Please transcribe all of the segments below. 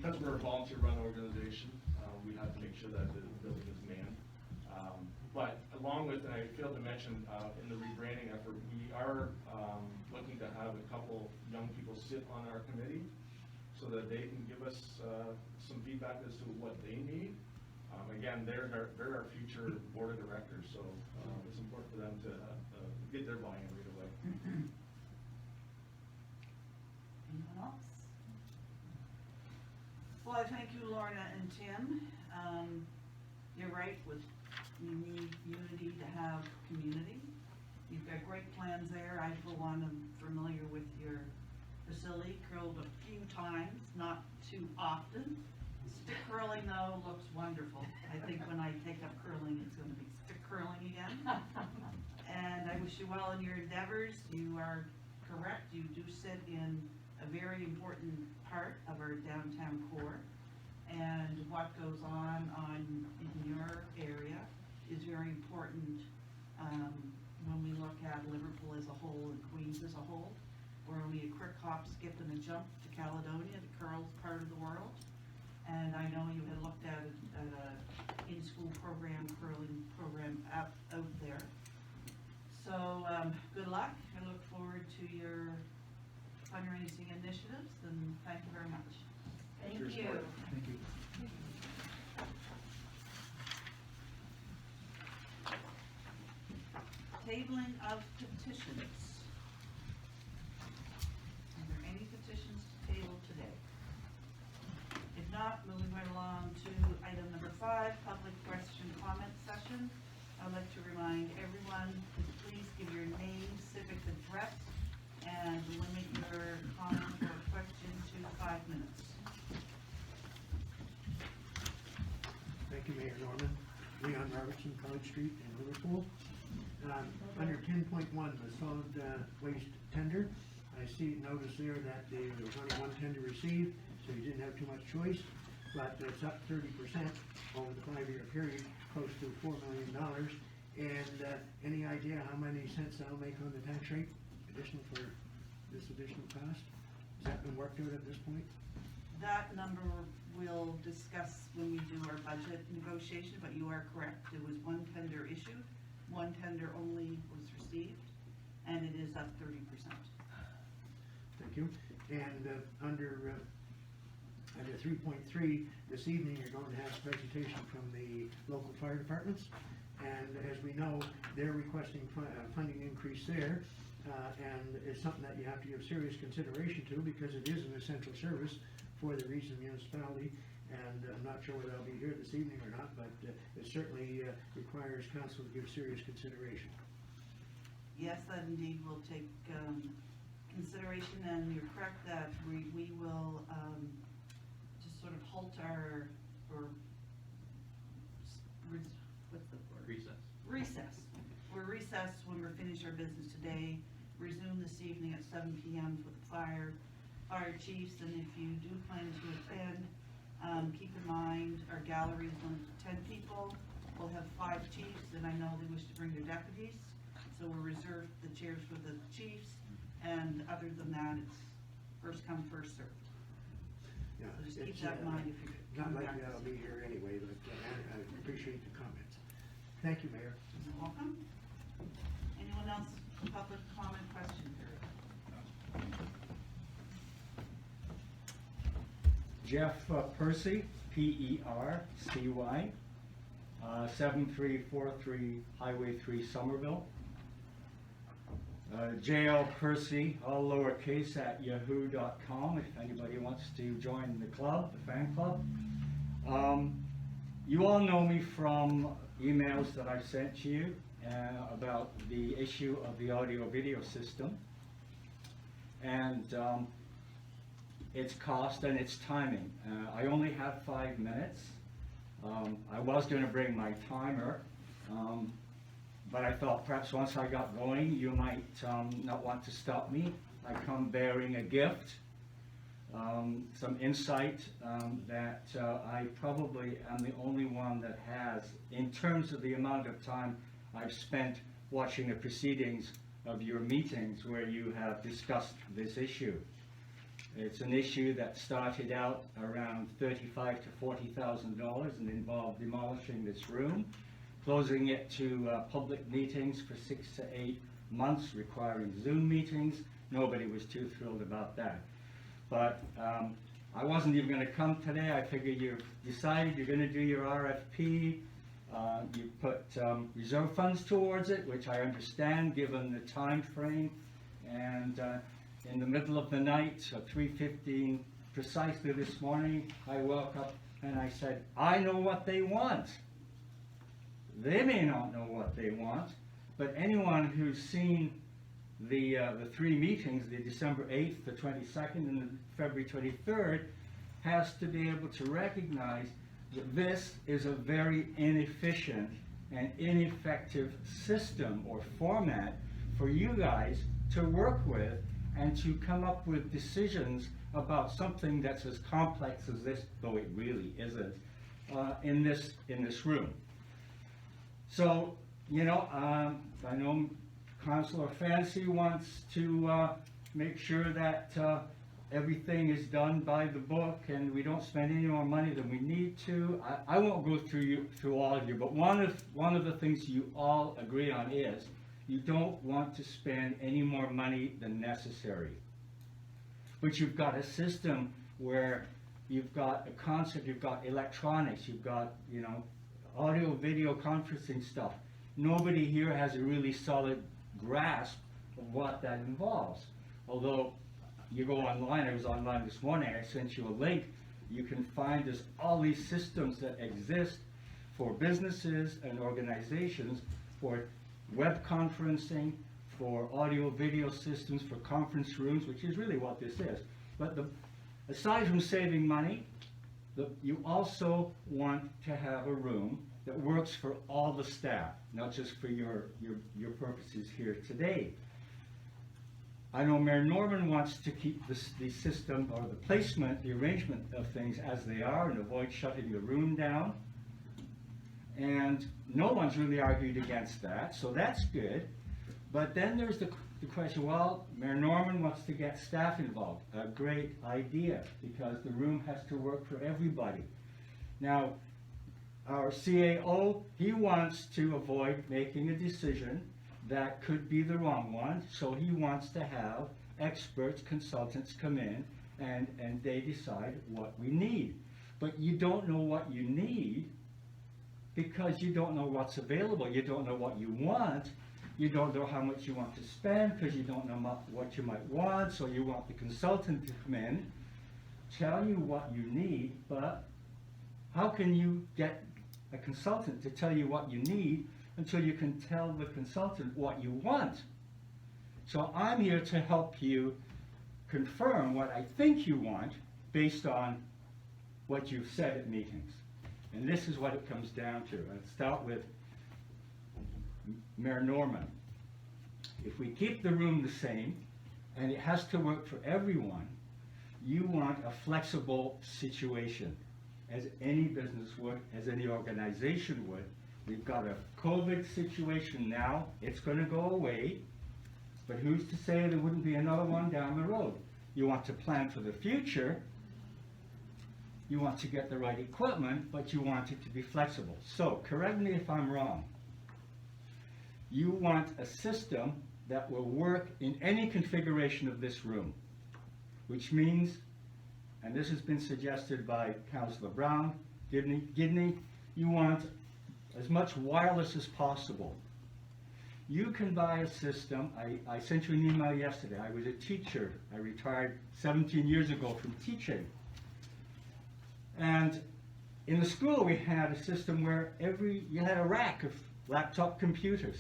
because we're a volunteer-run organization, we have to make sure that the building is manned. But along with, and I failed to mention, in the rebranding effort, we are looking to have a couple young people sit on our committee so that they can give us some feedback as to what they need. Again, they're our future board of directors, so it's important for them to get their buy-in right away. Anyone else? Well, I thank you, Lorna and Tim. You're right, you need unity to have community. You've got great plans there. I, for one, am familiar with your facility, curled a few times, not too often. Stick curling, though, looks wonderful. I think when I take up curling, it's going to be stick curling again. And I wish you well in your endeavors. You are correct. You do sit in a very important part of our downtown core. And what goes on in your area is very important when we look at Liverpool as a whole and Queens as a whole. We're only a quick hop, skip, and a jump to Caledonia, the curls part of the world. And I know you had looked at a in-school program, curling program out there. So good luck. I look forward to your fundraising initiatives, and thank you very much. Thank Cheers, you. Mark. Thank you. Tabling of petitions. Are there any petitions to table today? If not, moving right along to item number 5, public question comment session. I'd like to remind everyone to please give your name, civic address, and limit your comment or question to 5 minutes. Thank you, Mayor Norman. Leon Robertson, College Street in Liverpool. Under 10.1, the solid waste tender, I notice there that there was only one tender received, so you didn't have too much choice, but it's up 30% over the 5-year period, close to $4 million. And any idea how many cents that'll make on the tax rate, additional for this additional cost? Has that been worked out at this point? That number we'll discuss when we do our budget negotiation, but you are correct. There was one tender issued, one tender only was received, and it is up 30%. Thank you. And under 3.3, this evening you're going to have a presentation from the local fire departments. And as we know, they're requesting funding increase there. And it's something that you have to give serious consideration to because it is an essential service for the Region Municipality. And I'm not sure whether I'll be here this evening or not, but it certainly requires council to give serious consideration. Yes, that indeed will take consideration, and you're correct that we will just sort of halt our, or what's the word? Recess. We're recessed when we're finished our business today, resume this evening at 7 p.m. with the fire chiefs, and if you do plan to attend, keep in mind our gallery is limited to 10 people. We'll have 5 chiefs, and I know they wish to bring their deputies, so we'll reserve the chairs for the chiefs, and other than that, it's first come, first served. Yeah, So just keep that in mind if you're not coming back. likely I'll be here anyway, but I appreciate the comments. Thank you, Mayor. You're welcome. Anyone else, public comment question period? Jeff Percy, P-E-R-C-Y, 7343 Highway 3, Somerville. J.L. Percy, all lowercase, at yahoo.com if anybody wants to join the club, the fan club. You all know me from emails that I've sent to you about the issue of the audio-video system and its cost and its timing. I only have 5 minutes. I was going to bring my timer, but I thought perhaps once I got going, you might not want to stop me. I come bearing a gift, some insight that I probably am the only one that has, in terms of the amount of time I've spent watching the proceedings of your meetings where you have discussed this issue. It's an issue that started out around $35,000 to $40,000 and involved demolishing this room, closing it to public meetings for 6 to 8 months, requiring Zoom meetings. Nobody was too thrilled about that. But I wasn't even going to come today. I figured you've decided you're going to do your RFP. You put reserve funds towards it, which I understand given the time frame. And in the middle of the night, at 3:15 precisely this morning, I woke up and I said, I know what they want. They may not know what they want, but anyone who's seen the 3 meetings, the December 8th, the 22nd, and the February 23rd, has to be able to recognize that this is a very inefficient and ineffective system or format for you guys to work with and to come up with decisions about something that's as complex as this, though it really isn't, in this room. So, you know, I know Councillor Fancy wants to make sure that everything is done by the book and we don't spend any more money than we need to. I won't go through all of you, but one of the things you all agree on is you don't want to spend any more money than necessary. But you've got a system where you've got a concept, you've got electronics, you've got, you know, audio, video conferencing stuff. Nobody here has a really solid grasp of what that involves. Although you go online, I was online this morning, I sent you a link, you can find there's all these systems that exist for businesses and organizations for web conferencing, for audio video systems, for conference rooms, which is really what this is. But aside from saving money, you also want to have a room that works for all the staff, not just for your purposes here today. I know Mayor Norman wants to keep the system or the placement, the arrangement of things as they are and avoid shutting the room down. And no one's really argued against that, so that's good. But then there's the question, well, Mayor Norman wants to get staff involved. A great idea, because the room has to work for everybody. Now, our CAO, he wants to avoid making a decision that could be the wrong one, so he wants to have experts, consultants come in and they decide what we need. But you don't know what you need because you don't know what's available. You don't know what you want. You don't know how much you want to spend because you don't know what you might want, so you want the consultant to come in, tell you what you need, but how can you get a consultant to tell you what you need until you can tell the consultant what you want? So I'm here to help you confirm what I think you want based on what you've said at meetings. And this is what it comes down to. Let's start with Mayor Norman. If we keep the room the same, and it has to work for everyone, you want a flexible situation, as any business would, as any organization would. We've got a COVID situation now, it's going to go away, but who's to say there wouldn't be another one down the road? You want to plan for the future, you want to get the right equipment, but you want it to be flexible. So, correct me if I'm wrong. You want a system that will work in any configuration of this room, which means, and this has been suggested by Councillor Brown, Gidney, you want as much wireless as possible. You can buy a system. I sent you an email yesterday. I was a teacher. I retired 17 years ago from teaching. And in the school we had a system where you had a rack of laptop computers.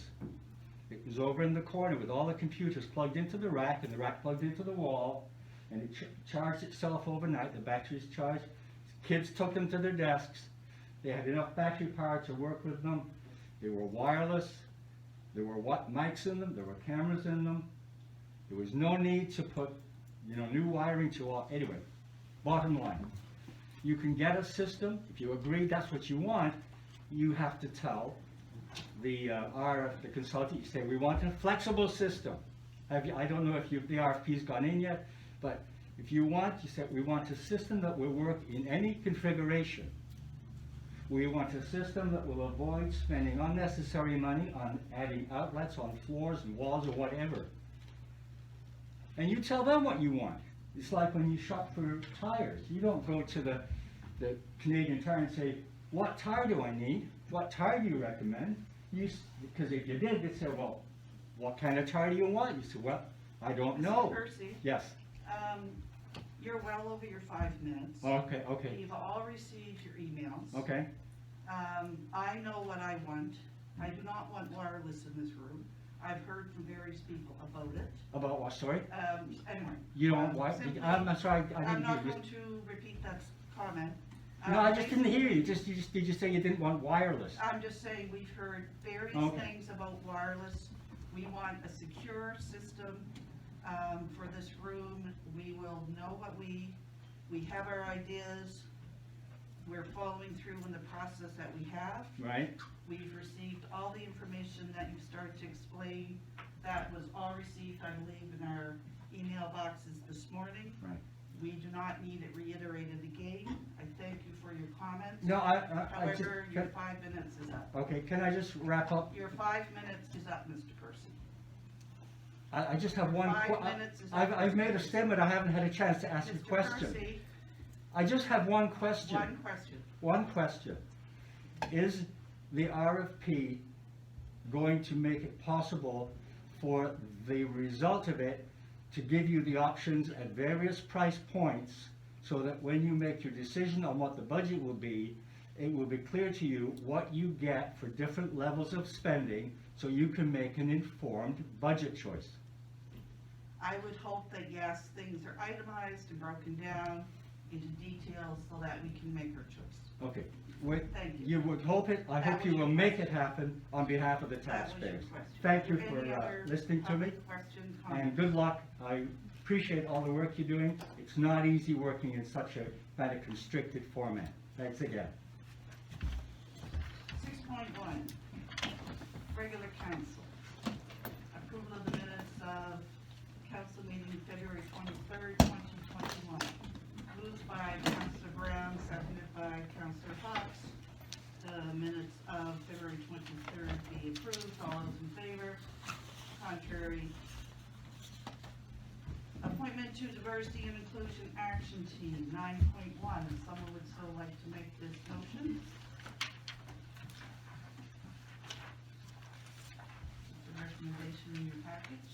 It was over in the corner with all the computers plugged into the rack and the rack plugged into the wall, and it charged itself overnight. The batteries charged. Kids took them to their desks. They had enough battery power to work with them. They were wireless. There were mics in them. There were cameras in them. There was no need to put, new wiring to all. Anyway, bottom line, you can get a system. If you agree that's what you want, you have to tell the consultant. You say, we want a flexible system. I don't know if the RFP's gone in yet, but If you want, you said, we want a system that will work in any configuration. We want a system that will avoid spending unnecessary money on adding outlets on floors and walls or whatever. And you tell them what you want. It's like when you shop for tires. You don't go to the Canadian Tire and say, what tire do I need? What tire do you recommend? Because if you did, they'd say, well, what kind of tire do you want? You say, well, I don't know. Mr. Percy, Yes. you're well over your 5 minutes. Okay, okay, You've all received your emails. okay. I know what I want. I do not want wireless in this room. I've heard from various people about it. About what, sorry? Anyway. You don't what? simply- I'm sorry, I I'm didn't not hear going you. to repeat that comment. No, I just didn't hear you. Did you say you didn't want wireless? I'm just saying, we've heard various Okay. things about wireless. We want a secure system, for this room. We will know what we have our ideas. We're following through in the process that we have. Right? We've received all the information that you've started to explain. That was all received, I believe, in our email boxes this morning. Right. We do not need it reiterated again. I thank you for your comments. No, I just, However, your 5 minutes is up. okay, can I just wrap up? Your 5 minutes is up, Mr. Percy. I just have one, 5 minutes is up. I've made a statement, I haven't had a chance to ask a Mr. question. Percy, I just have one question. one question. One question. Is the RFP going to make it possible for the result of it to give you the options at various price points so that when you make your decision on what the budget will be, it will be clear to you what you get for different levels of spending so you can make an informed budget choice? I would hope that, yes, things are itemized and broken down into details so that we can make our choice. Okay. Thank you. You would hope it, I That hope was you your will make it question. happen on behalf of the That was your taxpayers. question. Thank you Any for other listening to me, public question, and comment? good luck. I appreciate all the work you're doing. It's not easy working in such a kind of constricted format. Thanks again. 6.1, regular council. Approval of the minutes of council meeting February 23rd, 2021. Moved by Councilor Brown, seconded by Councilor Fox. The minutes of February 23rd be approved. All those in favor? Contrary? Appointment to Diversity and Inclusion Action Team, 9.1. If someone would so like to make this motion. The recommendation in your package.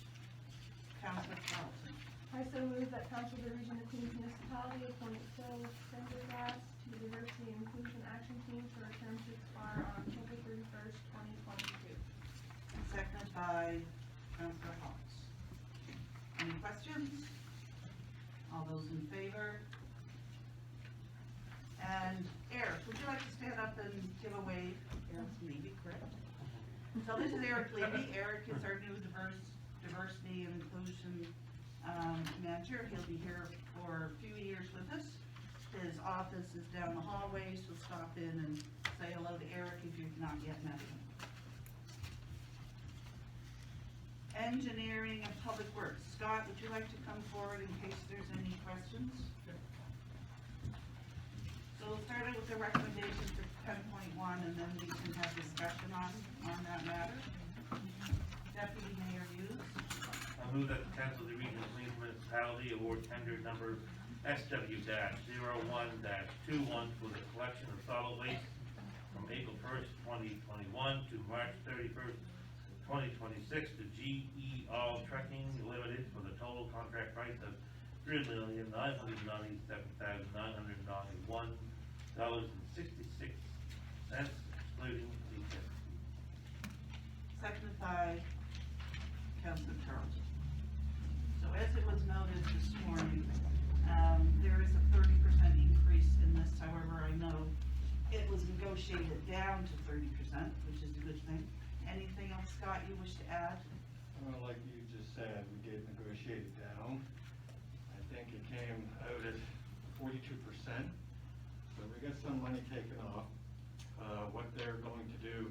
Councilor Carlton. I so move that Council of the Region of Queens Municipality appoint Phil Sendergrass to the Diversity and Inclusion Action Team for a term to expire on October 31st, 2022. Seconded by Councilor Fox. Any questions? All those in favor? And Eric, would you like to stand up and give a wave? Eric's Levy, correct? So this is Eric Levy. Eric is our new diversity and inclusion manager. He'll be here for a few years with us. His office is down the hallway, so stop in and say hello to Eric if you've not yet met him. Engineering and Public Works. Scott, would you like to come forward in case there's any questions? So we'll start out with the recommendation for 10.1 and then we can have discussion on that matter. Deputy Mayor Hughes. I move that the Council of the Region of Queens Municipality award tender number SW-01-21 for the collection of solid waste from April 1st, 2021 to March 31st, 2026 to GE All Trucking Limited for the total contract price of $3,997,991.66, excluding the Seconded by Councilor Charlton. So as it was noted this morning, there is a 30% increase in this. However, I know it was negotiated down to 30%, which is a good thing. Anything else, Scott, you wish to add? Well, like you just said, we did negotiate it down. I think it came out at 42%. So we got some money taken off. What they're going to do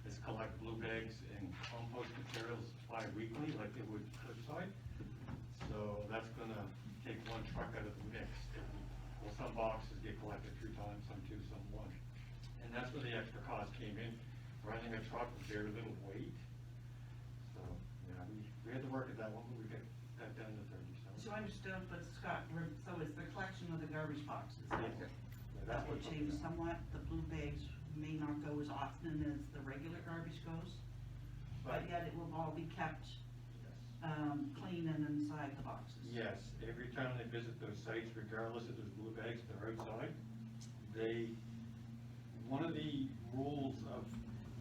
is collect blue bags and compost materials bi-weekly like they would curbside. So that's gonna take one truck some boxes get collected 3 times, some 2, some 1. And that's where the extra cost came in, running a truck with very little weight. So, yeah, we had to work at that one, but we got that down to 30, So I understood, but Scott, so it's the collection of the garbage boxes. Yeah. That would change somewhat. The blue bags may not go as often as the regular garbage goes, but yet it will all be kept clean and inside the boxes. Yes, every time they visit those sites, regardless if there's blue bags, they're outside. One of the rules of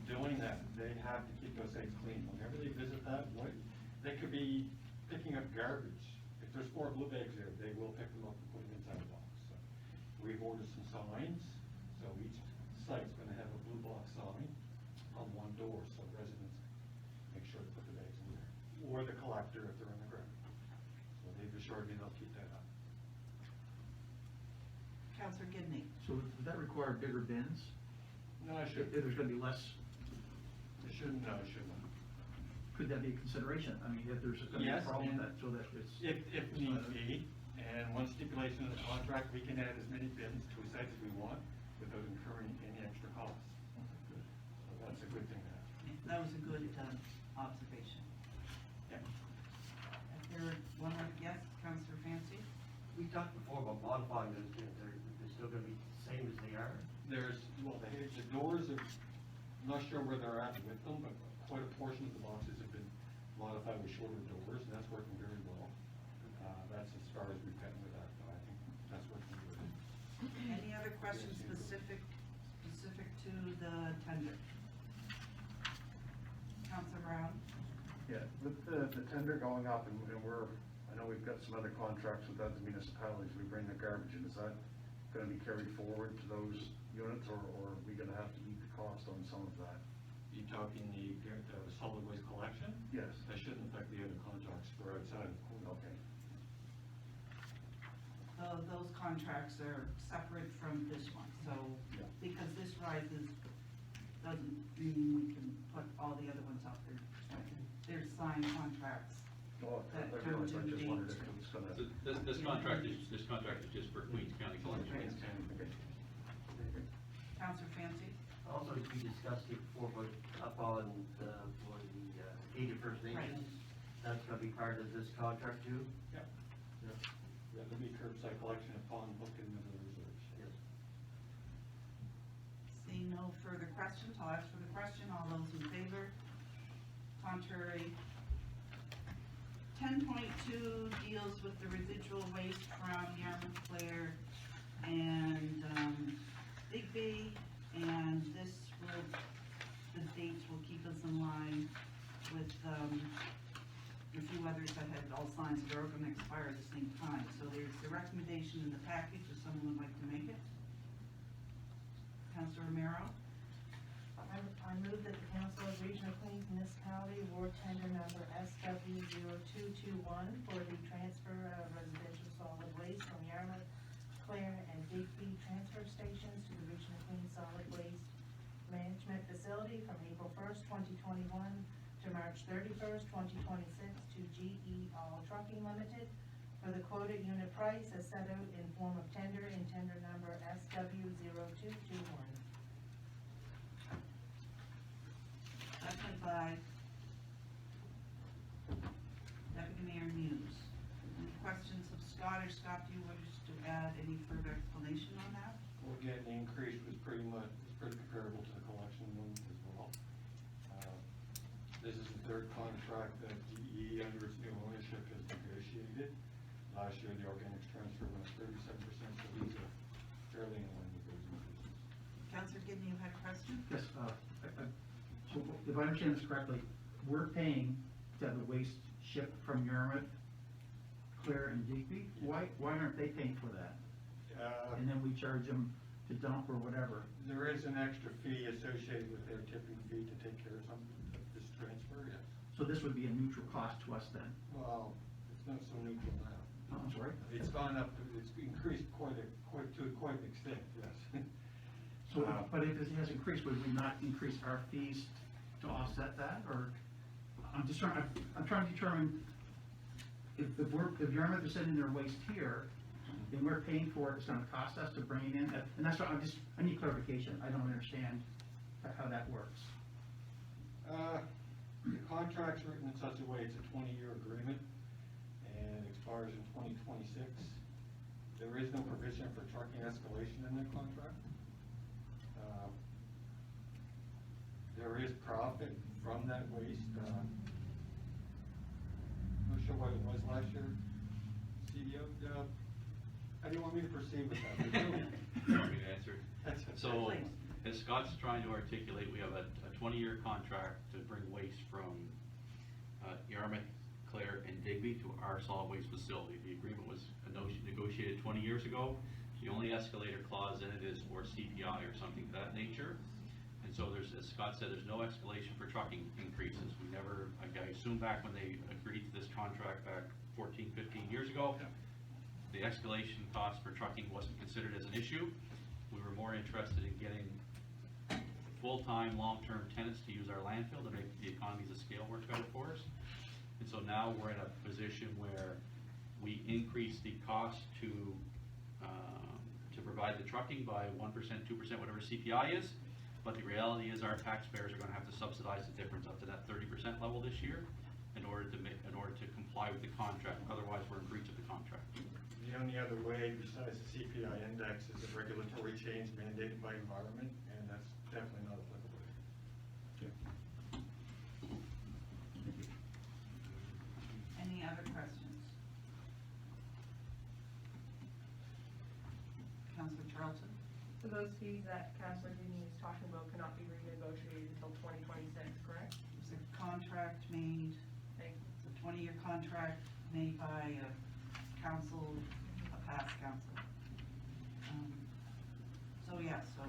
doing that, they have to keep those sites clean. Whenever they visit that, they could be picking up garbage. If there's 4 blue bags there, they will pick them up and put them inside the box. So we've ordered some signs, so each site's gonna have a blue box sign on one door, so residents make sure to put the bags in there. Or the collector if they're in the ground. So they've assured me they'll keep that up. Counselor Gidney? So would that require bigger bins? No, I If should, there's gonna be less, it shouldn't, no, it shouldn't. could that be a consideration? I mean, if there's gonna be a Yes, problem and that, so that it's. If need be, and one stipulation of the contract, we can add as many bins to a site as we want without incurring any extra costs. So that's a good thing to have. That was a good observation. Yeah. Is there one more guess, Counselor Fancy? We talked before about modifying those bins, they're still gonna be the same as they are? The doors are, I'm not sure where they're at with them, but quite a portion of the boxes have been modified with shorter doors, and that's working very well. That's as far as we've gotten with that, but I think that's working good. Any other questions specific to the tender? Counselor Brown? Yeah, with the tender going up and I know we've got some other contracts with other municipalities, we bring the garbage in, is that gonna be carried forward to those units or are we gonna have to eat the cost on some of that? You talking the solid waste collection? Yes. That shouldn't affect the other contracts for outside of court. Okay. Those contracts are separate from this one, so, Yeah. because this rises, doesn't mean we can put all the other ones up there. There's signed contracts. Oh, I That realize, I come due just wondered date. if it was gonna. So this contract is just for Queens County collection. Queens County. Okay. Counselor Fancy? Also, we discussed it before, but up on for the Aged First Nations, that's gonna be part of this contract too? Yep. Yep. Yeah, there'll be curbside collection upon booking of the reserves. Yes. Seeing no further questions, I'll ask for the question. All those in favor? Contrary? 10.2 deals with the residual waste from Yarmouth, Clare, and Digby, and this will, the dates will keep us in line with a few others that had all signs that are going to expire at the same time. So there's the recommendation in the package, if someone would like to make it. Councilor Romero? I move that the Council of Region of Queens Municipality award tender number SW0221 for the transfer of residential solid waste from Yarmouth, Clare, and Digby transfer stations to the Region of Queens Solid Waste Management Facility from April 1st, 2021 to March 31st, 2026 to GE All Trucking Limited for the quoted unit price as set out in form of tender in tender number SW0221. Second by Deputy Mayor Muse. Any questions of Scott, or Scott, do you wish to add any further explanation on that? We're getting the increase was pretty comparable to the collection one as well. This is the third contract that GE under its new ownership has negotiated. Last year, the organics transfer went 37%, so these are fairly in line with those increases. Councilor Gidney, you had a question? Yes, so if I understand this correctly, we're paying to have the waste shipped from Yarmouth, Clare, and Digby? Why aren't they paying for that? And then we charge them to dump or whatever? There is an extra fee associated with their tipping fee to take care of some of this transfer, yes. So this would be a neutral cost to us then? Well, it's not so neutral now. Oh, I'm sorry? It's gone up, it's increased to quite an extent, yes. So, but if it has increased, would we not increase our fees to offset that, or? I'm trying to determine if Yarmouth is sending their waste here, and we're paying for it, it's gonna cost us to bring it in, and that's what I need clarification, I don't understand how that works. The contract's written in such a way, it's a 20-year agreement, and expires in 2026. There is no provision for trucking escalation in that contract. There is profit from that waste. Not sure what it was last year. CEO, how do you want me to proceed with that? Want me to answer? That's it. So, Please. as Scott's trying to articulate, we have a 20-year contract to bring waste from Yarmouth, Clare, and Digby to our solid waste facility. The agreement was negotiated 20 years ago. The only escalator clause in it is for CPI or something of that nature. And so there's, as Scott said, there's no escalation for trucking increases. We never, I assume back when they agreed to this contract back 14, 15 years ago, the escalation cost for trucking wasn't considered as an issue. We were more interested in getting full-time, long-term tenants to use our landfill to make the economies of scale work better for us. And so now we're in a position where we increase the cost to provide the trucking by 1%, 2%, whatever CPI is. But the reality is our taxpayers are gonna have to subsidize the difference up to that 30% level this year in order to comply with the contract. Otherwise, we're in breach of the contract. The only other way besides the CPI index is a regulatory change mandated by environment, and that's definitely not applicable. Any other questions? Councillor Charlton? So those fees that Councillor Dini is talking about cannot be renegotiated until 2026, correct? There's a contract made, Thank you. it's a 20-year contract made by a council, a past council. So yeah, so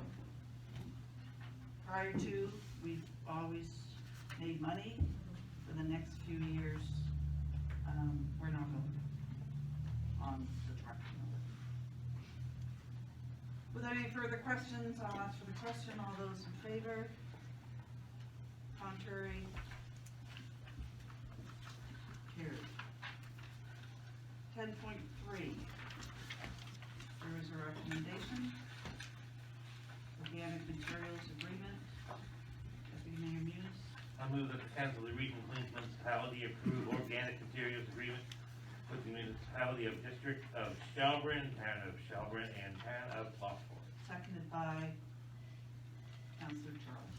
prior to, we've always made money. For the next few years, we're not going on the truck. Without any further questions, I'll ask for the question. All those in favor? Contrary? Carried. 10.3. There is a recommendation. Organic materials agreement. Deputy Mayor Munis. I move that the Council of the Region of Queens Municipality approve organic materials agreement with the Municipality of District of Shelburne, Town of Shelburne, and Town of Lockport. Seconded by Councillor Charles.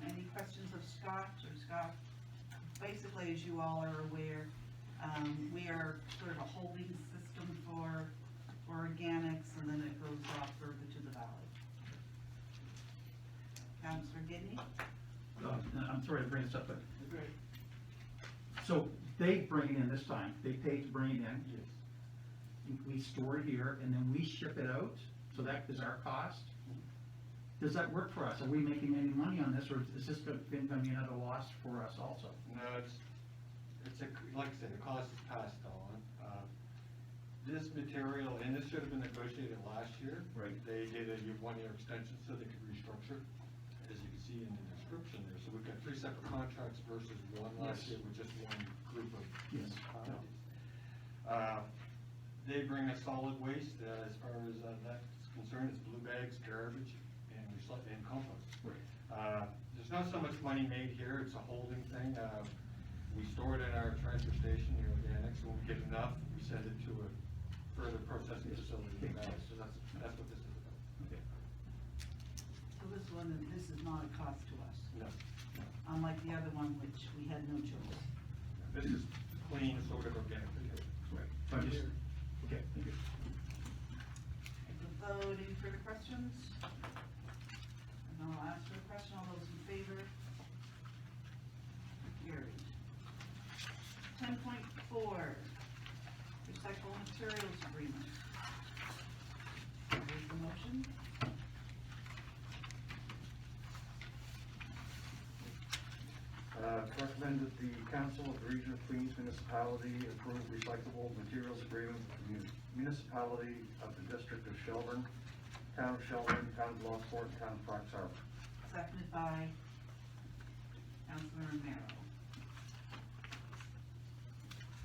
Any questions of Scott or Scott? Basically, as you all are aware, we are sort of a holding system for organics, and then it goes off further to the valley. Councillor Gidney? I'm sorry to bring this up, but, so they bring it in this time, they pay to bring it in. Yes. We store it here, and then we ship it out, so that is our cost. Does that work for us? Are we making any money on this, or is this gonna be another loss for us also? No, it's like I said, the cost is passed on. This material, and this should have been negotiated last year. Right. They did a 1-year extension so they could restructure, as you can see in the description there. So we've got 3 separate contracts versus one last Yes. year with just one group of Yes. municipalities. They bring us solid waste, as far as that's concerned, it's blue bags, garbage, and compost. Right. There's not so much money made here, it's a holding thing. We store it in our transfer station, the organics, when we get enough, we send it to a further processing facility in the valley. So that's what this is about. Okay. So this one, this is not a cost to us, No, unlike the other one, which we had no choice. this is clean, sort of organic material. Right. So I just, okay, thank you. Without any further questions? And I'll ask for the question, all those in favor? Carried. 10.4, recyclable materials agreement. There's the motion. Recommend that the Council of the Region of Queens Municipality approve recyclable materials agreement with the Municipality of the District of Shelburne, Town of Shelburne, Town of Lockport, Town of Fox Harbor. Seconded by Councilor Romero.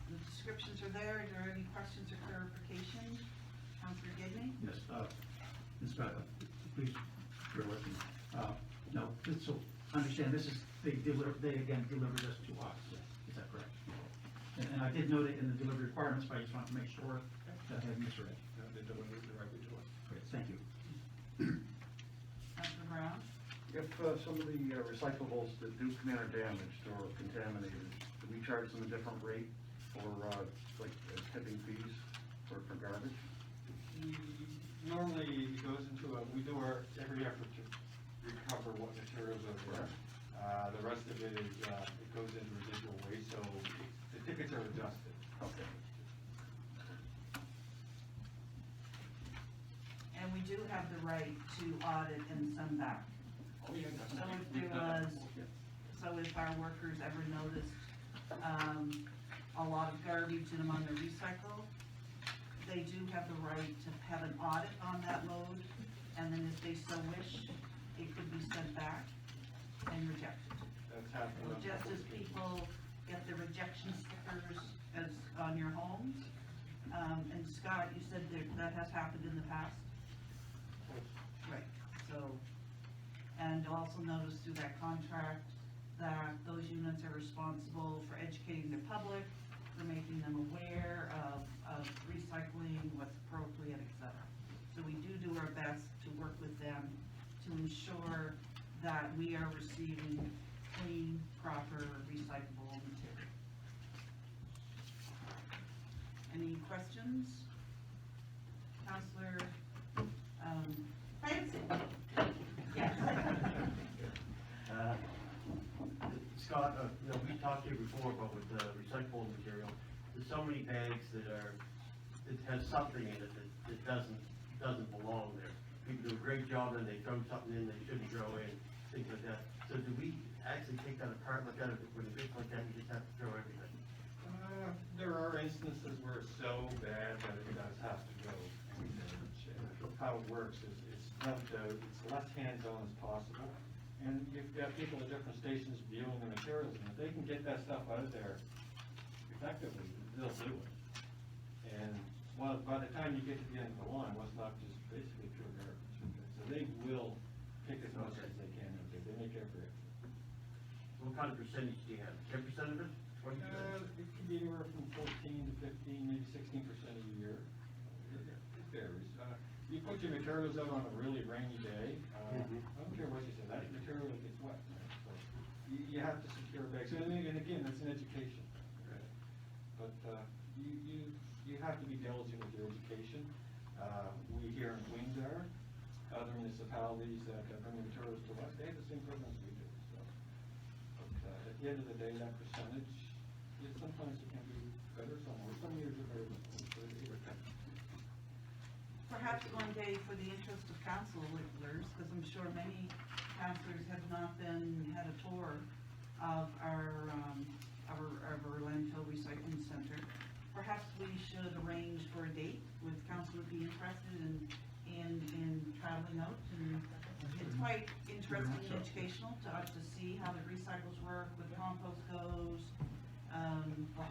The descriptions are there. Is there any questions or clarification? Councillor Gidney? Yes, Ms. Bethel, please bear with me. No, so, understand, this is, they again delivered this to us, is that correct? And I did note it in the delivery requirements, but I just wanted to make sure that I had misread. No, they delivered it directly to us. Great, thank you. Councillor Brown? If some of the recyclables that do come in are damaged or contaminated, do we charge them a different rate for, like, tipping fees for garbage? Normally, it goes into we do every effort to recover what materials are there. The rest of it is, it goes into residual waste, so the tickets are adjusted. Okay. And we do have the right to audit and send back. Oh, yeah, So if there was, so if our workers ever noticed, a lot of garbage in them on their recycle, they do have the right to have an audit on that load, and then if they so wish, it could be sent back and rejected. That's happened. on Just couple as occasions. people get the rejection stickers as on your homes. And Scott, you said that has happened in the past? Right. So, and also notice through that contract that those units are responsible for educating the public, for making them aware of recycling, what's appropriate, et cetera. So we do our best to work with them to ensure that we are receiving clean, proper, recyclable material. Any questions? Counselor, Clancy? Yes. Scott, we talked to you before about with the recyclable material, there's so many bags that has something in it that doesn't belong there. People do a great job and they throw something in they shouldn't throw in, things like that. So do we actually take that apart, look at it, when it gets like that, you just have to throw everything? There are instances where it's so bad that it does have to go. How it works is it's dumped out, it's less hands-on as possible. And you've got people at different stations viewing the materials, and if they can get that stuff out of there effectively, they'll do it. And by the time you get to the end of the line, what's left is basically pure garbage. So they will pick as much as they can, okay, they make every effort. What kind of percentage do you have? 10% of it? 20%? It can be anywhere from 14 to 15, maybe 16% a year. It varies. You put your materials out on a really rainy day, I don't care what you say, that material gets wet. Right? So you have to secure bags, and again, that's an education. Right? But you have to be diligent with your education. We here in Queens are, other municipalities that bring the materials to us, they have the same programs we do. So, but at the end of the day, that percentage, sometimes it can be better somewhere. Some years are very low. Perhaps one day for the interest of councilors, because I'm sure many councilors have not had a tour of our landfill recycling center. Perhaps we should arrange for a date with council would be interested in traveling out. And it's quite interesting and educational to see how the recycles work, where the compost goes, the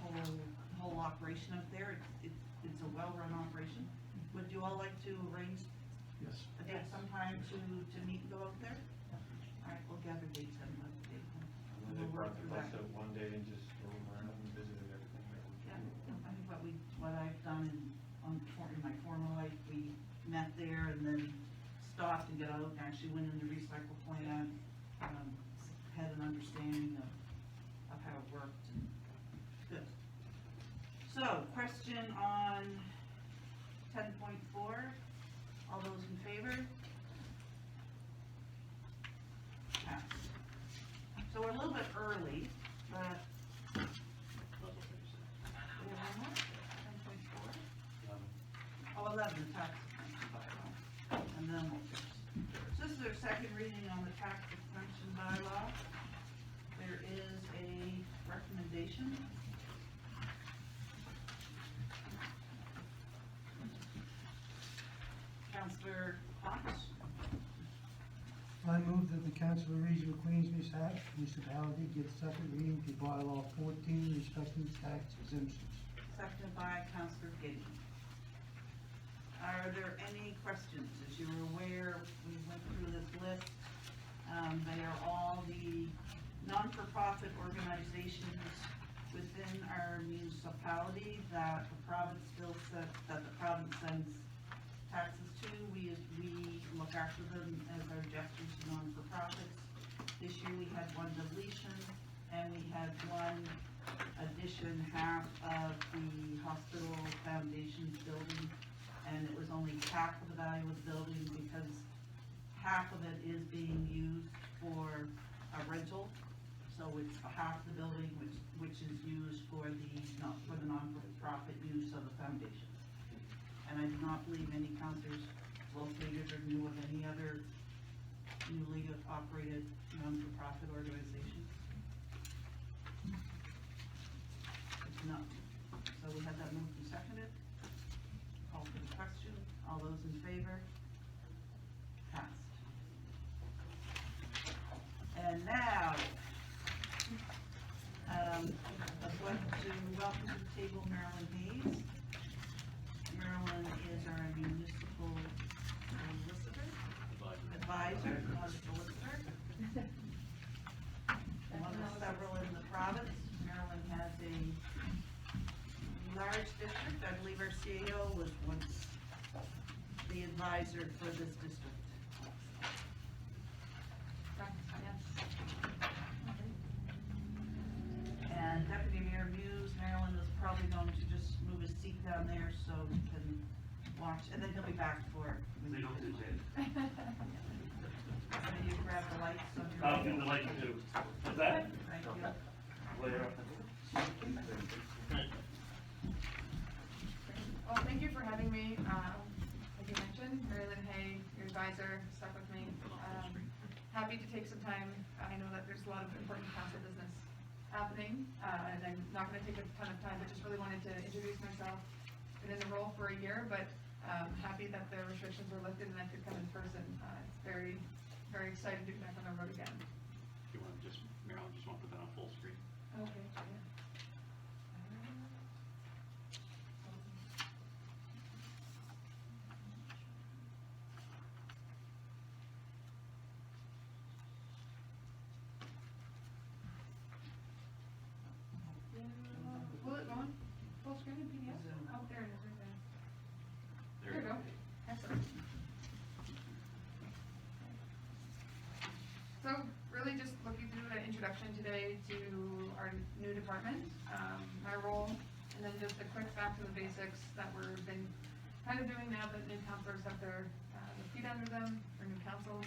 whole operation up there. It's a well-run operation. Would you all like to arrange Yes. a date sometime to meet and go out there? All right, we'll gather dates and let the date. And then they brought the bus out one day and just drove around and visited everything that we Yeah, could. I think what I've done in my former life, we met there and then stopped and got out and actually went in the recycle plant, had an understanding of how it worked. Good. So, question on 10.4, all those in favor? Passed. So we're a little bit early, but. We have one more? 10.4? Oh, 11, the tax exemption bylaw. And then we'll fix. So this is our second reading on the tax exemption bylaw. There is a recommendation. Councillor Fox? I move that the Council of the Region of Queens Municipality give second reading to bylaw 14 respecting tax exemptions. seconded by Councillor Giddy. Are there any questions? As you're aware, we went through this list. They are all the non-for-profit organizations within our municipality that the province sends taxes to. We look after them as our gestures to non-for-profits. This year we had one deletion and we had one addition, half of the hospital foundation's building, and it was only half of the value of the building because half of it is being used for a rental. So it's half the building which is used for the non-profit use of the foundation. And I do not believe any councillors located or knew of any other newly operated non-for-profit organizations. If not, so we had that moved and seconded. Call for the question. All those in favor? Passed. And now, I'd like to welcome to the table Marilyn Hayes. Marilyn is our municipal solicitor, advisor, not a solicitor. One of several in the province. Marilyn has a large district. I believe our CAO was once the advisor for this district. And Deputy Mayor Muse, Marilyn is probably going to just move his seat down there so he can watch, and then he'll be back for. They don't do that. So you grab the lights on your. I'll give the light too. What's that? Thank you. Later. Well, thank you for having me. Like you mentioned, Marilyn Hay, your advisor, stuck with me. Happy to take some time. I know that there's a lot of important council business happening, and I'm not going to take a ton of time, but just really wanted to introduce myself. Been in the role for a year, but happy that the restrictions were lifted and I could come in person. It's very, very exciting to be back on the road again. You want to just, Marilyn, just want to put that on full screen? Okay, yeah. Will it go on full screen in PDF? Oh, there it is, right there. There you go. Excellent. So really just looking through an introduction today to our new department, my role, and then just a quick back to the basics that we've been kind of doing now that new councilors have their feet under them, or new councils.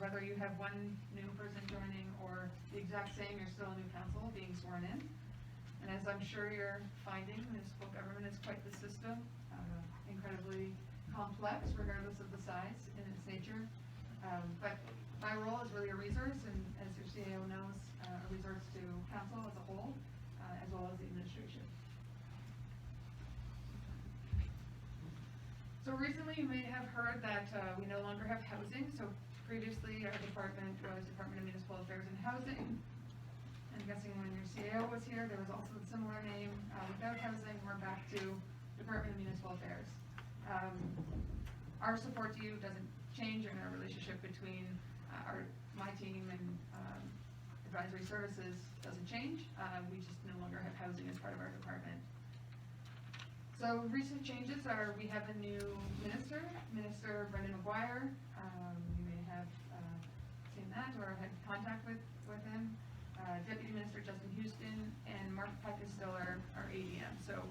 Whether you have one new person joining or the exact same, you're still a new council being sworn in. And as I'm sure you're finding, municipal government is quite the system, incredibly complex regardless of the size in its nature. But my role is really a resource, and as your CAO knows, a resource to council as a whole, as well as the administration. So recently you may have heard that we no longer have housing. So previously our department was Department of Municipal Affairs and Housing. I'm guessing when your CAO was here, there was also a similar name. Without housing, we're back to Department of Municipal Affairs. Our support to you doesn't change, and our relationship between my team and advisory services doesn't change. We just no longer have housing as part of our department. So recent changes are we have a new minister, Minister Brendan McGuire. You may have seen that or had contact with him. Deputy Minister Justin Houston, and Mark Peck is still our ADM. So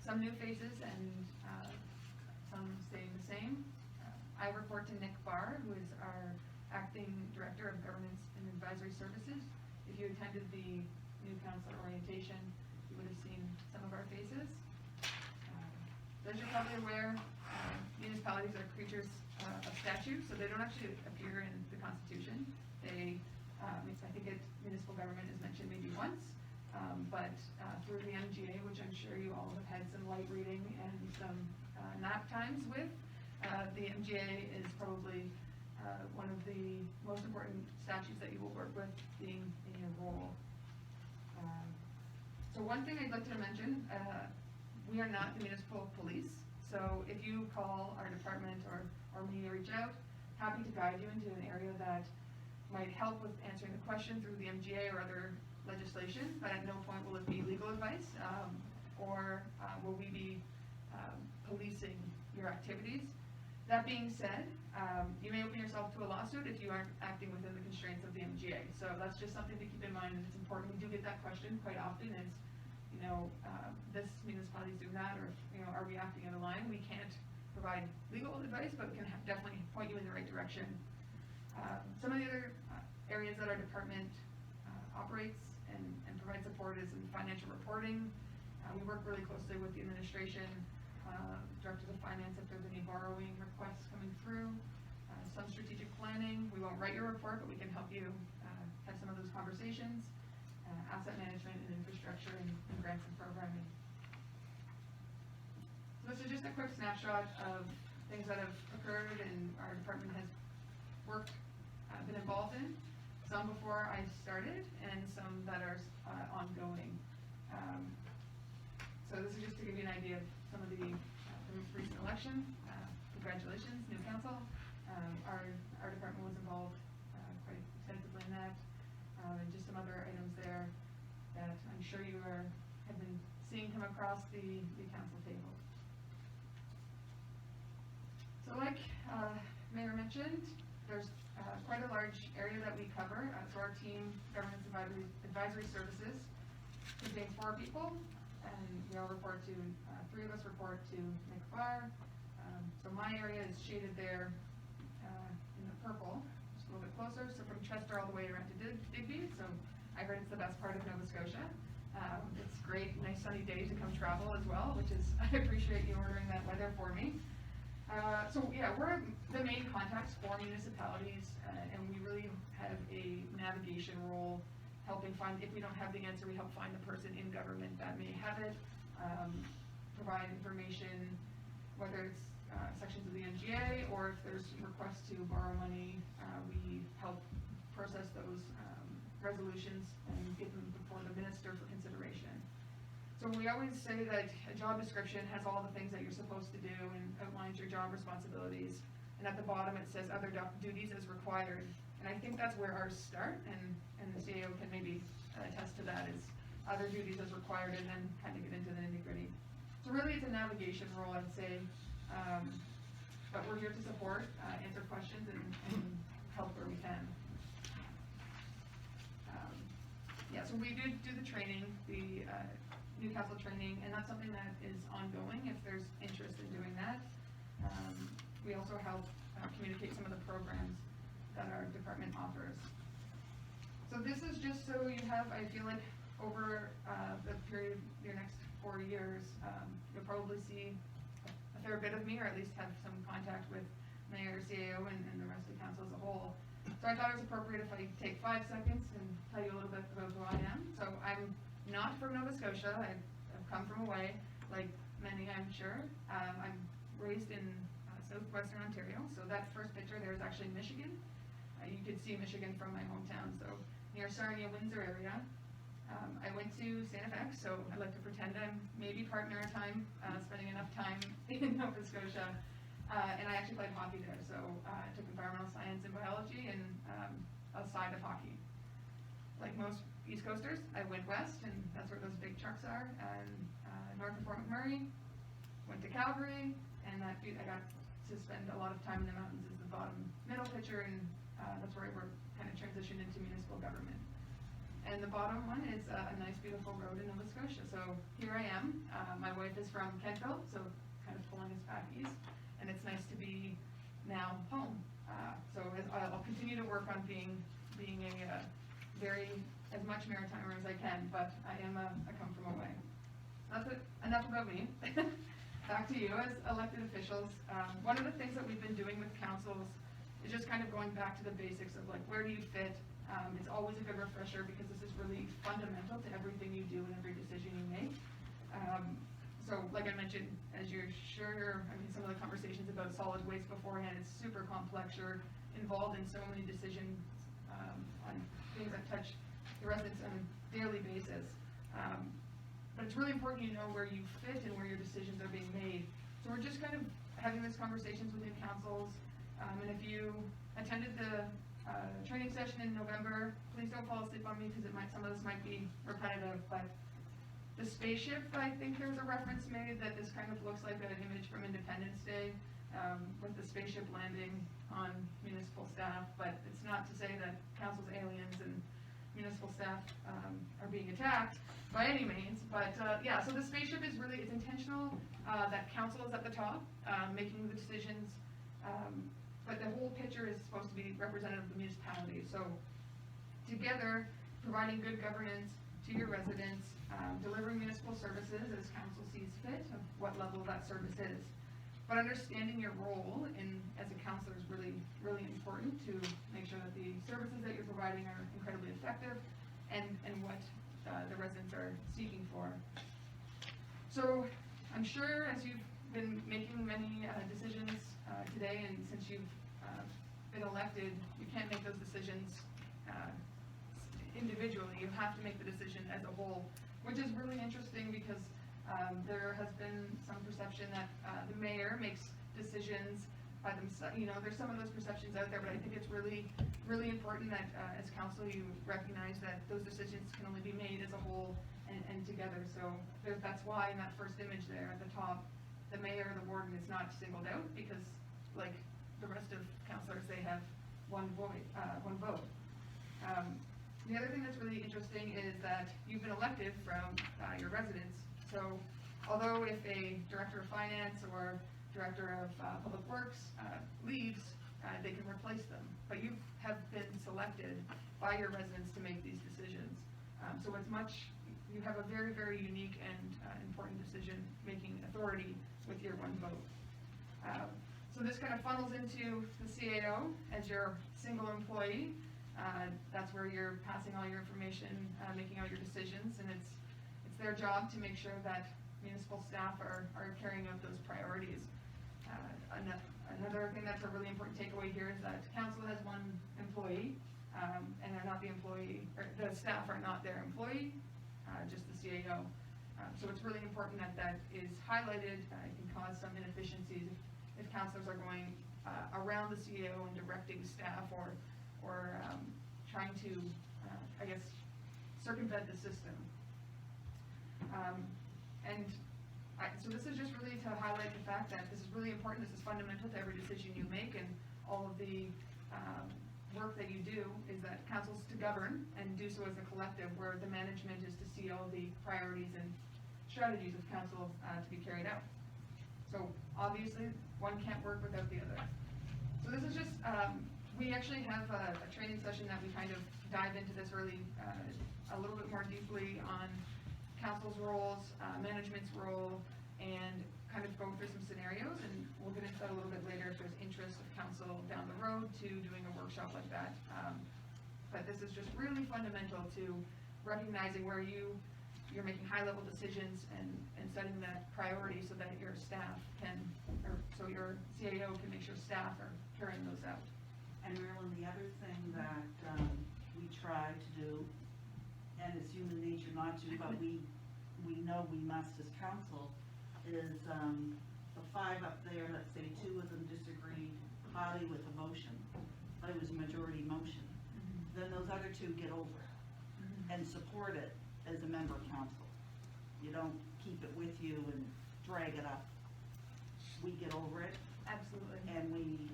some new faces and some staying the same. I report to Nick Barr, who is our Acting Director of Governance and Advisory Services. If you attended the new council orientation, you would have seen some of our faces. As you're probably aware, municipalities are creatures of statute, so they don't actually appear in the Constitution. They, I think municipal government is mentioned maybe once, but through the MGA, which I'm sure you all have had some light reading and some nap times with, the MGA is probably one of the most important statutes that you will work with being in your role. So one thing I'd like to mention, We are not the municipal police, so if you call our department or me or reach out, happy to guide you into an area that might help with answering the question through the MGA or other legislation, but at no point will it be legal advice, or will we be policing your activities. That being said, you may open yourself to a lawsuit if you aren't acting within the constraints of the MGA. So that's just something to keep in mind, and it's important. We do get that question quite often. It's, this municipality is doing that, or, are we acting out of line? We can't provide legal advice, but we can definitely point you in the right direction. Some of the other areas that our department operates and provides support is in financial reporting. We work really closely with the administration, directors of finance if there's any borrowing requests coming through, some strategic planning. We won't write your report, but we can help you have some of those conversations, asset management and infrastructure and grants and programming. So this is just a quick snapshot of things that have occurred and our department has been involved in. Some before I started and some that are ongoing. So this is just to give you an idea of some of the recent election. Congratulations, new council. Our department was involved quite extensively in that, and just some other items there that I'm sure you have been seeing come across the council table. So like Mayor mentioned, there's quite a large area that we cover. So our team, Governance Advisory Services, contains 4 people, and we all report to, 3 of us report to Nick Farr. So my area is shaded there in the purple, just a little bit closer, so from Chester all the way around to Digby. So I heard it's the best part of Nova Scotia. It's great, nice sunny day to come travel as well, which is, I appreciate you ordering that weather for me. So yeah, we're the main contacts for municipalities, and we really have a navigation role, helping find, if we don't have the answer, we help find the person in government that may have it, provide information, whether it's sections of the MGA, or if there's requests to borrow money, we help process those resolutions and get them before the minister for consideration. So we always say that a job description has all the things that you're supposed to do and outlines your job responsibilities. And at the bottom it says other duties as required. And I think that's where ours start, and the CAO can maybe attest to that, is other duties as required, and then kind of get into the nitty-gritty. So really it's a navigation role, I'd say, but we're here to support, answer questions, and help where we can. Yeah, so we do the training, the Newcastle training, and that's something that is ongoing if there's interest in doing that. We also help communicate some of the programs that our department offers. So this is just so you have, I feel like over the period, your next 4 years, you'll probably see a fair bit of me, or at least have some contact with Mayor, CAO, and the rest of the council as a whole. So I thought it was appropriate if I take 5 seconds and tell you a little bit about who I am. So I'm not from Nova Scotia. I've come from away, like many, I'm sure. I'm raised in southwestern Ontario, so that first picture there is actually Michigan. You could see Michigan from my hometown, so near Sarnia, Windsor area. I went to Santa Fe, so I like to pretend I'm maybe part maritime, spending enough time in Nova Scotia. And I actually played hockey there, so I took environmental science and biology and a side of hockey. Like most East Coasters, I went west, and that's where those big trucks are, and north of Fort McMurray, went to Calgary, and I got to spend a lot of time in the mountains as the bottom middle picture, and that's where I kind of transitioned into municipal government. And the bottom one is a nice, beautiful road in Nova Scotia. So here I am. My wife is from Kentville, so kind of pulling us back east. And it's nice to be now home. So I'll continue to work on being as much maritimer as I can, but I come from away. That's it. Enough about me. Back to you as elected officials. One of the things that we've been doing with councils is just kind of going back to the basics of, like, where do you fit? It's always a good refresher, because this is really fundamental to everything you do and every decision you make. So like I mentioned, as you're sure, some of the conversations about solid waste beforehand, it's super complex. You're involved in so many decisions on things that touch the residents on a daily basis. But but it's really important you know where you fit and where your decisions are being made. So we're just kind of having these conversations within councils, and if you attended the training session in November, please don't fall asleep on me because some of this might be repetitive, but the spaceship, I think there was a reference made that this kind of looks like an image from Independence Day, with the spaceship landing on municipal staff, but it's not to say that council's aliens and municipal staff are being attacked by any means, but yeah, so the spaceship is really, it's intentional that council is at the top, making the decisions, but the whole picture is supposed to be representative of the municipality. So together, providing good governance to your residents, delivering municipal services as council sees fit, of what level that service is. But understanding your role as a councillor is really, really important to make sure that the services that you're providing are incredibly effective and what the residents are seeking for. So I'm sure as you've been making many decisions today, and since you've been elected, you can't make those decisions individually. You have to make the decision as a whole, which is really interesting because there has been some perception that the mayor makes decisions by themselves. You know, there's some of those perceptions out there, but I think it's really, really important that as council you recognize that those decisions can only be made as a whole and together. So that's why in that first image there at the top, the mayor or the warden is not singled out because, like the rest of councillors, they have one vote. The other thing that's really interesting is that you've been elected from your residents. So although if a director of finance or director of public works leaves, they can replace them. But you have been selected by your residents to make these decisions. So you have a very, very unique and important decision-making authority with your one vote. So this kind of funnels into the CAO as your single employee. That's where you're passing all your information, making all your decisions, and it's their job to make sure that municipal staff are carrying out those priorities. Another thing that's a really important takeaway here is that council has one employee, and they're not the employee, or the staff are not their employee, just the CAO. So it's really important that that is highlighted. It can cause some inefficiencies if councillors are going around the CAO and directing staff or trying to, I guess, circumvent the system. So this is just really to highlight the fact that this is really important. This is fundamental to every decision you make, and all of the work that you do is that council's to govern and do so as a collective, where the management is to see all the priorities and strategies of council to be carried out. So obviously, one can't work without the other. So this is just, we actually have a training session that we kind of dive into this really a little bit more deeply on council's roles, management's role, and kind of go through some scenarios, and we'll get into that a little bit later if there's interest of council down the road to doing a workshop like that. But this is just really fundamental to recognizing where you're making high-level decisions and setting that priority so that your staff can, or so your CAO can make sure staff are carrying those out. And Marilyn, the other thing that we try to do, and it's human nature not to, but we know we must as council, is the five up there, let's say two of them disagreed highly with the motion, but it was a majority motion. Then those other two get over it and support it as a member of council. You don't keep it with you and drag it up. We get over it. Absolutely. And we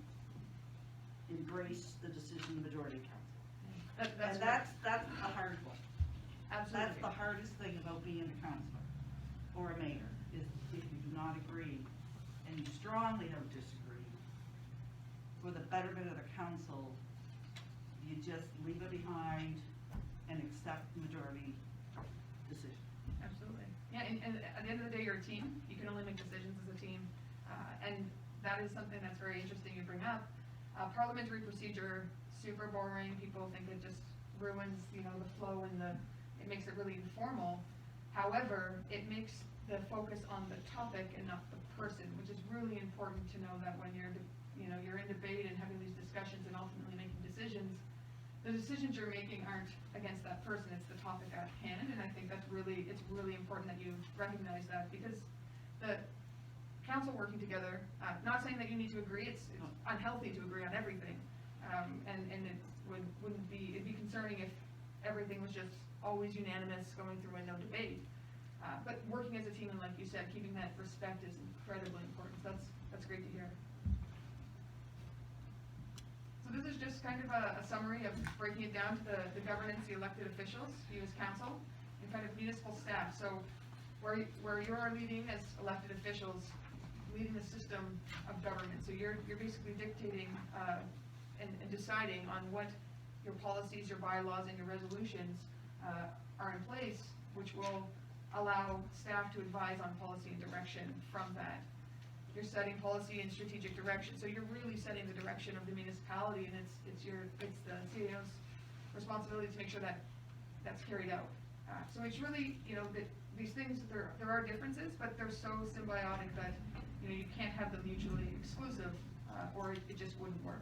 embrace the decision of the majority of council. That's the hard one. Absolutely. That's the hardest thing about being a councillor or a mayor, is if you do not agree and you strongly don't disagree, for the betterment of the council, you just leave it behind and accept the majority decision. Absolutely. Yeah, and at the end of the day, you're a team. You can only make decisions as a team. And that is something that's very interesting you bring up. Parliamentary procedure, super boring. People think it just ruins, the flow and it makes it really informal. However, it makes the focus on the topic and not the person, which is really important to know that when you're in debate and having these discussions and ultimately making decisions, the decisions you're making aren't against that person, it's the topic at hand, and I think it's really important that you recognize that, because the council working together, not saying that you need to agree, it's unhealthy to agree on everything, and it'd be concerning if everything was just always unanimous going through and no debate. But working as a team, and like you said, keeping that respect is incredibly important, so that's great to hear. So this is just kind of a summary of breaking it down to the governance, the elected officials, you as council, and kind of municipal staff. So where you are leading as elected officials, leading the system of government. So you're basically dictating and deciding on what your policies, your bylaws, and your resolutions are in place, which will allow staff to advise on policy and direction from that. You're setting policy and strategic direction, so you're really setting the direction of the municipality, and it's the CAO's responsibility to make sure that that's carried out. So it's really, these things, there are differences, but they're so symbiotic that you can't have them mutually exclusive, or it just wouldn't work.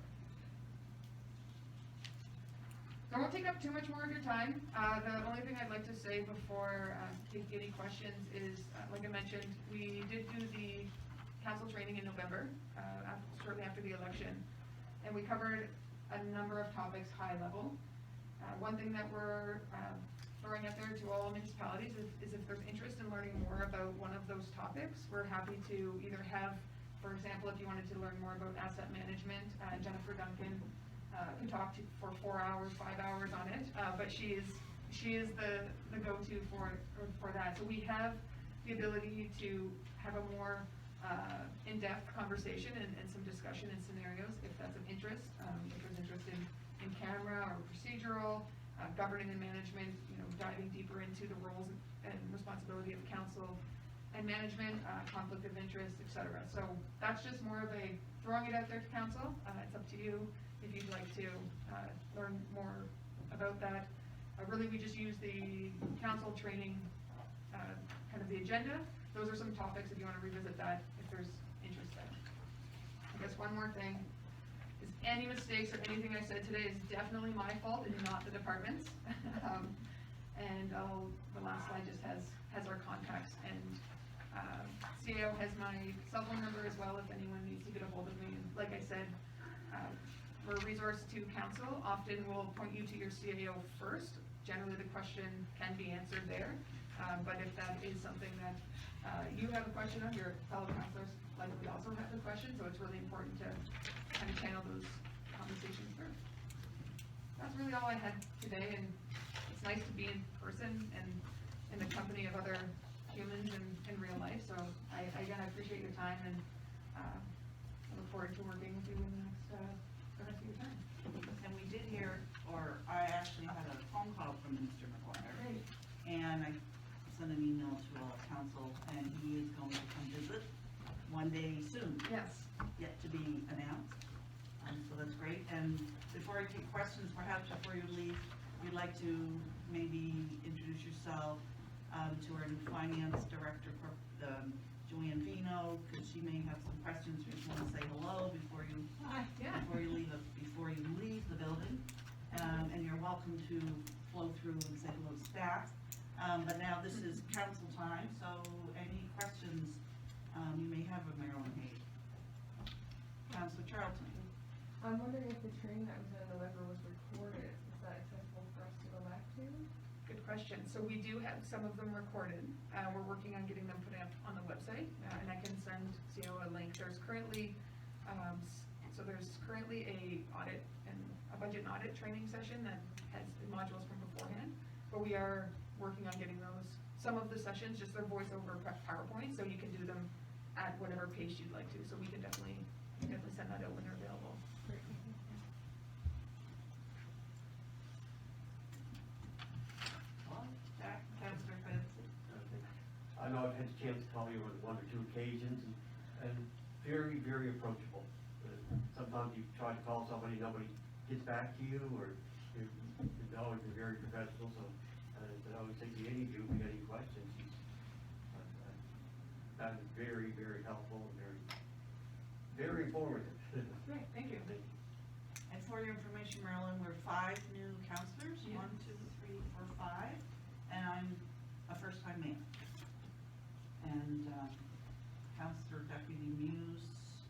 So I won't take up too much more of your time. The only thing I'd like to say before taking any questions is, like I mentioned, we did do the council training in November, shortly after the election, and we covered a number of topics high level. One thing that we're throwing out there to all municipalities is if there's interest in learning more about one of those topics, we're happy to either have, for example, if you wanted to learn more about asset management, Jennifer Duncan can talk to for 4 hours, 5 hours on it, but she is the go-to for that. So we have the ability to have a more in-depth conversation and some discussion and scenarios if that's of interest. If there's interest in camera or procedural, governing and management, diving deeper into the roles and responsibility of council and management, conflict of interest, etc. So that's just more of a throwing it out there to council. It's up to you if you'd like to learn more about that. Really, we just use the council training, kind of the agenda. Those are some topics if you want to revisit that, if there's interest there. I guess one more thing is any mistakes or anything I said today is definitely my fault and not the department's. And the last slide just has our contacts, and CAO has my cell phone number as well if anyone needs to get a hold of me. And like I said, we're a resource to council. Often we'll point you to your CAO first. Generally the question can be answered there, but if that is something that you have a question on, your fellow councilors likely also have the question, so it's really important to kind of channel those conversations through. That's really all I had today, and it's nice to be in person and in the company of other humans in real life, so again, I appreciate your time, and I look forward to working with you in the rest of your time. And we did hear, or I actually had a phone call from Mr. McGuire. Great. And I sent an email to all of council, and he is going to come visit one day soon. Yes. Yet to be announced. So that's great. And before I take questions, perhaps before you leave, you'd like to maybe introduce yourself to our new finance director, Joanne Vino, because she may have some questions. You just want to say hello before you leave the building. And you're welcome to flow through and say hello to staff. But now this is council time, so any questions you may have of Marilyn Hayes. Councilor Charlton. I'm wondering if the training that was in November was recorded. Is that accessible for us to go back to? Good question. So we do have some of them recorded. We're working on getting them put up on the website, and I can send CO a link. There's currently a audit and a budget and audit training session that has modules from beforehand, but we are working on getting those. Some of the sessions, just their voiceover PowerPoint, so you can do them at whatever pace you'd like to. So we can definitely send that out when they're available. Great. Councilor Clancy. I know I've had a chance to call you on one or two occasions, and very, very approachable. Sometimes you try to call somebody, nobody gets back to you, or you're always very professional, so I always think to any of you, if you have any questions, that is very, very helpful and very, very informative. Great, thank you. Excellent. for your information, Marilyn, we're 5 new counselors, Yeah. 1, 2, 3, 4, 5, and I'm a first-time mayor. And, Counselor Deputy Muse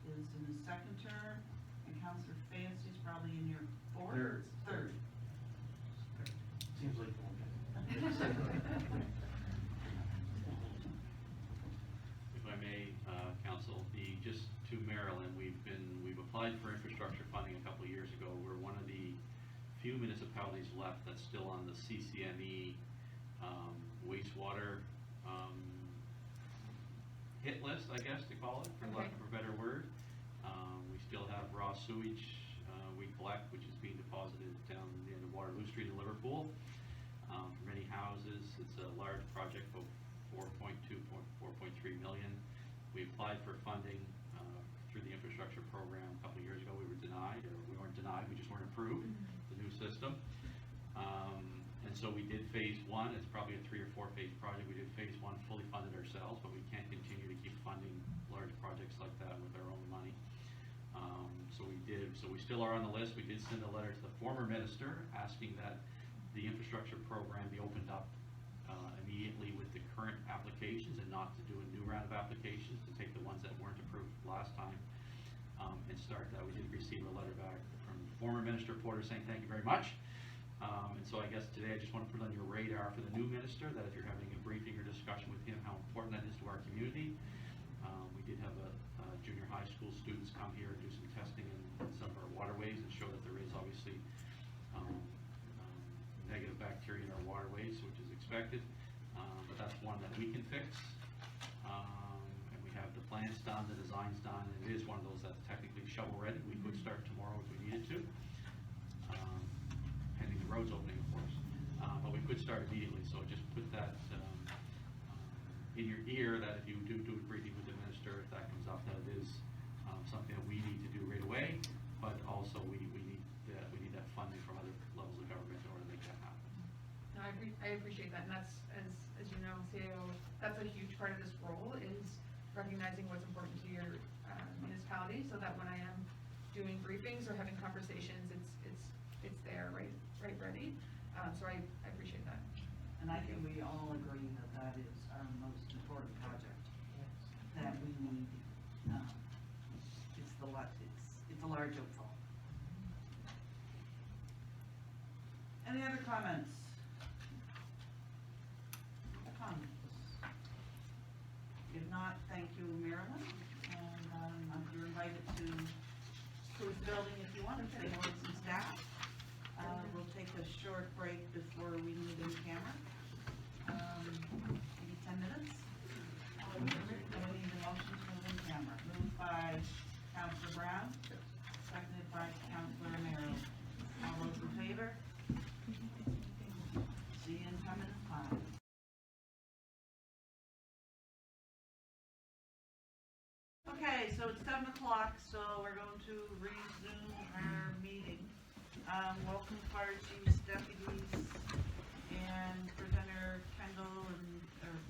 is in his 2nd term, and Counselor Fancy's probably in your 4th? Third. Seems like one. If I may, council, just to Maryland, we've applied for infrastructure funding a couple of years ago. We're one of the few municipalities left that's still on the CCME wastewater hit list, I guess to call it, for lack of a better word. We still have raw sewage we collect, which is being deposited down the end of Waterloo Street in Liverpool. For many houses, it's a large project of 4.3 million. We applied for funding through the infrastructure program a couple of years ago. We were denied, or we weren't denied, we just weren't approved, the new system. And so we did phase 1. It's probably a 3 or 4 phase project. We did phase 1 fully funded ourselves, but we can't continue to keep funding large projects like that with our own money. So we still are on the list. We did send a letter to the former minister asking that the infrastructure program be opened up immediately with the current applications and not to do a new round of applications, to take the ones that weren't approved last time and start that. We did receive a letter back from former Minister Porter saying thank you very much. And so I guess today I just want to put on your radar for the new minister that if you're having a briefing or discussion with him, how important that is to our community. We did have a junior high school students come here and do some testing in some of our waterways and show that there is obviously negative bacteria in our waterways, which is expected, but that's one that we can fix. And we have the plans done, the designs done, and it is one of those that's technically shovel ready. We could start tomorrow if we needed to, pending the roads opening, of course. But we could start immediately, so just put that in your ear that if you do a briefing with the minister, if that comes up, that it is something that we need to do right away, but also we need that funding from other levels of government in order to make that happen. No, I appreciate that, and that's, as you know, CAO, that's a huge part of this role, is recognizing what's important to your municipality, so that when I am doing briefings or having conversations, it's there, right ready. So I appreciate that. And I think we all agree that that is our most important project that we need. It's a large outfall. Any other comments? If not, thank you, Marilyn, and you're invited to cruise the building if you want to say hello to some staff. We'll take a short break before we move in camera. Maybe 10 minutes. And we need a motion to move in camera. Moved by Councillor Brown, seconded by Councillor Romero. All those in favor? See you in 10 minutes. 5. Okay, so it's 7 o'clock, so we're going to resume our meeting. Welcome Fire Chiefs, deputies, and presenter Kendall and Chris.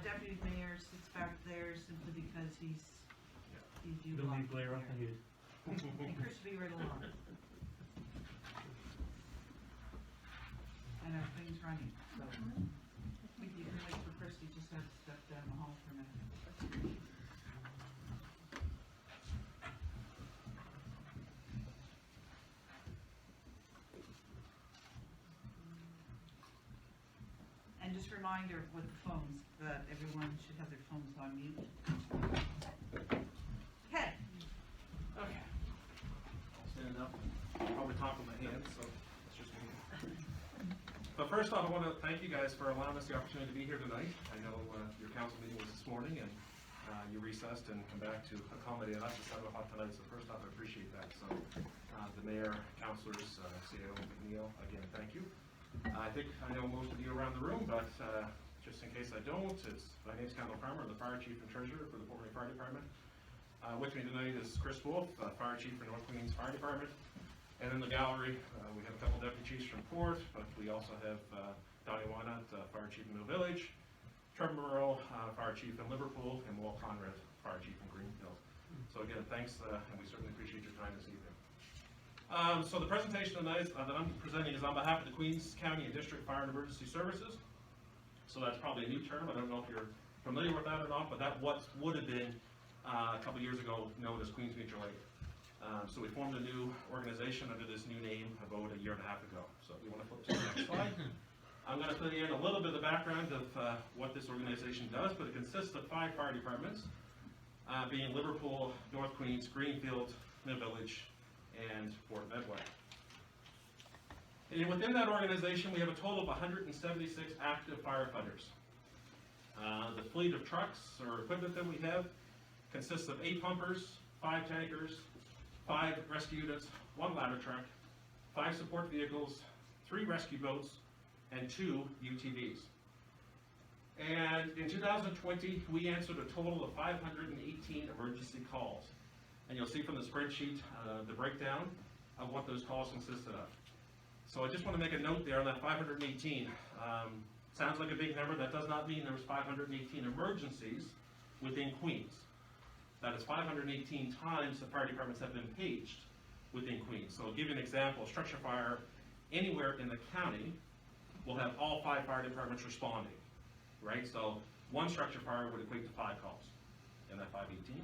Deputy Mayor sits back there simply because he's you belong here. And Chris will be right along. And our thing's running, so we can wait for Chris, he just has to step down the hall for a minute. And just a reminder with the phones, that everyone should have their phones on mute. Okay. Okay. I'll stand up, probably talk with my hands, so it's just me. But first off, I want to thank you guys for allowing us the opportunity to be here tonight. I know your council meeting was this morning, and you recessed and come back to accommodate us at 7 o'clock tonight, so first off, I appreciate that. So the mayor, councilors, CAO, McNeil, again, thank you. I think I know most of you around the room, but just in case I don't, my name's Kendall Farmer, the Fire Chief and Treasurer for the Port Wayne Fire Department. With me tonight is Chris Wolf, Fire Chief for North Queens Fire Department. And in the gallery, we have a couple deputy chiefs from Port, but we also have Donnie Wynot, Fire Chief in Mill Village, Trevor Moreau, Fire Chief in Liverpool, and Walt Conrad, Fire Chief in Greenfield. So again, thanks, and we certainly appreciate your time this evening. So the presentation tonight that I'm presenting is on behalf of the Queens County and District Fire and Emergency Services. So that's probably a new term. I don't know if you're familiar with that or not, but that would have been a couple years ago known as Queens Mutual Aid. So we formed a new organization under this new name about a year and a half ago. So if you want to flip to the next slide. I'm going to fill you in a little bit of the background of what this organization does, but it consists of 5 fire departments, being Liverpool, North Queens, Greenfield, New Village, and Fort Medway. And within that organization, we have a total of 176 active firefighters. The fleet of trucks or equipment that we have consists of 8 pumpers, 5 tankers, 5 rescue units, 1 ladder truck, 5 support vehicles, 3 rescue boats, and 2 UTVs. And in 2020, we answered a total of 518 emergency calls. And you'll see from the spreadsheet the breakdown of what those calls consisted of. So I just want to make a note there on that 518. Sounds like a big number. That does not mean there was 518 emergencies within Queens. That is 518 times the fire departments have been paged within Queens. So I'll give you an example. Structure fire anywhere in the county will have all 5 fire departments responding, right? So 1 structure fire would equate to 5 calls in that 518.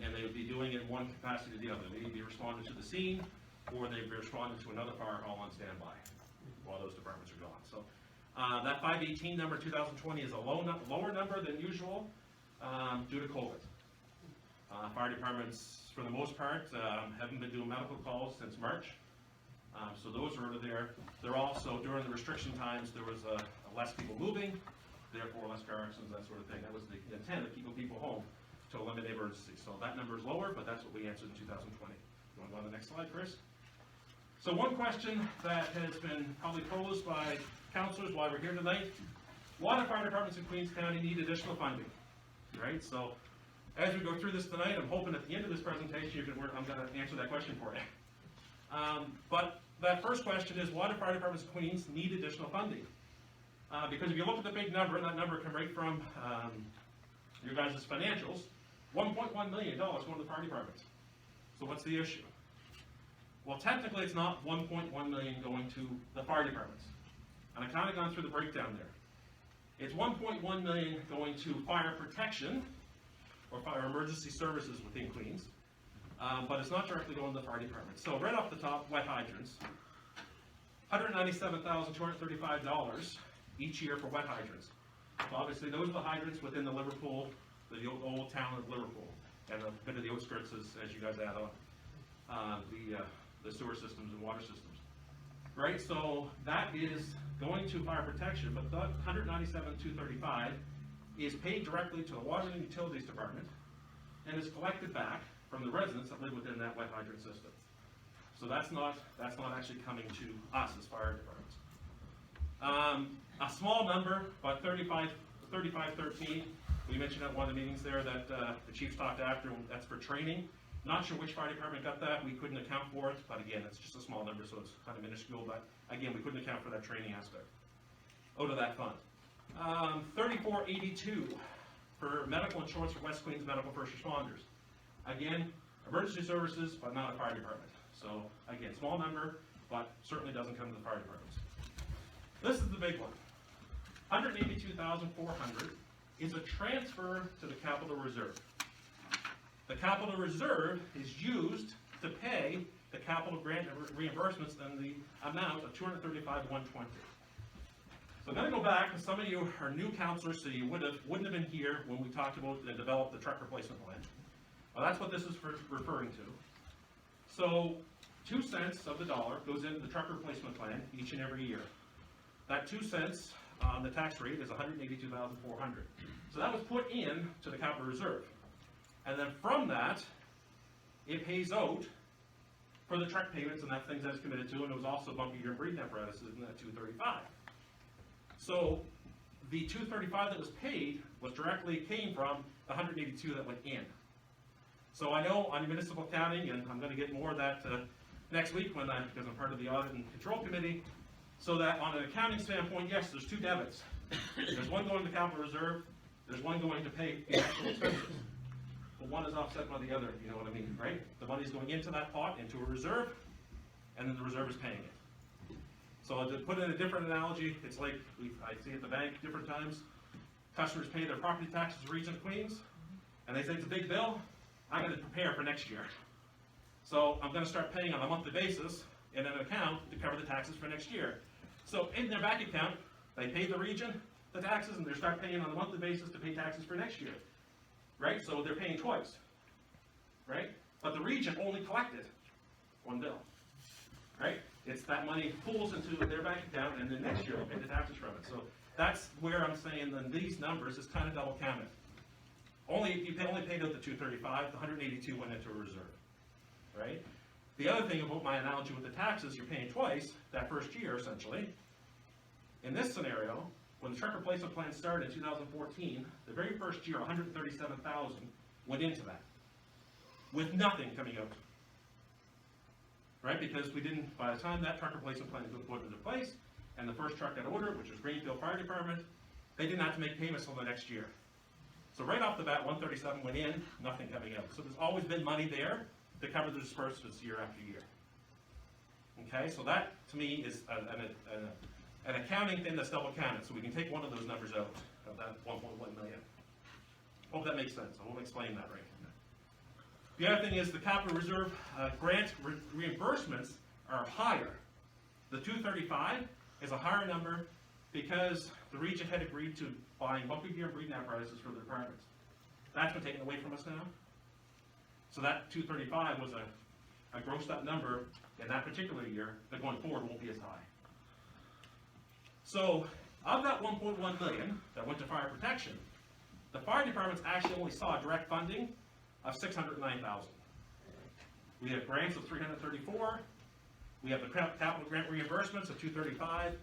And they would be doing it in one capacity or the other. They'd be responding to the scene, or they'd be responding to another fire hall on standby while those departments are gone. So that 518 number 2020 is a lower number than usual due to COVID. Fire departments, for the most part, haven't been doing medical calls since March. So those are there. They're also, during the restriction times, there was less people moving, therefore less car accidents, that sort of thing. That was the intent of keeping people home to eliminate emergencies. So that number is lower, but that's what we answered in 2020. You want to go on the next slide, Chris? So one question that has been probably posed by councilors while we're here tonight, a lot of fire departments in Queens County need additional funding, right? So as we go through this tonight, I'm hoping at the end of this presentation, I'm going to answer that question for you. But that first question is, why do fire departments in Queens need additional funding? Because if you look at the big number, and that number come right from your guys' financials, $1.1 million going to the fire departments. So what's the issue? Well, technically it's not $1.1 million going to the fire departments. And I've kind of gone through the breakdown there. It's $1.1 million going to fire protection, or fire emergency services within Queens. But it's not directly going to the fire department. So right off the top, wet hydrants, $197,235 each year for wet hydrants. So obviously those are the hydrants within the Liverpool, the old town of Liverpool, and a bit of the outskirts as you guys add on the sewer systems and water systems. Right, so that is going to fire protection, but the $197,235 is paid directly to the Water and Utilities Department and is collected back from the residents that live within that wet hydrant system. So that's not actually coming to us as fire departments. A small number, but 3513, we mentioned at one of the meetings there that the chiefs talked after, that's for training. Not sure which fire department got that, we couldn't account for it, but again, it's just a small number, so it's kind of minuscule, but again, we couldn't account for that training aspect out of that fund. 3482 for medical insurance for West Queens medical first responders. Again, emergency services, but not a fire department. So again, small number, but certainly doesn't come to the fire departments. This is the big one. $182,400 is a transfer to the capital reserve. The capital reserve is used to pay the capital grant reimbursements in the amount of $235,120. So I'm going to go back, because some of you are new councilors, so you wouldn't have been here when we talked about and developed the truck replacement plan. Well, that's what this is referring to. So 2 cents of the dollar goes into the truck replacement plan each and every year. That 2 cents on the tax rate is $182,400. So that was put in to the capital reserve. And then from that, it pays out for the truck payments and that things that it's committed to, and it was also bumping your breathing apparatuses in that $235. So the $235 that was paid came from the $182 that went in. So I know on municipal accounting, and I'm going to get more of that next week because I'm part of the audit and control committee, So that on an accounting standpoint, yes, there's two debits. There's one going to capital reserve, there's one going to pay the actual expenses. But one is offset by the other, you know what I mean, right? The money's going into that pot, into a reserve, and then the reserve is paying it. So to put in a different analogy, it's like, I see at the bank different times, customers pay their property taxes to Region Queens, and they say it's a big bill, I'm gonna prepare for next year. So I'm gonna start paying on a monthly basis in an account to cover the taxes for next year. So in their bank account, they pay the region the taxes, and they start paying on a monthly basis to pay taxes for next year. Right? So they're paying twice. Right? But the region only collected one bill. Right? It's that money pools into their bank account, and then next year they'll pay the taxes from it. So that's where I'm saying then these numbers is kind of double counted. You only paid out the 235, the 182 went into a reserve. Right? The other thing about my analogy with the taxes, you're paying twice that first year, essentially. In this scenario, when the truck replacement plan started in 2014, the very first year, 137,000 went into that, with nothing coming out. Right? Because we didn't, by the time that truck replacement plan was put into place, and the first truck got ordered, which was Greenfield Fire Department, they didn't have to make payments until the next year. So right off the bat, 137 went in, nothing coming out. So there's always been money there to cover the disbursements year after year. Okay, so that to me is an accounting thing that's double counted, so we can take one of those numbers out of that 1.1 million. Hope that makes sense. I won't explain that right now. The other thing is the capital reserve grant reimbursements are higher. The 235 is a higher number because the region had agreed to buying bunker gear and breeding apparatuses for their departments. That's been taken away from us now. So that 235 was a grossed up number in that particular year, that going forward won't be as high. So of that 1.1 million that went to fire protection, the fire departments actually only saw direct funding of 609,000. We have grants of 334, we have the capital grant reimbursements of 235,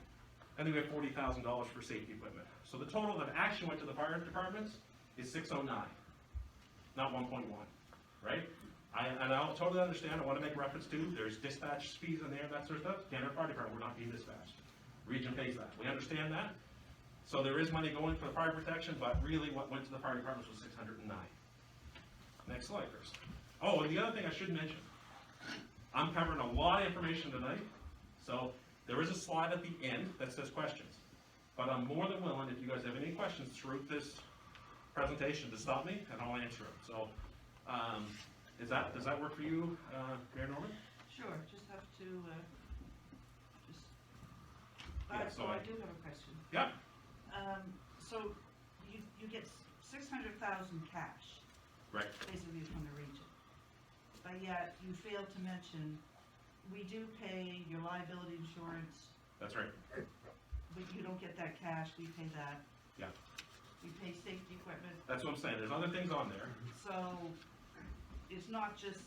and then we have $40,000 for safety equipment. So the total that actually went to the fire departments is 609, not 1.1. Right? And I totally understand, I want to make reference to, there's dispatch fees in there and that sort of stuff. Canada Fire Department, we're not being dispatched. Region pays that. We understand that. So there is money going for the fire protection, but really what went to the fire departments was 609. Next slide, Chris. Oh, and the other thing I should mention, I'm covering a lot of information tonight, so there is a slide at the end that says questions. But I'm more than willing, if you guys have any questions throughout this presentation, to stop me and I'll answer them. So. Does that work for you, Mayor Norman? Sure, just have to, Yeah, so I do have a question. Yeah. So you get 600,000 cash. Right. Basically from the region. But yet you failed to mention, we do pay your liability insurance, That's right. but you don't get that cash, we pay that. Yeah. We pay safety equipment. That's what I'm saying. There's other things on there. So it's not just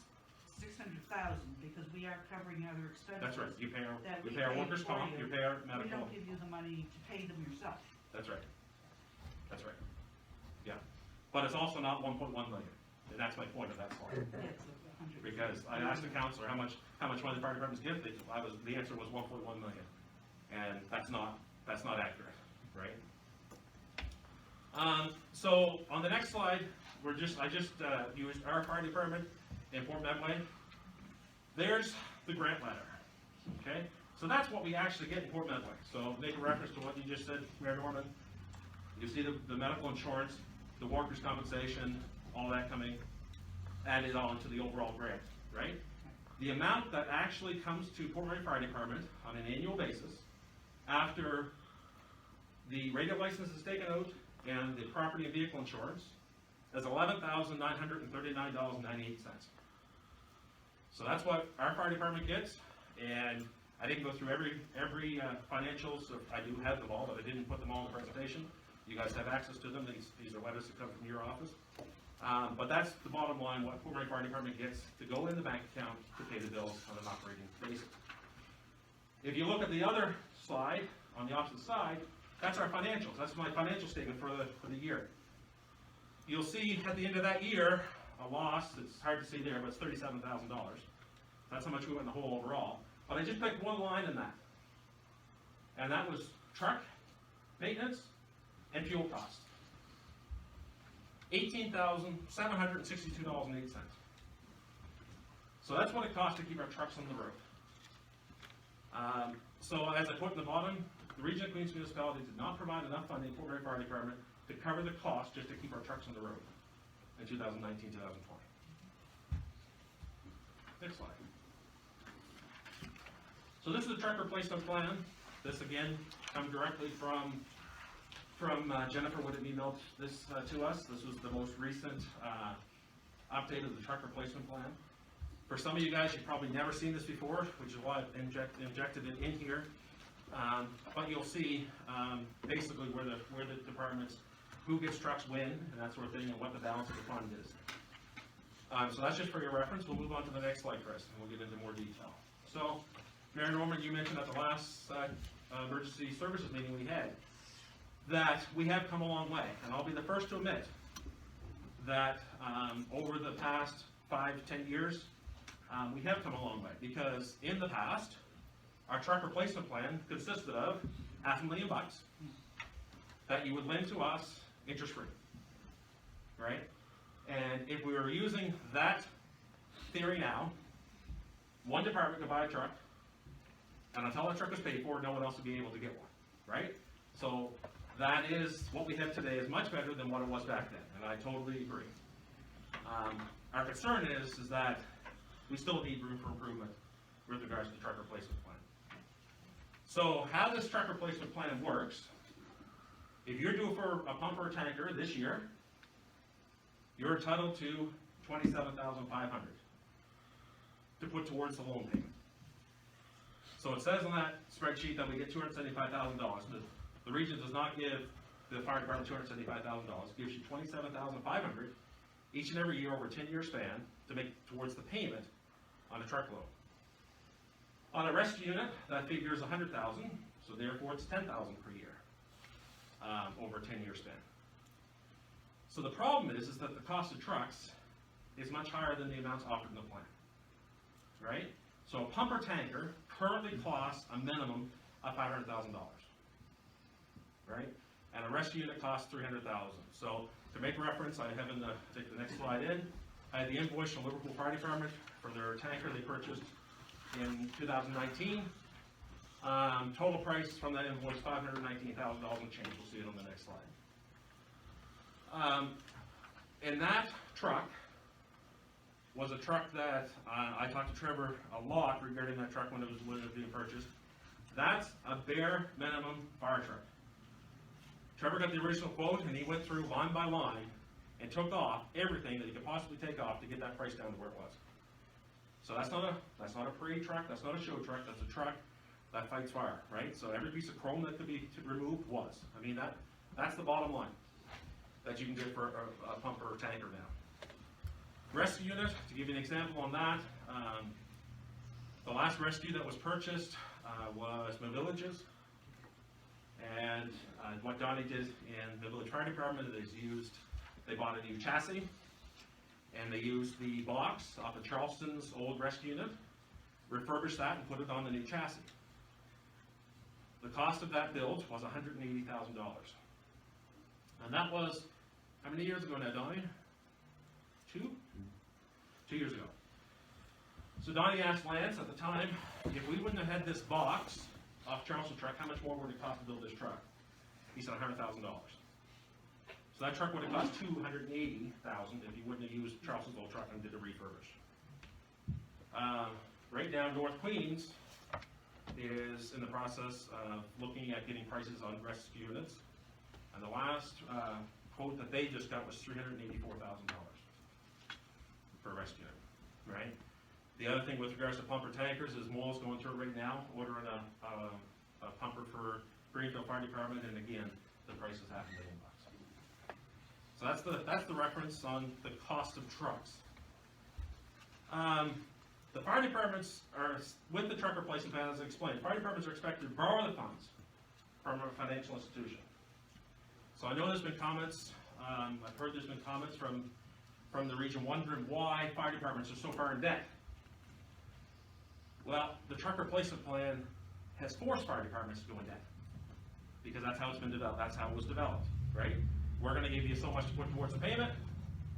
600,000 because we are covering other expenses. That's right. You pay that we our pay workers' for comp, you. you pay our We medical. don't give you the money to pay them yourself. That's right. That's right. Yeah. But it's also not 1.1 million. And that's my point of that slide. It's 100. Because I asked the counselor how much money the fire departments give. The answer was 1.1 million. And that's not accurate, right? So on the next slide, I just used our fire department in Port Medway. There's the grant letter, okay? So that's what we actually get in Port Medway. So make a reference to what you just said, Mayor Norman. You see the medical insurance, the workers' compensation, all that coming, added on to the overall grant, right? The amount that actually comes to Port Medway Fire Department on an annual basis, after the radio license is taken out and the property and vehicle insurance, is $11,939.98. So that's what our fire department gets, and I didn't go through every financials. I do have them all, but I didn't put them all in the presentation. You guys have access to them. These are letters that come from your office. But that's the bottom line, what Port Medway Fire Department gets to go in the bank account to pay the bills on an operating basis. If you look at the other slide, on the opposite side, that's our financials. That's my financial statement for the year. You'll see at the end of that year, a loss, it's hard to see there, but it's $37,000. That's how much we went in the hole overall. But I just picked one line in that. and that was truck maintenance and fuel costs. $18,762.08. So that's what it costs to keep our trucks on the road. So as I put in the bottom, the Region of Queens Municipality did not provide enough funding for our fire department to cover the cost just to keep our trucks on the road in 2019-2020. Next slide. So this is the truck replacement plan. This again comes directly from Jennifer would have emailed this to us. This was the most recent update of the truck replacement plan. For some of you guys, you've probably never seen this before, which is why I've injected it in here. But you'll see basically where the departments, who gets trucks when, and that sort of thing, and what the balance of the fund is. So that's just for your reference. We'll move on to the next slide, Chris, and we'll get into more detail. So, Mayor Norman, you mentioned at the last emergency services meeting we had that we have come a long way, and I'll be the first to admit that over the past 5 to 10 years, we have come a long way, because in the past, our truck replacement plan consisted of $500,000 that you would lend to us interest-free, right? And if we were using that theory now, one department could buy a truck, and until that truck was paid for, no one else would be able to get one, right? So that is, what we have today is much better than what it was back then, and I totally agree. Our concern is that we still need room for improvement with regards to the truck replacement plan. So how this truck replacement plan works, if you're due for a pump or a tanker this year, you're entitled to $27,500 to put towards the loan payment. So it says on that spreadsheet that we get $275,000. The region does not give the fire department $275,000. It gives you $27,500 each and every year over a 10-year span to make towards the payment on a truck loan. On a rescue unit, that figure is $100,000, so therefore it's $10,000 per year over a 10-year span. So the problem is that the cost of trucks is much higher than the amounts offered in the plan, right? So a pump or tanker currently costs a minimum of $500,000, right? And a rescue unit costs $300,000. So to make reference, I have take the next slide in. I had the invoice from Liverpool Fire Department for their tanker they purchased in 2019. Total price from that invoice, $519,000 and change. We'll see it on the next slide. And that truck was a truck that I talked to Trevor a lot regarding that truck when it was being purchased. That's a bare minimum fire truck. Trevor got the original quote, and he went through line by line and took off everything that he could possibly take off to get that price down to where it was. So that's not a parade truck, that's not a show truck, that's a truck that fights fire, right? So every piece of chrome that could be removed was. I mean, that's the bottom line that you can get for a pump or a tanker now. Rescue unit, to give you an example on that, the last rescue that was purchased was Movillage's. And what Donnie did in the village fire department is they bought a new chassis, and they used the box off of Charleston's old rescue unit, refurbished that and put it on the new chassis. The cost of that build was $180,000. And that was, how many years ago now, Donnie? 2 years ago. So Donnie asked Lance at the time, if we wouldn't have had this box off Charleston truck, how much more would it cost to build this truck? He said $100,000. So that truck would have cost $280,000 if you wouldn't have used Charleston's old truck and did a refurbish. Right now, North Queens is in the process of looking at getting prices on rescue units. And the last quote that they just got was $384,000 for a rescue unit, right? The other thing with regards to pumper tankers is Mole's going through it right now, ordering a pumper for Greenfield Fire Department, and again, the price is $500,000. So that's the reference on the cost of trucks. The fire departments are, with the truck replacement plan, as I explained, fire departments are expected to borrow the funds from a financial institution. So I know there's been comments, I've heard there's been comments from the region wondering why fire departments are so far in debt. Well, the truck replacement plan has forced fire departments to go in debt. Because that's how it's been developed, that's how it was developed, right? We're gonna give you so much to put towards the payment,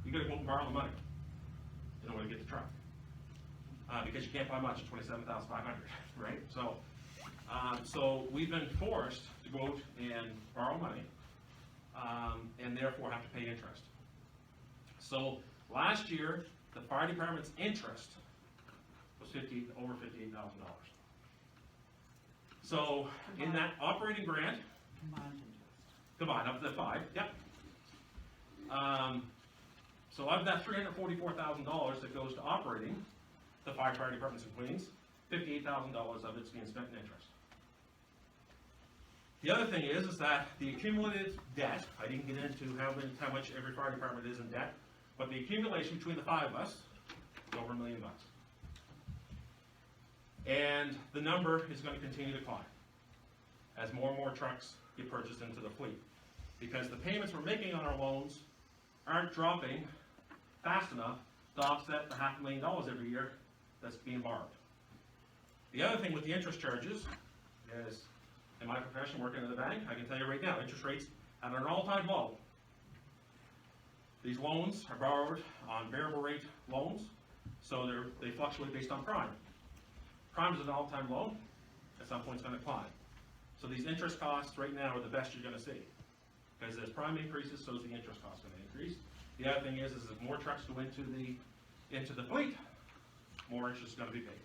you gotta go and borrow the money in order to get the truck. Because you can't buy much at $27,500, right? So we've been forced to go out and borrow money, and therefore have to pay interest. So last year, the fire department's interest was over $58,000. So in that operating grant, combined up to the 5, yep. So of that $344,000 that goes to operating the 5 fire departments in Queens, $58,000 of it's being spent in interest. The other thing is that the accumulated debt, I didn't get into how much every fire department is in debt, but the accumulation between the 5 of us is over $1 million. And the number is going to continue to climb as more and more trucks get purchased into the fleet. Because the payments we're making on our loans aren't dropping fast enough to offset the $500,000 every year that's being borrowed. The other thing with the interest charges is, in my profession working in the bank, I can tell you right now, interest rates at an all-time low. These loans are borrowed on variable rate loans, so they fluctuate based on prime. Prime is an all-time low, at some point it's going to climb. So these interest costs right now are the best you're going to see. Because as prime increases, so is the interest cost going to increase. The other thing is if more trucks go into the fleet, more interest is going to be paid.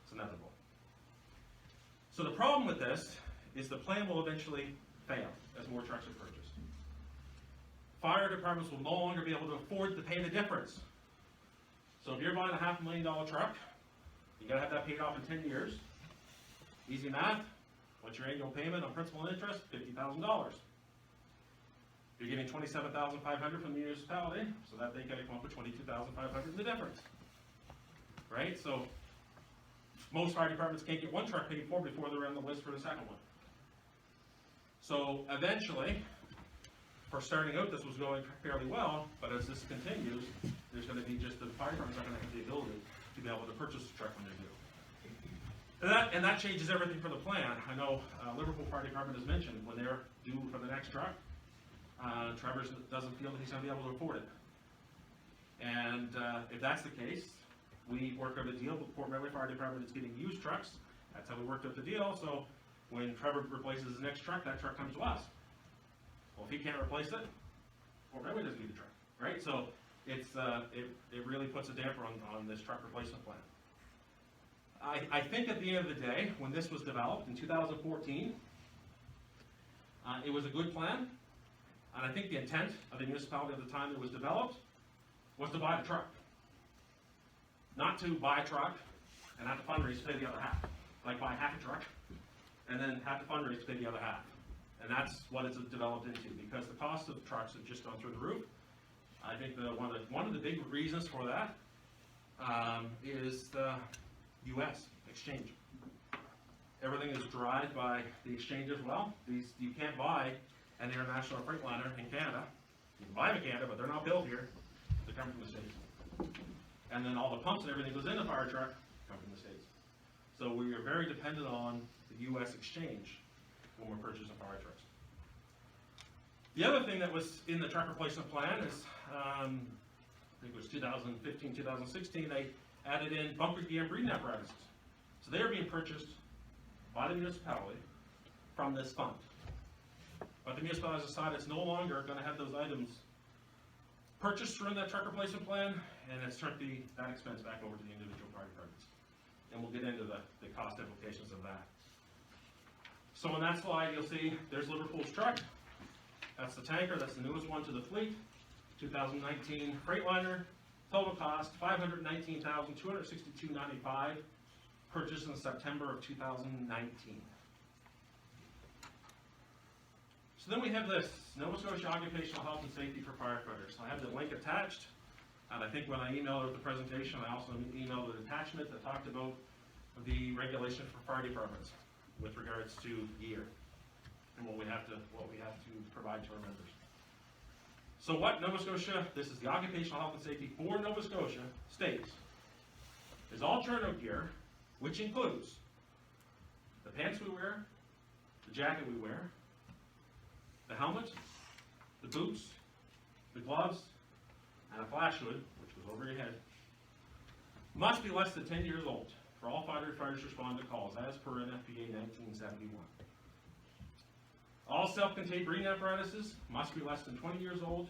It's inevitable. So the problem with this is the plan will eventually fail as more trucks are purchased. Fire departments will no longer be able to afford to pay the difference. So if you're buying a $500,000 truck, you got to have that paid off in 10 years. Easy math. What's your annual payment on principal and interest? $50,000. You're getting $27,500 from the municipality, so that they got to come up with $22,500 in the difference. Right? So most fire departments can't get one truck paid for before they're on the list for the second one. So eventually, for starting out, this was going fairly well, but as this continues, there's going to be just the fire departments aren't going to have the ability to be able to purchase a truck when they're due. And that changes everything for the plan. I know Liverpool Fire Department has mentioned when they're due for the next truck, Trevor doesn't feel that he's going to be able to afford it. And if that's the case, we work out a deal with Port Redway Fire Department that's getting used trucks. That's how we worked out the deal. So when Trevor replaces his next truck, that truck comes to us. Well, if he can't replace it, Port Redway doesn't need the truck, right? So it really puts a damper on this truck replacement plan. I think at the end of the day, when this was developed in 2014, it was a good plan, and I think the intent of the municipality at the time it was developed was to buy the truck. Not to buy a truck and have to fundraise to pay the other half. Like buy half a truck and then have to fundraise to pay the other half. And that's what it's developed into, because the cost of trucks have just gone through the roof. I think one of the big reasons for that is the U.S. exchange. Everything is derived by the exchange as well. You can't buy an international Freightliner in Canada. You can buy them in Canada, but they're not built here. They come from the States. And then all the pumps and everything goes in the fire truck come from the States. So we are very dependent on the U.S. exchange when we're purchasing fire trucks. The other thing that was in the truck replacement plan is, I think it was 2015, 2016, they added in bunker gear and breathing apparatuses. So they are being purchased by the municipality from this fund. But the municipality has decided it's no longer going to have those items purchased during that truck replacement plan, and it's turned that expense back over to the individual fire departments. And we'll get into the cost implications of that. So on that slide, you'll see there's Liverpool's truck. That's the tanker. That's the newest one to the fleet. 2019 Freightliner. Total cost $519,262.95. Purchased in September of 2019. So then we have this Nova Scotia Occupational Health and Safety for Firefighters. I have the link attached, and I think when I emailed out the presentation, I also emailed an attachment that talked about the regulation for fire departments with regards to gear and what we have to provide to our members. So what Nova Scotia, this is the Occupational Health and Safety for Nova Scotia, states is all turnout gear, which includes the pants we wear, the jacket we wear, the helmet, the boots, the gloves, and a flash hood, which goes over your head, must be less than 10 years old for all firefighters respond to calls, as per NFPA 1971. All self-contained breathing apparatuses must be less than 20 years old,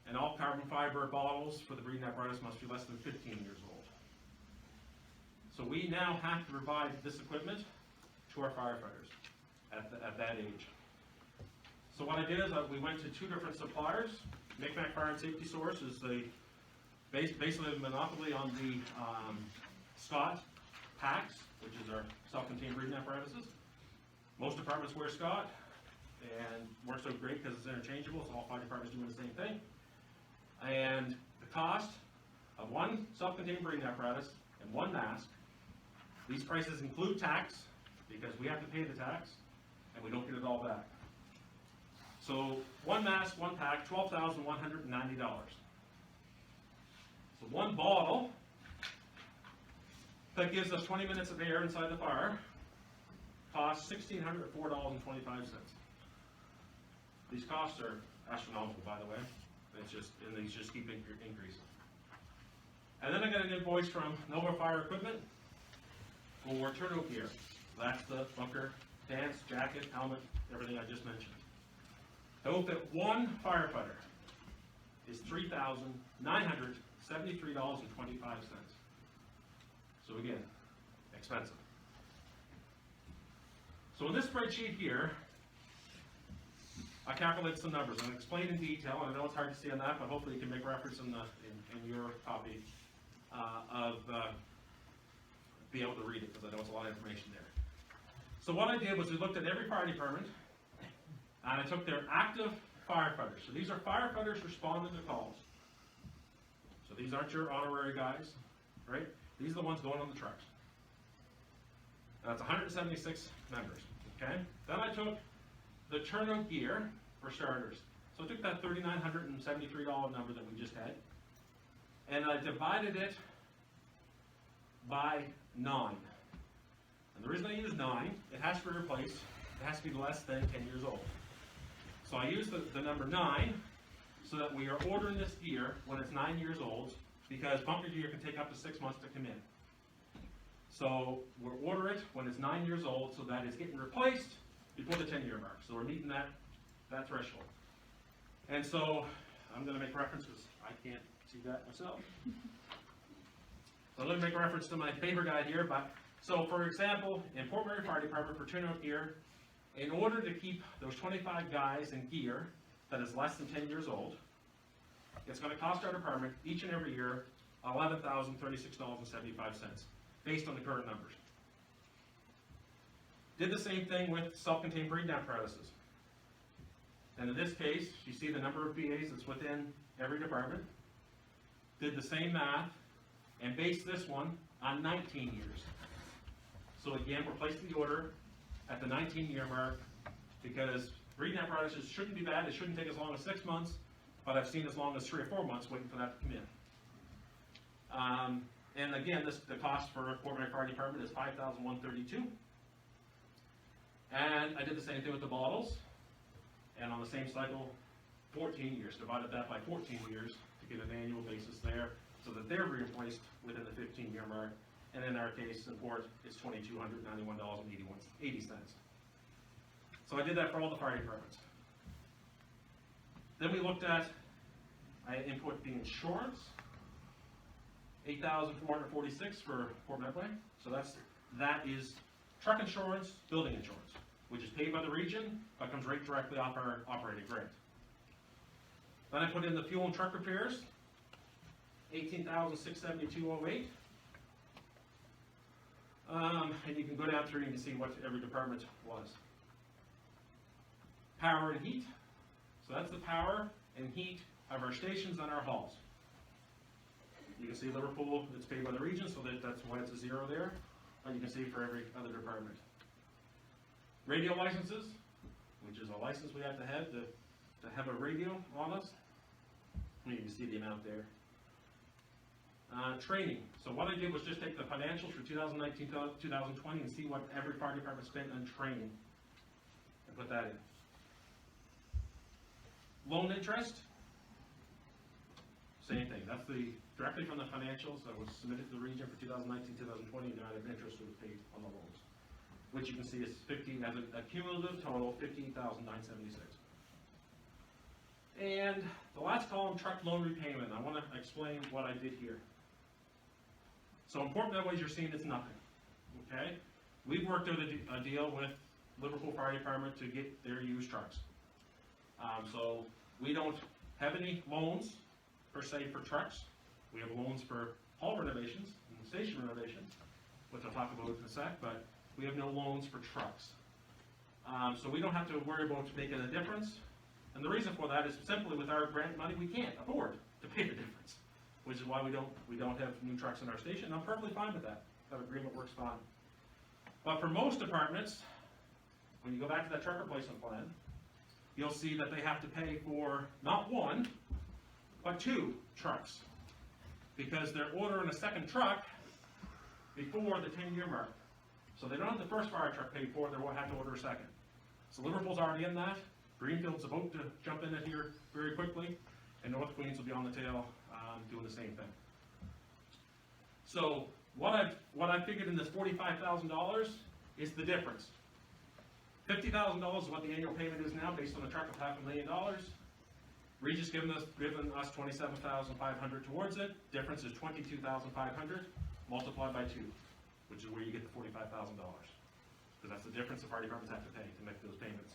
and all carbon fiber bottles for the breathing apparatus must be less than 15 years old. So we now have to provide this equipment to our firefighters at that age. So what I did is we went to two different suppliers. Micmac Fire and Safety Source is basically a monopoly on the Scott packs, which is our self-contained breathing apparatuses. Most departments wear Scott, and works out great because it's interchangeable, so all 5 departments doing the same thing. And the cost of one self-contained breathing apparatus and one mask, these prices include tax, because we have to pay the tax, and we don't get it all back. So one mask, one pack, $12,190. So one bottle that gives us 20 minutes of air inside the fire costs $1,604.25. These costs are astronomical, by the way. And these just keep increasing. And then I got an invoice from Nova Fire Equipment for turnout gear. That's the bunker, pants, jacket, helmet, everything I just mentioned. To outfit one firefighter is $3,973.25. So again, expensive. So in this spreadsheet here, I calculated some numbers and explained in detail, and I know it's hard to see on that, but hopefully you can make reference in your copy be able to read it, because I know it's a lot of information there. So what I did was we looked at every fire department, and I took their active firefighters. So these are firefighters responding to calls. So these aren't your honorary guys, right? These are the ones going on the trucks. That's 176 members, okay? Then I took the turnout gear for starters. So I took that $3,973 number that we just had, and I divided it by 9. And the reason I use 9, it has to be replaced, it has to be less than 10 years old. So I use the number 9 so that we are ordering this gear when it's 9 years old, because bunker gear can take up to 6 months to come in. So we'll order it when it's 9 years old so that it's getting replaced before the 10-year mark. So we're meeting that threshold. And so I'm going to make reference, because I can't see that myself. So let me make reference to my paper guide here. So for example, in Port Mary Fire Department for turnout gear, in order to keep those 25 guys in gear that is less than 10 years old, it's going to cost our department each and every year $11,036.75, based on the current numbers. Did the same thing with self-contained breathing apparatuses. And in this case, you see the number of BAs that's within every department. Did the same math, and based this one on 19 years. So again, we're placing the order at the 19-year mark, because breathing apparatuses shouldn't be bad. It shouldn't take as long as 6 months, but I've seen as long as 3 or 4 months waiting for that to come in. And again, the cost for Port Mary Fire Department is $5,132. And I did the same thing with the bottles, and on the same cycle, 14 years, divided that by 14 years to get an annual basis there, so that they're replaced within the 15-year mark. And in our case, in Port, it's $2,291.80. So I did that for all the fire departments. Then we looked at, I input the insurance, $8,446 for Port Medway. So that is truck insurance, building insurance, which is paid by the region, but comes right directly off our operating grant. Then I put in the fuel and truck repairs, $18,672.08. And you can go down through and you can see what every department was. Power and heat. So that's the power and heat of our stations and our halls. You can see Liverpool, it's paid by the region, so that's why it's a 0 there. And you can see for every other department. Radio licenses, which is a license we have to have a radio on us. You can see the amount there. Training. So what I did was just take the financials for 2019 to 2020 and see what every fire department spent on training and put that in. Loan interest, same thing. That's directly from the financials that was submitted to the region for 2019, 2020, and amount of interest was paid on the loans, which you can see is as a cumulative total, $15,976. And the last column, truck loan repayment. I want to explain what I did here. So important that way you're seeing it's nothing, okay? We've worked out a deal with Liverpool Fire Department to get their used trucks. So we don't have any loans per se for trucks. We have loans for hall renovations and station renovations, which I'll talk about in a sec, but we have no loans for trucks. So we don't have to worry about making a difference. And the reason for that is simply with our grant money, we can't afford to pay the difference, which is why we don't have new trucks in our station. I'm perfectly fine with that. That agreement works fine. But for most departments, when you go back to that truck replacement plan, you'll see that they have to pay for not one, but 2 trucks, because they're ordering a second truck before the 10-year mark. So they don't have the first fire truck paid for, they won't have to order a second. So Liverpool's already in that. Greenfield's about to jump in it here very quickly, and North Queens will be on the tail doing the same thing. So what I figured in this $45,000 is the difference. $50,000 is what the annual payment is now, based on a truck of $500,000. Regis given us $27,500 towards it. Difference is $22,500 multiplied by 2, which is where you get the $45,000. Because that's the difference the fire departments have to pay to make those payments.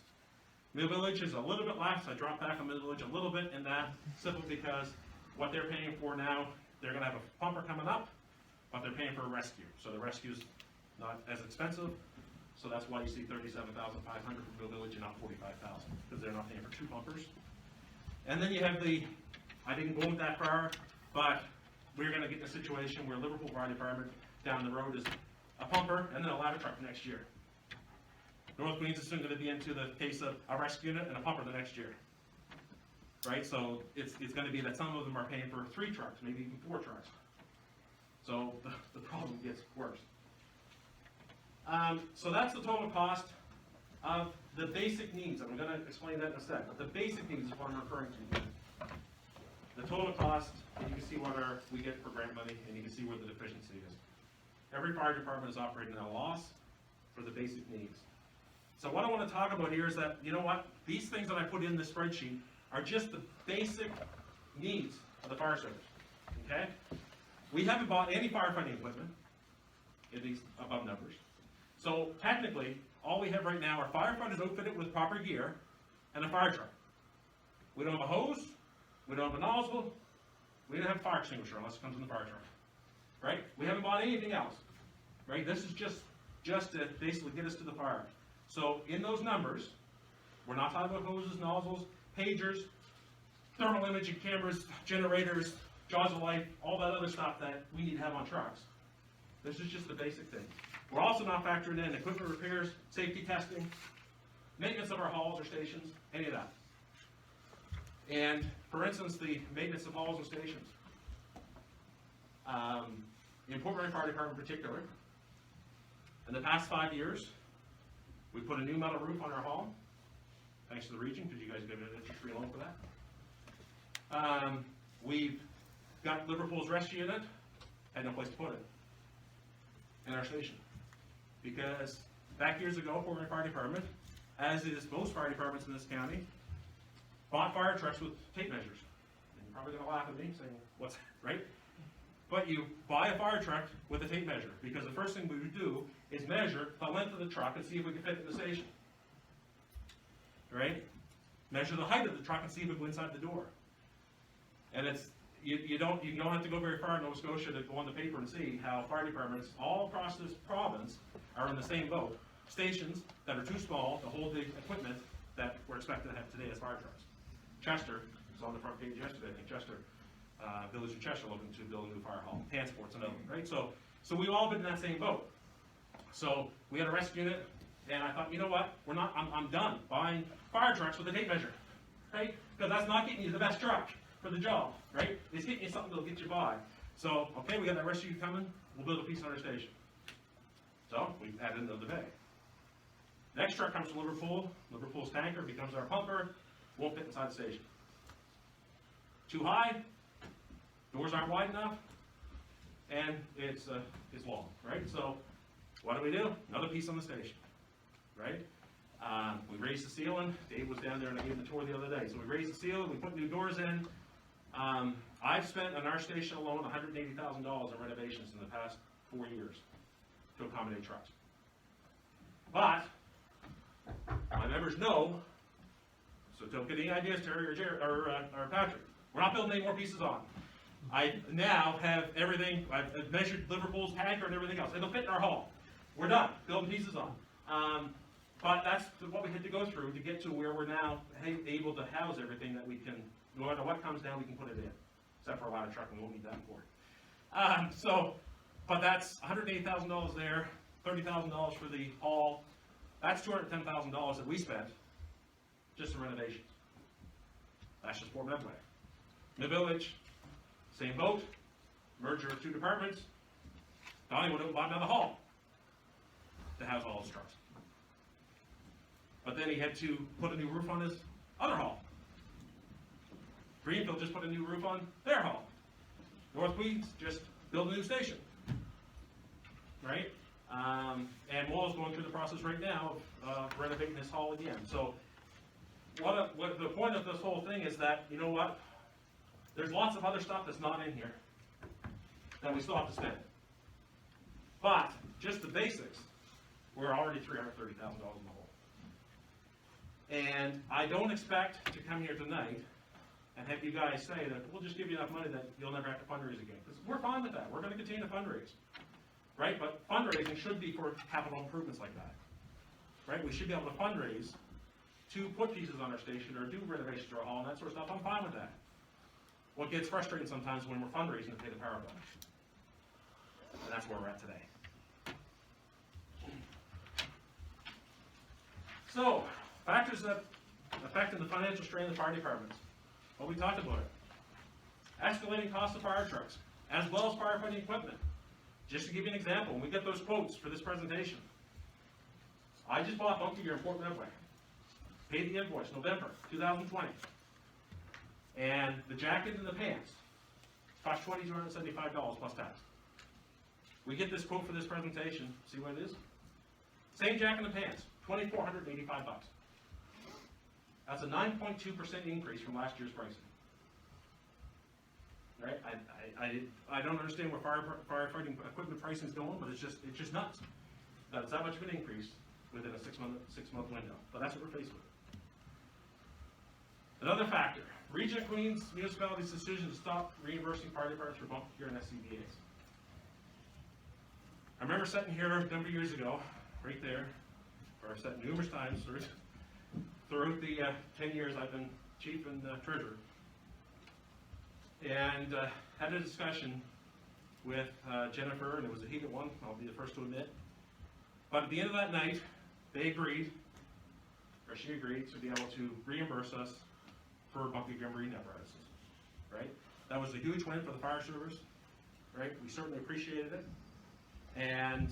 Mill Village is a little bit less. I dropped back on Mill Village a little bit in that, simply because what they're paying for now, they're going to have a pumper coming up, but they're paying for a rescue. So the rescue's not as expensive, so that's why you see $37,500 for Mill Village and not $45,000, because they're not paying for 2 pumpers. And then you have I didn't go that far, but we're going to get in a situation where Liverpool Fire Department down the road is a pumper and then a ladder truck next year. North Queens is soon going to be into the case of a rescue unit and a pumper the next year. Right? So it's going to be that some of them are paying for 3 trucks, maybe even 4 trucks. So the problem gets worse. So that's the total cost of the basic needs. I'm going to explain that in a sec, but the basic needs is what I'm referring to. The total cost, and you can see what we get for grant money, and you can see where the deficiency is. Every fire department is operating at a loss for the basic needs. So what I want to talk about here is that, you know what, these things that I put in this spreadsheet are just the basic needs of the fire service, okay? We haven't bought any firefighting equipment in these above numbers. So technically, all we have right now are firefighters outfitted with proper gear and a fire truck. We don't have a hose, we don't have a nozzle, we don't have a fire extinguisher unless it comes in the fire truck, right? We haven't bought anything else, right? This is just to basically get us to the fire. So in those numbers, we're not talking about hoses, nozzles, pagers, thermal imaging cameras, generators, jaws of life, all that other stuff that we need to have on trucks. This is just the basic thing. We're also not factoring in equipment repairs, safety testing, maintenance of our halls or stations, any of that. And for instance, the maintenance of halls and stations. In Port Murray Fire Department in particular, in the past 5 years, we put a new metal roof on our hall, thanks to the region, because you guys gave an interest-free loan for that. We've got Liverpool's rescue unit, had no place to put it in our station. Because back years ago, Port Murray Fire Department, as is most fire departments in this county, bought fire trucks with tape measures. And you're probably going to laugh at me saying, what's that, right? But you buy a fire truck with a tape measure, because the first thing we would do is measure the length of the truck and see if we can fit it in the station. Right? Measure the height of the truck and see if it go inside the door. And you don't have to go very far in Nova Scotia to go on the paper and see how fire departments all across this province are in the same boat. Stations that are too small to hold the equipment that we're expected to have today as fire trucks. Chester was on the front page yesterday. I think Chester, Village of Chester, looking to build a new fire hall. Pansport's another one, right? So we've all been in that same boat. So we had a rescue unit, and I thought, you know what? I'm done buying fire trucks with a tape measure, right? Because that's not getting you the best truck for the job, right? It's getting you something that'll get you by. So, okay, we got that rescue coming, we'll build a piece on our station. So, we added another bay. Next truck comes to Liverpool, Liverpool's tanker becomes our pumper, won't fit inside the station. Too high, doors aren't wide enough, and it's long, right? So, what do? Another piece on the station, right? We raised the ceiling. Dave was down there and I gave him the tour the other day. So we raised the ceiling, we put new doors in. I've spent on our station alone $180,000 in renovations in the past 4 years to accommodate trucks. But my members know, so don't get any ideas, Terry or Patrick, we're not building any more pieces on. I now have everything, I've measured Liverpool's tanker and everything else. It'll fit in our hall. We're done building pieces on. But that's what we had to go through to get to where we're now able to house everything that we can, no matter what comes down, we can put it in. Except for a ladder truck, and we won't need that for it. But that's $180,000 there, $30,000 for the hall. That's $210,000 that we spent just in renovations. That's just Port Medway. Mid-Village, same boat, merger of two departments. Donnie would have bought another hall to house all his trucks. But then he had to put a new roof on his other hall. Greenfield just put a new roof on their hall. North Queens just built a new station, right? And Wall's going through the process right now of renovating his hall again. So what the point of this whole thing is that, you know what? There's lots of other stuff that's not in here that we still have to spend. But just the basics, we're already $330,000 in the hole. And I don't expect to come here tonight and have you guys say that we'll just give you enough money that you'll never have to fundraise again. Because we're fine with that. We're going to continue to fundraise. Right? But fundraising should be for capital improvements like that. Right? We should be able to fundraise to put pieces on our station or do renovations to our hall and that sort of stuff. I'm fine with that. What gets frustrating sometimes when we're fundraising to pay the power bill. And that's where we're at today. So, factors that affect the financial strain of the fire departments. Well, we talked about it. Escalating costs of fire trucks, as well as firefighting equipment. Just to give you an example, when we get those quotes for this presentation, I just bought bunker gear in Port Medway. Paid the invoice, November 2020. And the jacket and the pants cost $2,275 plus tax. We get this quote for this presentation, see what it is? Same jacket and pants, $2,485. That's a 9.2% increase from last year's pricing. Right? I don't understand where firefighting equipment pricing is going, but it's just nuts. That's that much of an increase within a six month window. But that's what we're faced with. Another factor, Region of Queens Municipality's decision to stop reimbursing fire departments for bunker gear and SCBAs. I remember sitting here a number of years ago, right there, where I've sat numerous times throughout the 10 years I've been chief and treasurer, and had a discussion with Jennifer, and it was a heated one, I'll be the first to admit. But at the end of that night, they agreed, or she agreed, to be able to reimburse us for bunker gear and breathing apparatuses, right? That was a huge win for the fire service, right? We certainly appreciated it. And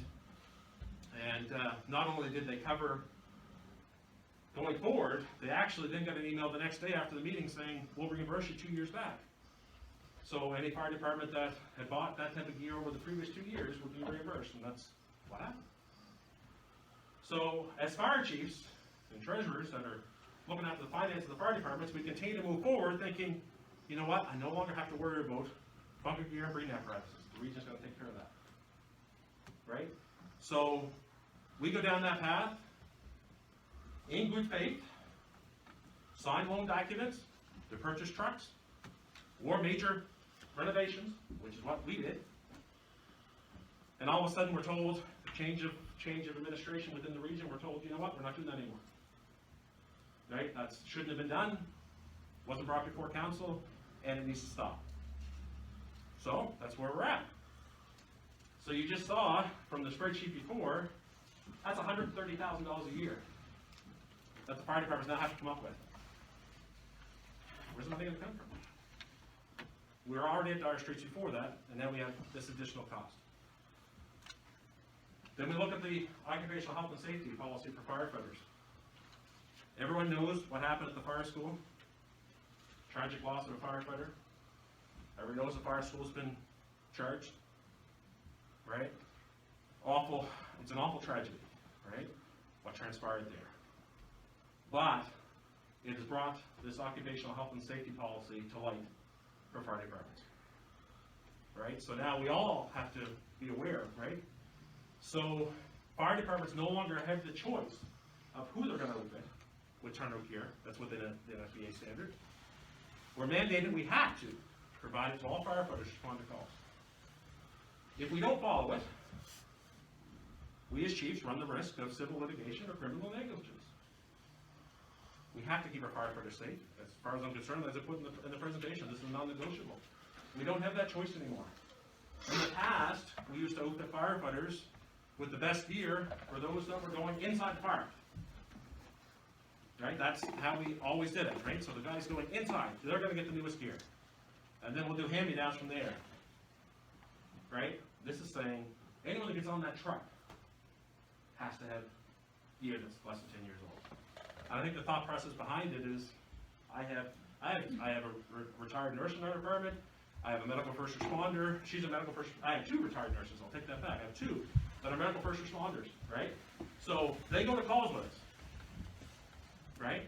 not only did they cover going forward, they actually then got an email the next day after the meeting saying, we'll reimburse you 2 years back. So any fire department that had bought that type of gear over the previous 2 years would be reimbursed, and that's what happened. So as fire chiefs and treasurers that are looking after the finance of the fire departments, we continue to move forward thinking, you know what, I no longer have to worry about bunker gear and breathing apparatuses. The region's going to take care of that. Right? So we go down that path in good faith, sign loan documents to purchase trucks or major renovations, which is what we did. And all of a sudden we're told, a change of administration within the region, we're told, you know what, we're not doing that anymore. Right? That shouldn't have been done, wasn't brought before council, and it needs to stop. So that's where we're at. So you just saw from the spreadsheet before, that's $130,000 a year that the fire departments now have to come up with. Where's the money going to come from? We were already at dire straits before that, and then we have this additional cost. Then we look at the occupational health and safety policy for firefighters. Everyone knows what happened at the fire school. Tragic loss of a firefighter. Everyone knows the fire school's been charged, right? Awful, it's an awful tragedy, right? What transpired there. But it has brought this occupational health and safety policy to light for fire departments, right? So now we all have to be aware, right? So fire departments no longer have the choice of who they're going to outfit with turnout gear. That's within the NFPA standard. We're mandated we have to provide it to all firefighters respond to calls. If we don't follow it, we as chiefs run the risk of civil litigation or criminal negligence. We have to keep our firefighters safe. As far as I'm concerned, as I put in the presentation, this is non-negotiable. We don't have that choice anymore. In the past, we used to outfit firefighters with the best gear for those that were going inside the fire. Right? That's how we always did it, right? So the guys going inside, they're going to get the newest gear. And then we'll do hand-me-downs from there. Right? This is saying anyone that gets on that truck has to have gear that's less than 10 years old. And I think the thought process behind it is I have a retired nurse in our department. I have a medical first responder. She's a medical first. I have 2 retired nurses. I'll take that back. I have 2 that are medical first responders, right? So they go to calls with us, right?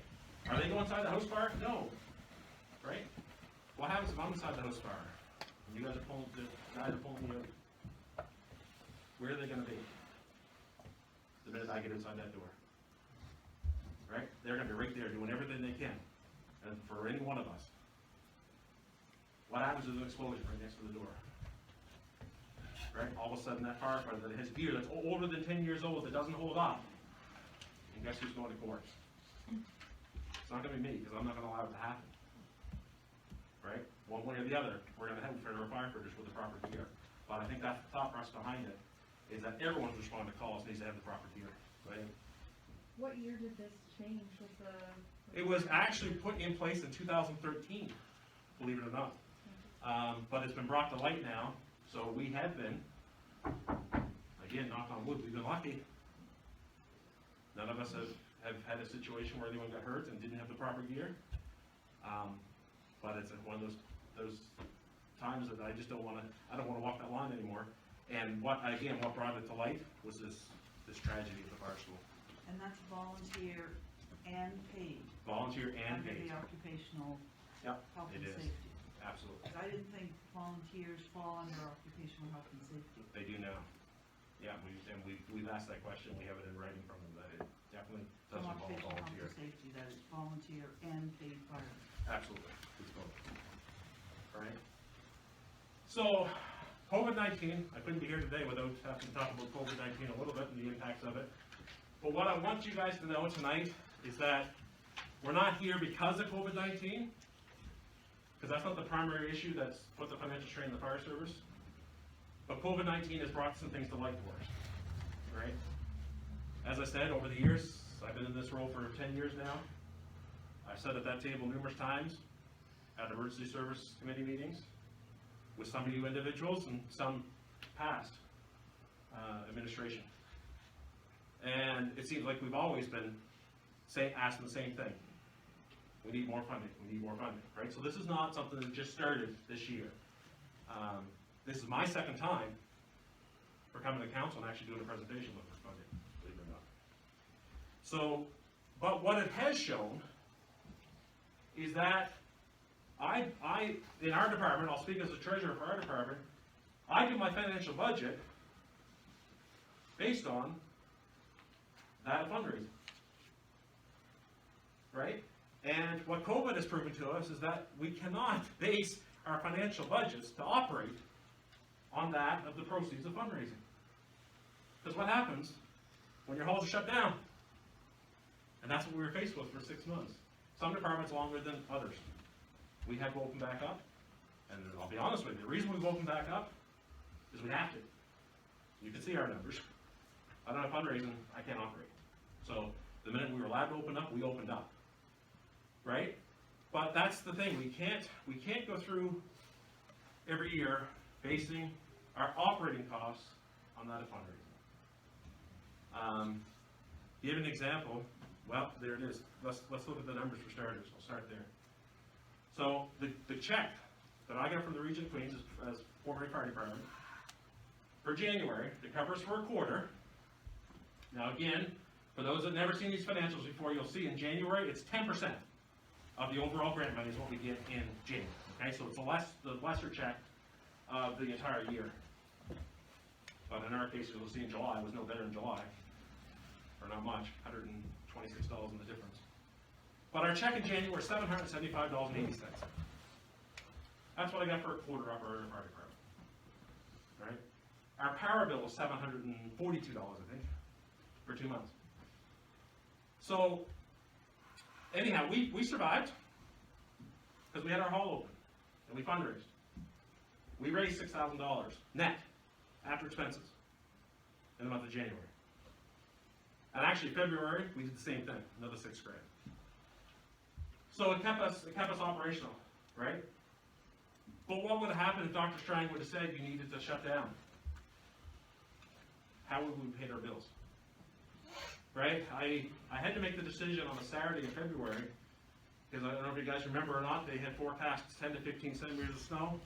Are they going inside the house fire? No, right? What happens if I'm inside the house fire and you guys are pulling, the guys are pulling me out? Where are they going to be the minute I get inside that door? Right? They're going to be right there doing everything they can, and for any one of us. What happens if there's an explosion right next to the door? Right? All of a sudden that firefighter that has gear that's older than 10 years old that doesn't hold up, and guess who's going to court? It's not going to be me, because I'm not going to allow it to happen. Right? One way or the other, we're going to have federal firefighters with the proper gear. But I think that's the thought process behind it, is that everyone who's responding to calls needs to have the proper gear. Right? What year did this change with the? It was actually put in place in 2013, believe it or not. But it's been brought to light now, so we have been, again, knock on wood, we've been lucky. None of us have had a situation where anyone got hurt and didn't have the proper gear. But it's one of those times that I just don't want to walk that line anymore. And what brought it to light was this tragedy at the fire school. And that's volunteer and paid. Volunteer and paid. Under the occupational Yep, health it and is. safety. Absolutely. 'Cause I didn't think volunteers fall under occupational health and safety. They do now. Yeah, we've asked that question. We have it in writing from them that it definitely does From involve occupational health volunteer. and safety, that it's volunteer and paid fire. Absolutely. It's both. Right? So, COVID-19, I couldn't be here today without having to talk about COVID-19 a little bit and the impacts of it. But what I want you guys to know tonight is that we're not here because of COVID-19, because that's not the primary issue that's put the financial strain on the fire service. But COVID-19 has brought some things to light for us, right? As I said, over the years, I've been in this role for 10 years now. I've sat at that table numerous times at emergency service committee meetings with some of you individuals and some past administration. And it seems like we've always been asking the same thing. We need more funding, we need more funding, right? So this is not something that just started this year. This is my second time for coming to council and actually doing a presentation looking for funding, believe it or not. So, but what it has shown is that in our department, I'll speak as the treasurer for our department, I do my financial budget based on that of fundraising. Right? And what COVID has proven to us is that we cannot base our financial budgets to operate on that of the proceeds of fundraising. Because what happens when your halls are shut down? And that's what we were faced with for 6 months. Some departments longer than others. We have to open back up, and I'll be honest with you, the reason we've opened back up is we have to. You can see our numbers. I don't have fundraising, I can't operate. So the minute we were allowed to open up, we opened up. Right? But that's the thing, we can't go through every year basing our operating costs on that of fundraising. Give an example, well, there it is. Let's look at the numbers for starters. I'll start there. So the check that I got from the Region of Queens as former fire department for January, it covers for a quarter. Now again, for those that never seen these financials before, you'll see in January it's 10% of the overall grant money is what we get in January. Okay, so it's the lesser check of the entire year. But in our case, you'll see in July, it was no better in July, or not much, $126 in the difference. But our check in January was $775.80. That's what I got for a quarter of our fire department. Right? Our power bill was $742, I think, for 2 months. So, anyhow, we survived because we had our hall open and we fundraised. We raised $6,000 net after expenses in the month of January. And actually, February, we did the same thing, another $6,000. So it kept us operational, right? But what would have happened if Dr. Strang would have said you needed to shut down? How would we pay our bills? Right? I had to make the decision on a Saturday in February, because I don't know if you guys remember or not, they had forecast 10 to 15 centimeters of snow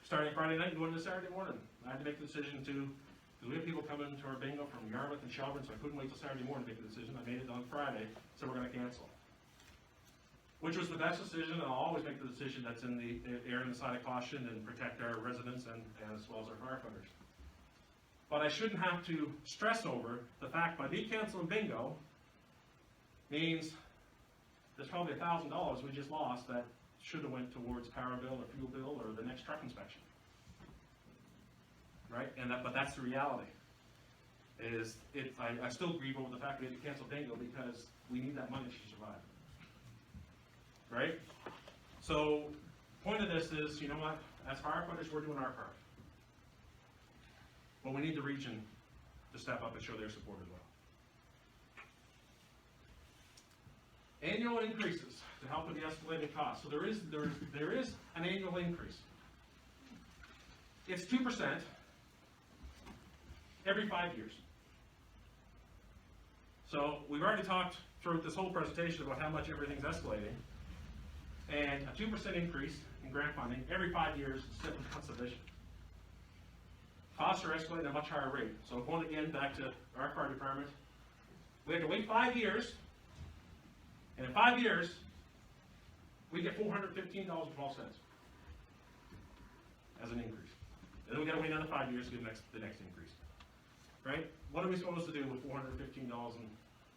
starting Friday night and going into Saturday morning. I had to make the decision because we have people coming to our bingo from Yarmouth and Shelburne, so I couldn't wait till Saturday morning to make the decision. I made it on Friday, so we're going to cancel. Which was the best decision, and I'll always make the decision that's in the err on the side of caution and protect our residents and as well as our firefighters. But I shouldn't have to stress over the fact by me canceling bingo means there's probably $1,000 we just lost that should have went towards power bill or fuel bill or the next truck inspection. Right? But that's the reality. I still grieve over the fact we had to cancel bingo because we need that money to survive. Right? So, point of this is, you know what? As firefighters, we're doing our part. But we need the region to step up and show their support as well. Annual increases to help with the escalating costs. So there is an annual increase. It's 2% every 5 years. So we've already talked throughout this whole presentation about how much everything's escalating. And a 2% increase in grant funding every 5 years is simply not sufficient. Costs are escalating at a much higher rate. So going again back to our fire department, we had to wait 5 years, and in 5 years, we get $415.12 as an increase. And then we got to wait another 5 years to get the next increase. Right? What are we supposed to do with $415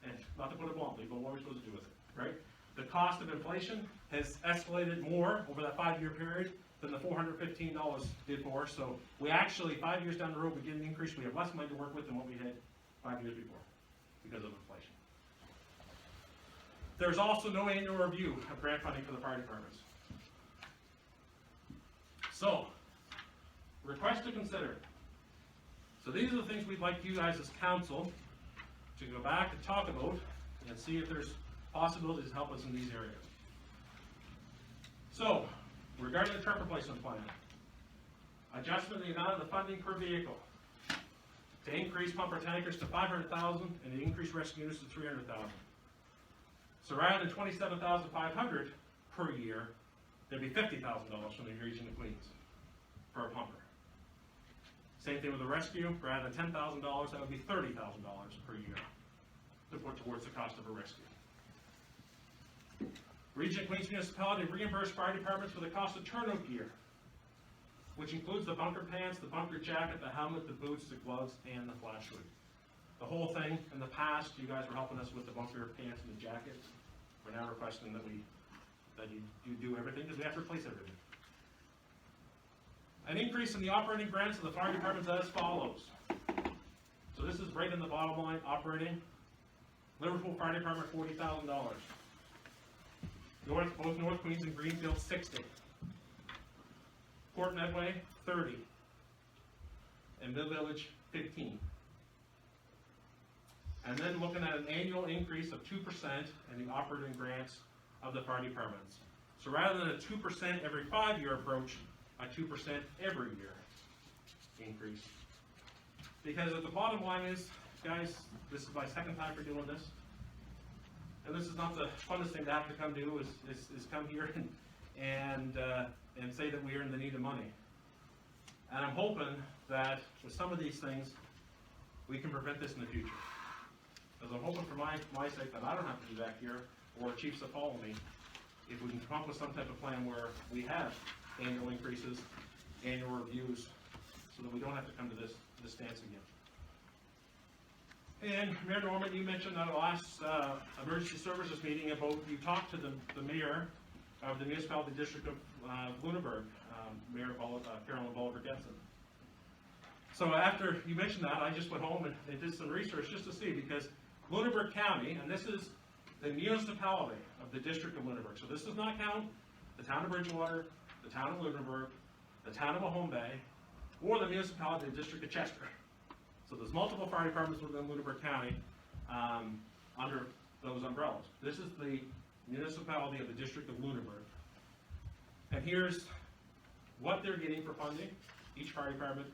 and not to put it bluntly, but what are we supposed to do with it? Right? The cost of inflation has escalated more over that 5 year period than the $415 did for us. So we actually, 5 years down the road, we get an increase. We have less money to work with than what we had 5 years before because of inflation. There's also no annual review of grant funding for the fire departments. So, request to consider. So these are the things we'd like you guys as council to go back and talk about and see if there's possibilities to help us in these areas. So, regarding the truck replacement plan, adjustment in the amount of the funding per vehicle to increase pumper tankers to $500,000 and to increase rescue units to $300,000. So rather than $27,500 per year, there'd be $50,000 from the Region of Queens for a pumper. Same thing with the rescue. Rather than $10,000, that would be $30,000 per year to put towards the cost of a rescue. Region of Queens Municipality reimbursed fire departments for the cost of turnout gear, which includes the bunker pants, the bunker jacket, the helmet, the boots, the gloves, and the flash hood. The whole thing, in the past, you guys were helping us with the bunker pants and the jacket. We're now requesting that you do everything because we have to replace everything. An increase in the operating grants of the fire departments as follows. So this is right in the bottom line, operating. Liverpool Fire Department, $40,000. Both North Queens and Greenfield, $60,000. Port Medway, $30,000. And Mid Village, $15,000. And then looking at an annual increase of 2% in the operating grants of the fire departments. So rather than a 2% every 5 year approach, a 2% every year increase. Because at the bottom line is, guys, this is my second time for doing this. And this is not the funnest thing to have to come do is come here and say that we are in the need of money. And I'm hoping that with some of these things, we can prevent this in the future. Because I'm hoping for my sake that I don't have to be back here, or chiefs that follow me, if we can come up with some type of plan where we have annual increases, annual reviews, so that we don't have to come to this stance again. And Mayor Norman, you mentioned at the last emergency services meeting about, you talked to the mayor of the municipality district of Lunenburg, Mayor Carolyn Bolivar-Getson. So after you mentioned that, I just went home and did some research just to see, because Lunenburg County, and this is the municipality of the district of Lunenburg, so this does not count the town of Bridgewater, the town of Lunenburg, the town of Mahone Bay, or the municipality of the district of Chester. So there's multiple fire departments within Lunenburg County under those umbrellas. This is the municipality of the district of Lunenburg. And here's what they're getting for funding, each fire department,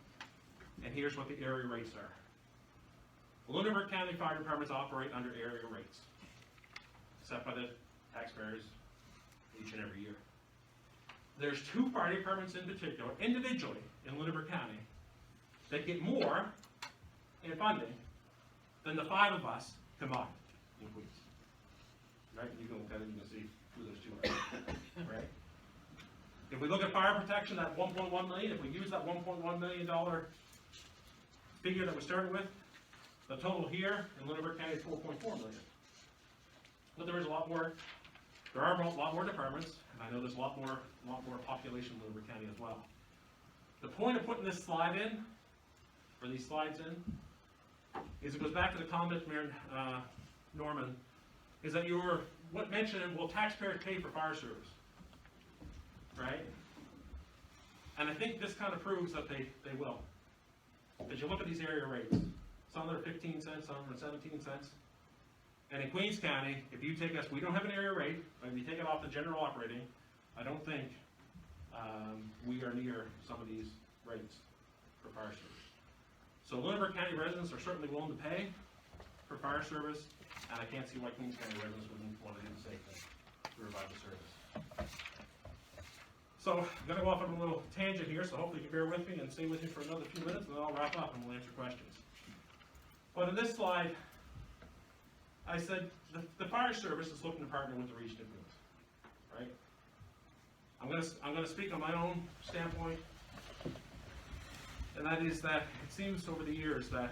and here's what the area rates are. Lunenburg County fire departments operate under area rates, set by the taxpayers each and every year. There's 2 fire departments in particular, individually, in Lunenburg County, that get more in funding than the 5 of us combined in Queens. Right? You can look at it, you can see who those 2 are. Right? If we look at fire protection, that $1.1 million, if we use that $1.1 million figure that we started with, the total here in Lunenburg County is $4.4 million. But there is a lot more, there are a lot more departments, and I know there's a lot more population in Lunenburg County as well. The point of putting this slide in, or these slides in, is it goes back to the comment, Mayor Norman, is that you were mentioning, will taxpayers pay for fire service? Right? And I think this kind of proves that they will. As you look at these area rates, some are 15 cents, some are 17 cents. And in Queens County, if you take us, we don't have an area rate, but if you take it off the general operating, I don't think we are near some of these rates for fire service. So Lunenburg County residents are certainly willing to pay for fire service, and I can't see why Queens County residents wouldn't want to do the same thing to revive the service. So I'm going to go off on a little tangent here, so hopefully you can bear with me and stay with me for another few minutes, and then I'll wrap up and we'll answer questions. But in this slide, I said the fire service is looking to partner with the region of Queens, right? I'm going to speak on my own standpoint, and that is that it seems over the years that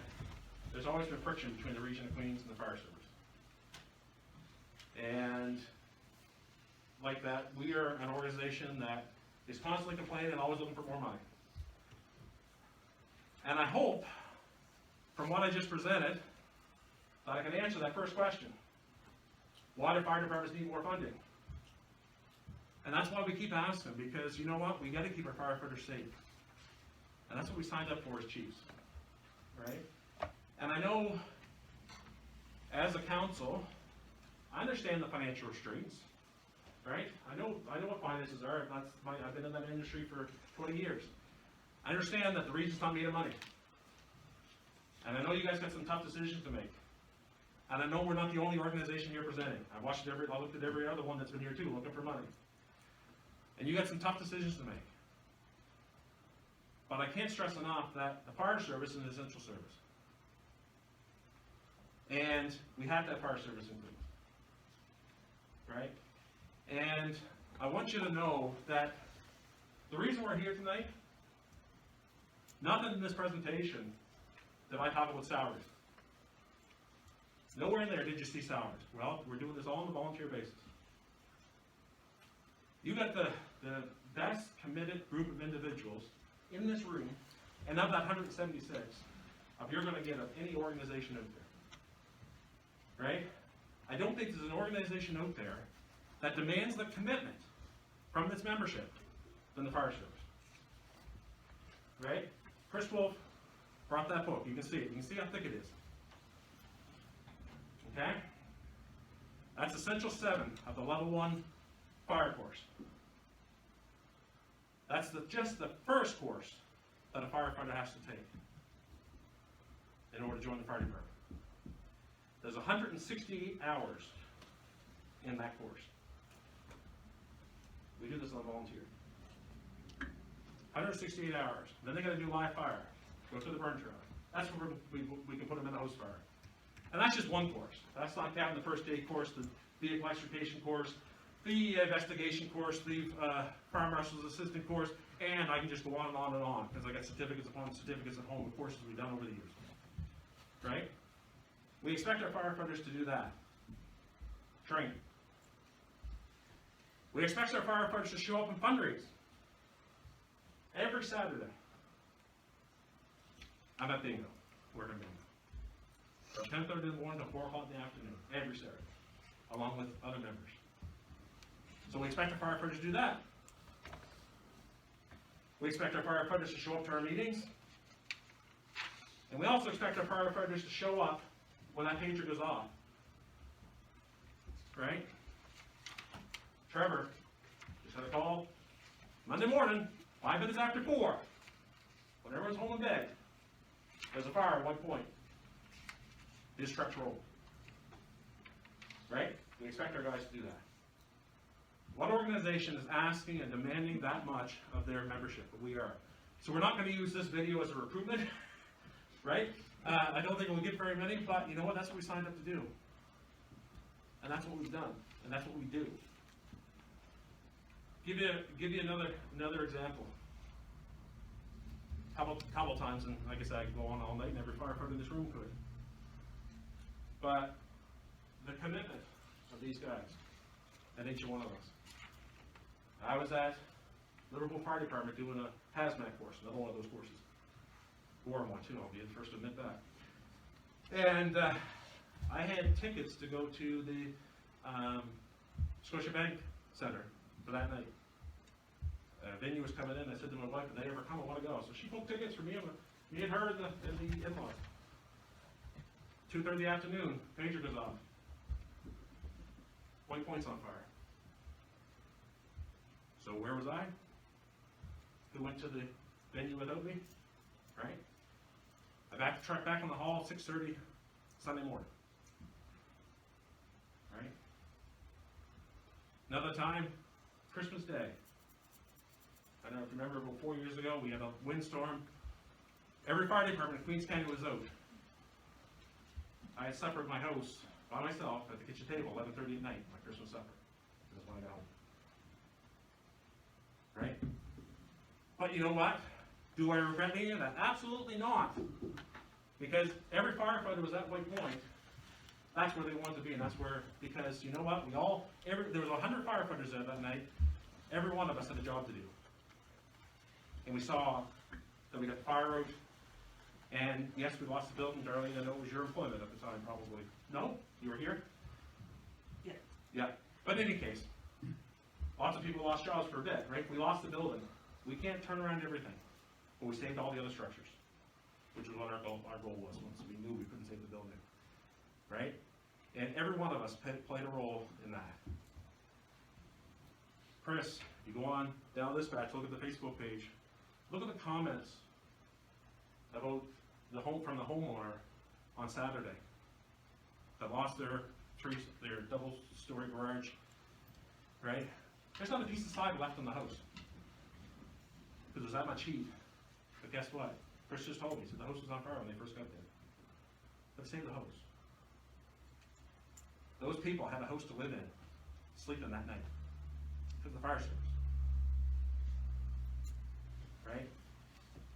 there's always been friction between the region of Queens and the fire service. And like that, we are an organization that is constantly complaining and always looking for more money. And I hope, from what I just presented, that I can answer that first question. Why do fire departments need more funding? And that's why we keep asking, because you know what? We got to keep our firefighters safe. And that's what we signed up for as chiefs, right? And I know, as a council, I understand the financial restraints, right? I know what finances are. I've been in that industry for 20 years. I understand that the region's not made of money. And I know you guys got some tough decisions to make. And I know we're not the only organization here presenting. I looked at every other one that's been here too, looking for money. And you got some tough decisions to make. But I can't stress enough that the fire service is an essential service. And we have to have fire service in Queens. Right? And I want you to know that the reason we're here tonight, nothing in this presentation did I talk about salaries. Nowhere in there did you see salaries. Well, we're doing this all on a volunteer basis. You got the best committed group of individuals in this room, and of that 176, you're going to get of any organization out there. Right? I don't think there's an organization out there that demands the commitment from its membership than the fire service. Right? Chris Wolf brought that book. You can see it. You can see how thick it is. Okay? That's Essential 7 of the Level 1 Fire Course. That's just the first course that a firefighter has to take in order to join the fire department. There's 168 hours in that course. We do this on volunteer. 168 hours. Then they gotta do live fire, go through the burn trailer. That's where we can put them in the host fire. And that's just one course. That's not counting the first aid course, the vehicle extrication course, the investigation course, the fire marshal's assistant course, and I can just go on and on and on, because I got certificates upon certificates at home of courses we've done over the years. Right? We expect our firefighters to do that. Train. We expect our firefighters to show up and fundraise. Every Saturday. I'm at bingo. We're at bingo. From 10:30 in the morning to 4 o'clock in the afternoon, every Saturday, along with other members. So we expect our firefighters to do that. We expect our firefighters to show up to our meetings. And we also expect our firefighters to show up when that pager goes off. Right? Trevor just had a call Monday morning, 5 minutes after 4, when everyone's home in bed. There's a fire at one point. His truck's rolled. Right? We expect our guys to do that. What organization is asking and demanding that much of their membership? We are. So we're not going to use this video as a recruitment, right? I don't think we'll get very many, but you know what? That's what we signed up to do. And that's what we've done. And that's what we do. Give you another example. Couple times, and like I said, I could go on all night, and every firefighter in this room could. But the commitment of these guys, and each one of us. I was at Liverpool Fire Department doing a hazmat course, another one of those courses. Boring one too, I'll be the first to admit that. And I had tickets to go to the Scotia Bank Center for that night. Venue was coming in. I said to my wife, "If they ever come, I want to go." So she booked tickets for me and her and the in-laws. 2:30 in the afternoon, pager goes off. White Point's on fire. So where was I? Who went to the venue without me? Right? I backed the truck back in the hall at 6:30 Sunday morning. Right? Another time, Christmas Day. I don't know if you remember, about 4 years ago, we had a windstorm. Every fire department in Queens County was out. I had supper at my house by myself at the kitchen table, 11:30 at night, my Christmas supper. That's when I got home. Right? But you know what? Do I regret any of that? Absolutely not. Because every firefighter was at White Point. That's where they wanted to be, and that's where, because you know what? There was 100 firefighters there that night. Every one of us had a job to do. And we saw that we got the fire out. And yes, we lost the building, Darlene. I know it was your employment at the time, probably. No? You were here? Yeah. Yeah. But in any case, lots of people lost jobs for a bit, right? We lost the building. We can't turn around everything. But we saved all the other structures, which was what our goal was once we knew we couldn't save the building. Right? And every one of us played a role in that. Chris, you go on down this batch, look at the Facebook page. Look at the comments about from the homeowner on Saturday that lost their double-story garage. Right? There's not a piece of side left in the house because there's that much heat. But guess what? Chris just told me. He said the house was on fire when they first got there. But save the house. Those people had a house to live in, sleeping that night because of the fire service. Right?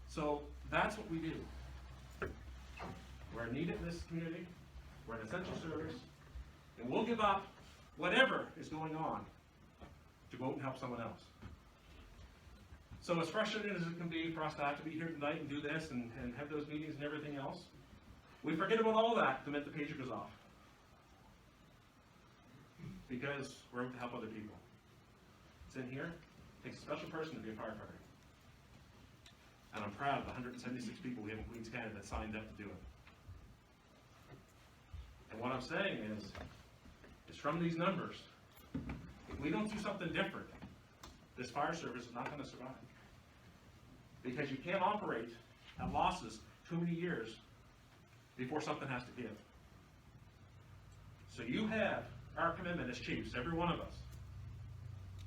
So that's what we do. We're needed in this community. We're an essential service. And we'll give up whatever is going on to go out and help someone else. So as frustrating as it can be for us to have to be here tonight and do this and have those meetings and everything else, we forget about all that the minute the pager goes off. Because we're out to help other people. It's in here. It takes a special person to be a firefighter. And I'm proud of the 176 people we have in Queens County that signed up to do it. And what I'm saying is from these numbers, if we don't do something different, this fire service is not going to survive. Because you can't operate at losses too many years before something has to give. So you have our commitment as chiefs, every one of us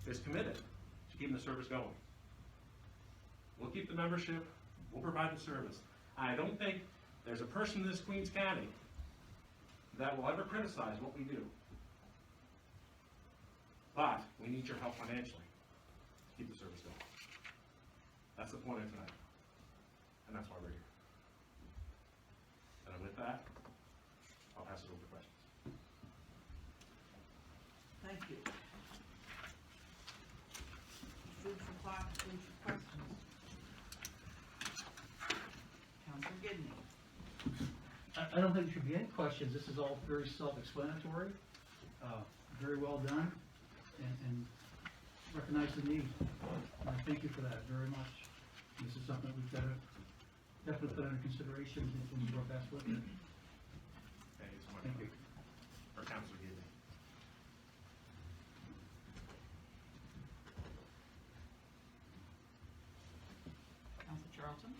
is committed to keeping the service going. We'll keep the membership, we'll provide the service. I don't think there's a person in this Queens County that will ever criticize what we do. But we need your help financially to keep the service going. That's the point of tonight. And that's why we're here. And with that, I'll pass it over to questions. Thank you. Food for thought, food for questions. Councilor Gidney. I don't think there should be any questions. This is all very self-explanatory, very well done, and recognize the need. And I thank you for that very much. This is something we've got to definitely put under consideration when we work best with it. Thank you so much. Thank you. Or Councilor Gidney. Councilor Charlton.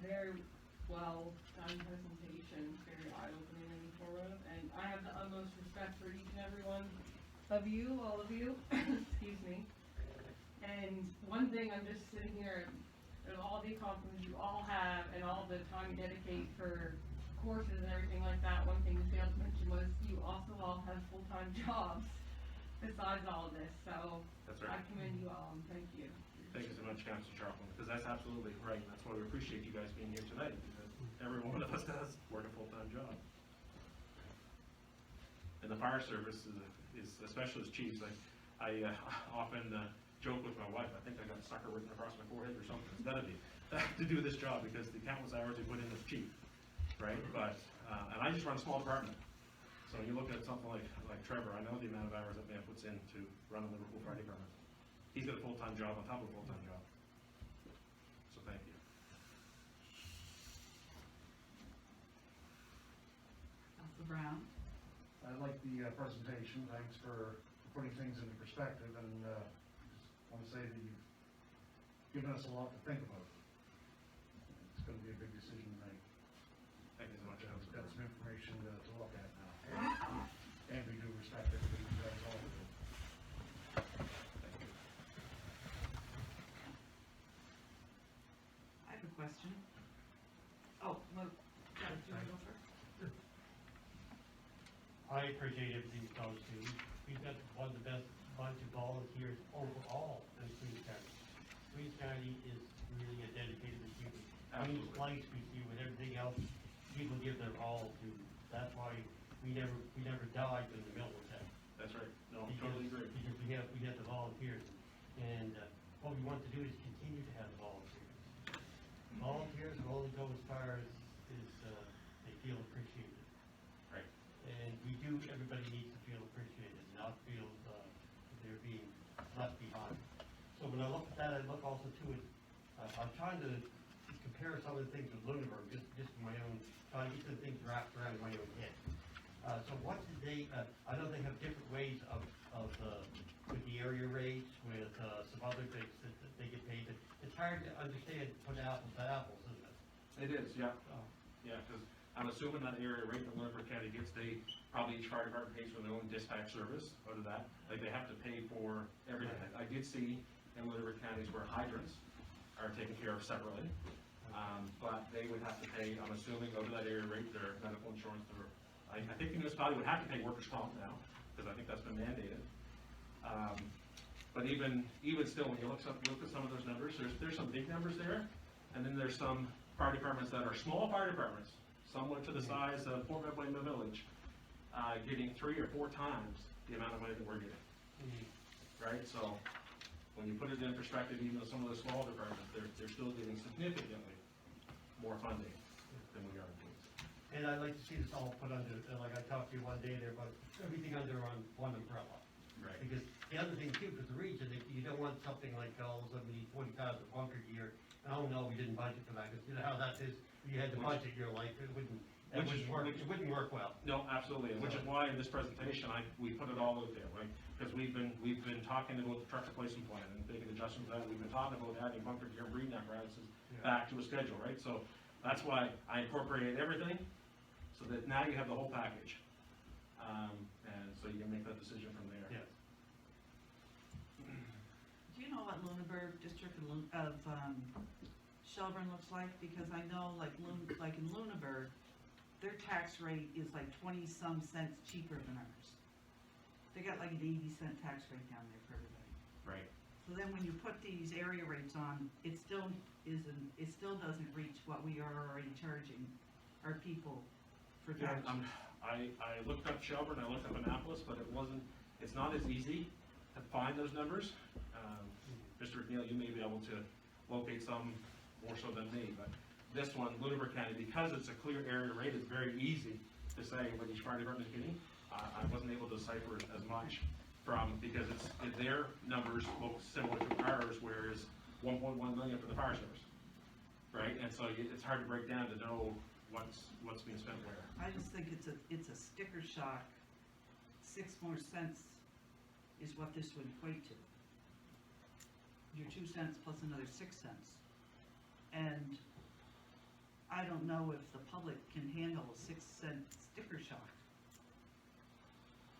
Very well done presentation, very eye-opening and informative, and I have the utmost respect for each and every one of you, all of you, excuse me. And one thing, I'm just sitting here, and all the accomplishments you all have, and all the time you dedicate for courses and everything like that, one thing you failed to mention was you also all have full-time jobs besides all of this, so That's right. I commend you all, and thank you. Thank you so much, Councilor Charlton, because that's absolutely right. And that's why we appreciate you guys being here tonight, because every one of us does work a full-time job. And the fire service is especially as chiefs, I often joke with my wife, I think I got sucker written across my forehead or something instead of me to do this job, because the countless hours we put in as chief, right? But, and I just run a small department. So when you look at something like Trevor, I know the amount of hours that man puts in to run a Liverpool Fire Department. He's got a full-time job on top of a full-time job. So thank you. Councilor Brown. I like the presentation, thanks for putting things into perspective, and just want to say that you've given us a lot to think about. It's going to be a big decision tonight. Thank you so much. We've got some information to look at now. And we do respect everything you guys all do. Thank you. I have a question. Oh, well, do you want to go first? I appreciate everything you guys do. We've got one of the best bunch of volunteers overall in Queens County. Queens County is really a dedicated community. Queens Place, we see with everything else, people give their all to. That's why we never died when the mill was out. That's right. No, I totally agree. Because we have the volunteers. And what we want to do is continue to have the volunteers. Volunteers will only go as far as they feel appreciated. Right. And everybody needs to feel appreciated, not feel they're being left behind. So when I look at that, I look also to it, I'm trying to compare some of the things with Lunenburg, just my own, trying to get the things wrapped around my own head. So what did they, I know they have different ways with the area rates, with some other things that they get paid. It's hard to understand, put apples to apples, isn't it? It is, yeah. Yeah, because I'm assuming that area rate that Lunenburg County gets, probably each fire department pays for their own dispatch service out of that. Like, they have to pay for everything. I did see in Lunenburg counties where hydrants are taken care of separately. But they would have to pay, I'm assuming, out of that area rate, their medical insurance, I think the municipality would have to pay workers' comp now, because I think that's been mandated. But even still, when you look at some of those numbers, there's some big numbers there, and then there's some fire departments that are small fire departments, somewhat to the size of Port Medway Village, getting 3 or 4 times the amount of money that we're getting. Right? So when you put it in perspective, even though some of the small departments, they're still getting significantly more funding than we are in Queens. And I'd like to see this all put under, like I talked to you one day there, about everything under on one umbrella. Right. Because the other thing too, for the region, you don't want something like, all of a sudden we need 20,000 bunker gear, and oh no, we didn't budget for that, because you know how that is, if you had to budget your life, it It Which is- it wouldn't work well. No, absolutely, and which is why in this presentation, we put it all out there, right? Because we've been talking about the truck replacement plan and making adjustments to that, we've been talking about adding bunker gear and breeding apparatuses back to a schedule, right? So that's why I incorporated everything, so that now you have the whole package. And so you can make that decision from there. Yes. Do you know what Lunenburg district of Shelburne looks like? Because I know like in Lunenburg, their tax rate is like 20-some cents cheaper than ours. They got like an 80-cent tax rate down there for everybody. Right. So then when you put these area rates on, it still doesn't reach what we are already charging our people for Yeah, taxes. I looked up Shelburne, I looked up Annapolis, but it's not as easy to find those numbers. Mr. McNeil, you may be able to locate some more so than me, but this one, Lunenburg County, because it's a clear area rate, it's very easy to say what each fire department is getting. I wasn't able to decipher it as much because their numbers look similar to ours, whereas 1.1 million for the fire service, right? And so it's hard to break down to know what's being spent where. I just think it's a sticker shock. 6 more cents is what this would equate to. Your 2 cents plus another 6 cents. And I don't know if the public can handle a 6-cent sticker shock.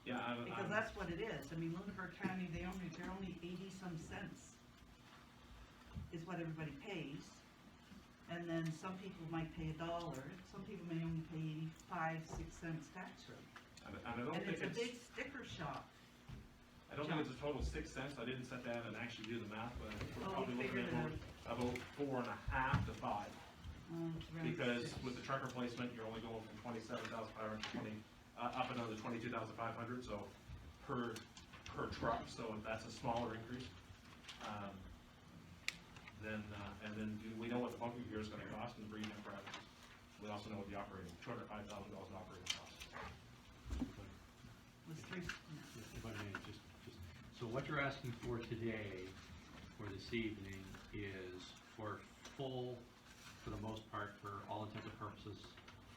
Yeah, Because that's what it is. I mean, Lunenburg County, they're only 80-some cents is what everybody pays. And then some people might pay $1, some people may only pay 85, 6 cents tax rate. and I don't And think it's a big sticker shock. I don't think it's a total 6 cents. I didn't sit down and actually do the math, but I think we're Oh, probably you looking figured at about 4.5 to 5. It's around Because 6. with the truck replacement, you're only going from 27,520 up another 22,500, so per truck. So if that's a smaller increase. And then we know what the bunker gear is going to cost and the breeding apparatus. We also know what the operating $205,000 in operating costs. Was 3, If I may, just, so what you're asking for today, or this evening, is for full, for the most part, for all intents and purposes,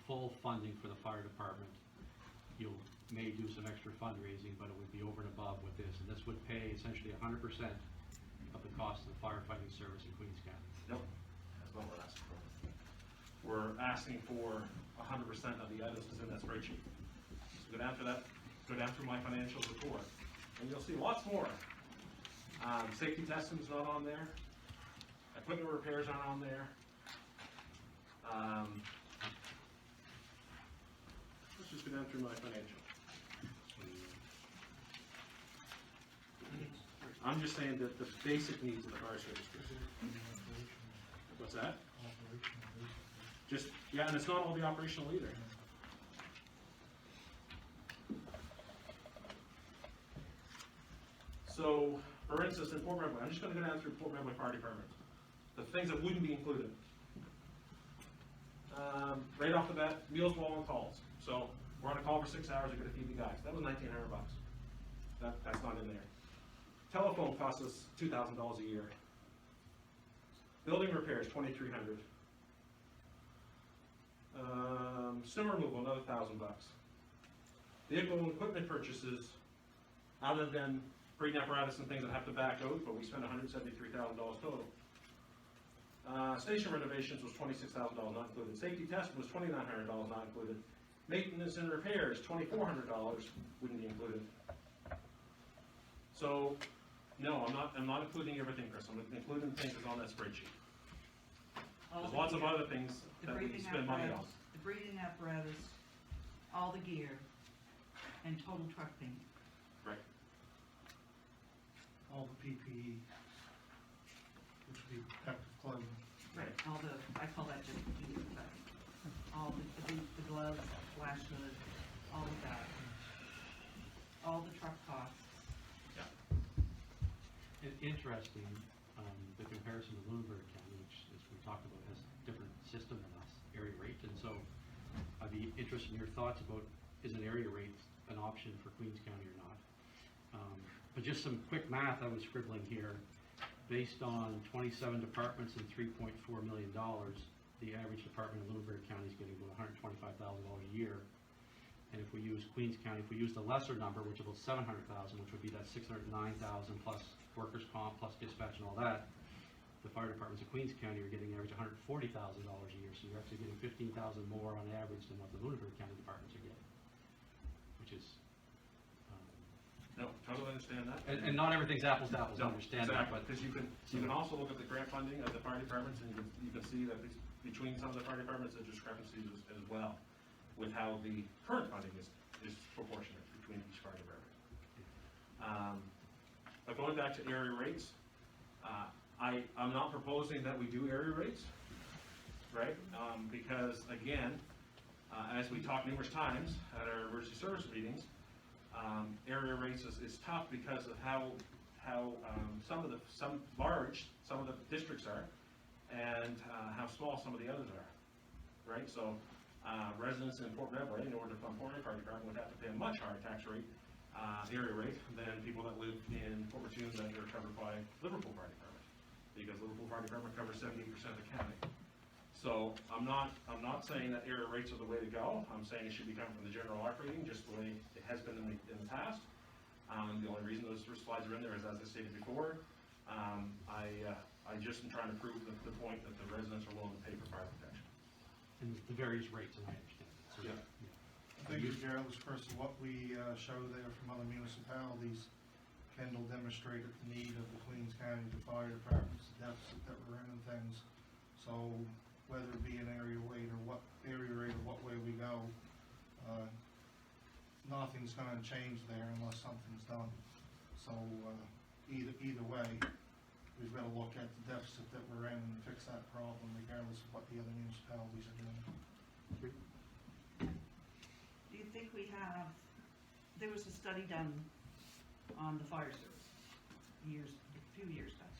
full funding for the fire department. You may do some extra fundraising, but it would be over and above with this, and this would pay essentially 100% of the cost of the firefighting service in Queens County. Nope, that's not what we're asking for. We're asking for 100% of the items that's in that spreadsheet. So go down through my financials report, and you'll see lots more. Safety testing's not on there. Equipment repairs aren't on there. Let's just go down through my financial. I'm just saying that the basic needs of the fire service. What's that? Just, yeah, and it's not all the operational either. So, for instance, in Port Medway, I'm just gonna go down through Port Medway Fire Department. The things that wouldn't be included. Right off the bat, meals, wall, and calls. So, we're on a call for 6 hours, we're gonna feed the guys. That was $1,900. That's not in there. Telephone costs us $2,000 a year. Building repairs, $2,300. Snow removal, another $1,000. Vehicle and equipment purchases, other than breeding apparatus and things that have to back out, but we spent $173,000 total. Station renovations was $26,000 not included. Safety testing was $2,900 not included. Maintenance and repairs, $2,400 wouldn't be included. So, no, I'm not including everything, Chris. I'm including things that's on that spreadsheet. There's lots of other things that we can spend money on. The breathing apparatus, all the gear, and total truck payment. Right. All the PPE, which would be protective clothing. Right, all the, I call that just PPE, but all the gloves, flash hood, all of that. All the truck costs. Interesting, the comparison to Lunenburg County, which, as we talked about, has a different system than us, area rate, and so I'd be interested in your thoughts about, is an area rate an option for Queens County or not? But just some quick math I was scribbling here, based on 27 departments and $3.4 million, the average department in Lunenburg County is getting about $125,000 a year. And if we use Queens County, if we use the lesser number, which is about 700,000, which would be that 609,000 plus workers' comp, plus dispatch and all that, the fire departments in Queens County are getting an average $140,000 a year, so you're actually getting 15,000 more on average than what the Lunenburg County departments are getting, which is, No, totally understand that. and not everything's apples to apples, I No, understand that, but. Because you can also look at the grant funding of the fire departments, and you can see that between some of the fire departments, there's discrepancies as well, with how the current funding is proportionate between each fire department. But going back to area rates, I'm not proposing that we do area rates, right? Because again, as we talked numerous times at our emergency service meetings, area rates is tough because of how some of the districts are, and how small some of the others are, right? So residents in Port Medway, in order to fund Port Medway Fire Department, would have to pay a much higher tax rate, area rate, than people that live in Port Mattoon that are covered by Liverpool Fire Department, because Liverpool Fire Department covers 78% of the county. So I'm not saying that area rates are the way to go. I'm saying it should be coming from the general operating, just the way it has been in the past. The only reason those slides are in there is, as I stated before, I just am trying to prove the point that the residents are willing to pay for fire protection. And the various rates, and I understand. So, Yeah. I think regardless, Chris, of what we show there from other municipalities, Kendall demonstrated the need of the Queens County, the fire departments, the deficit that we're in and things. So whether it be an area rate or what way we go, nothing's gonna change there unless something's done. So either way, we've got to look at the deficit that we're in and fix that problem regardless of what the other municipalities are doing. Do you think there was a study done on the fire service a few years back.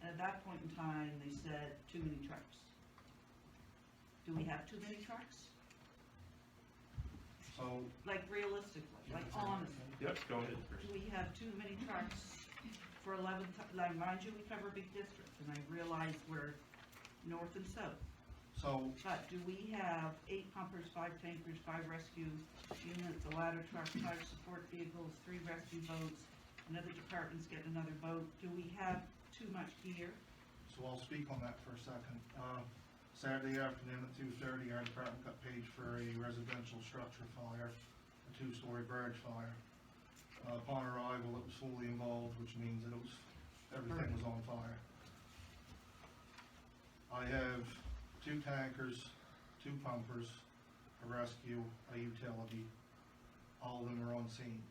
And at that point in time, they said too many trucks. Do we have too many trucks? So, Like realistically, like honestly, Yep, go ahead, Chris. do we have too many trucks for 11, like mind you, we cover a big district, and I realize we're north and south. But do we have 8 pumpers, 5 tankers, 5 rescue units, a ladder truck, 5 support vehicles, 3 rescue boats, another department's getting another boat? Do we have too much gear? So I'll speak on that for a second. Saturday afternoon at 2:30, our department got paged for a residential structure fire, a 2-story barrage fire. Upon arrival, it was fully involved, which means that everything was on fire. I have 2 tankers, 2 pumpers, a rescue, a utility. All of them are on scene.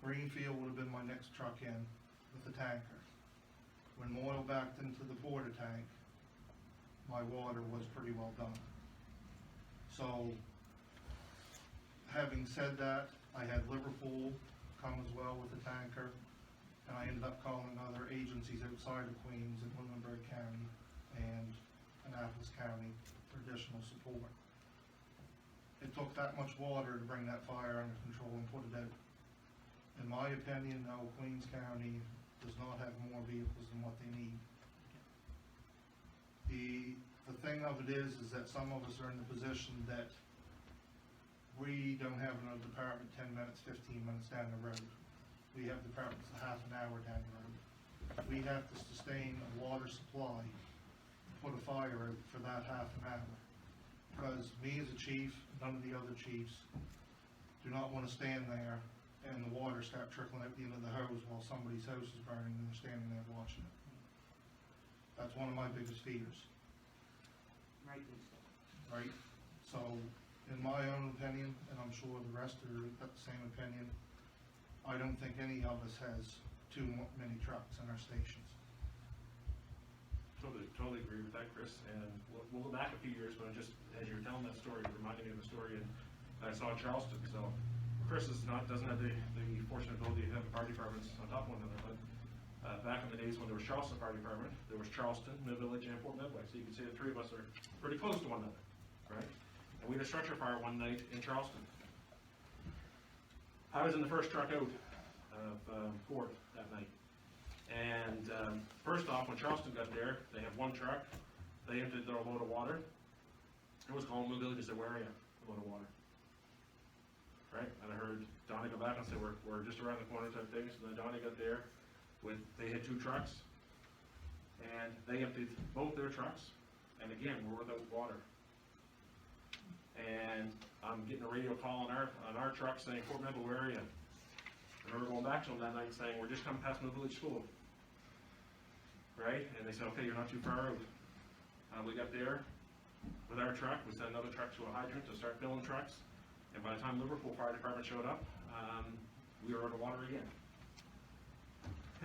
Greenfield would have been my next truck in with the tanker. When oil backed into the border tank, my water was pretty well done. So, having said that, I had Liverpool come as well with the tanker, and I ended up calling other agencies outside of Queens in Lunenburg County and Annapolis County for additional support. It took that much water to bring that fire under control and put it out. In my opinion, no, Queens County does not have more vehicles than what they need. The thing of it is that some of us are in the position that we don't have another department 10 minutes, 15 minutes down the road. We have departments a half an hour down the road. We have to sustain a water supply, put a fire out for that half an hour. Because me as a chief, none of the other chiefs do not want to stand there and the water start trickling out the end of the hose while somebody's house is burning and they're standing there watching it. That's one of my biggest fears. Rightly so. Right? So, in my own opinion, and I'm sure the rest are got the same opinion, I don't think any of us has too many trucks in our stations. Totally agree with that, Chris, and we'll go back a few years, but just as you were telling that story, it reminded me of a story I saw in Charleston. So Chris doesn't have the fortunate ability to have fire departments on top of one another, but back in the days when there was Charleston Fire Department, there was Charleston, Mill Village, and Port Medway. So you can see the 3 of us are pretty close to one another, right? And we had a structure fire one night in Charleston. I was in the first truck out of port that night. And first off, when Charleston got there, they have 1 truck, they emptied their load of water. I was calling the village and said, where are you? A load of water. Right? And I heard Donnie go back and say, we're just around the corner type thing. So then Donnie got there they had 2 trucks, and they emptied both their trucks, and again, we're without water. And I'm getting a radio call on our truck saying, Fort Member, where are you? I remember going back to them that night saying, we're just coming past the village school. Right? And they said, okay, you're not too far out. We got there with our truck, we sent another truck to a hydrant to start filling trucks, and by the time Liverpool Fire Department showed up, we were out of water again.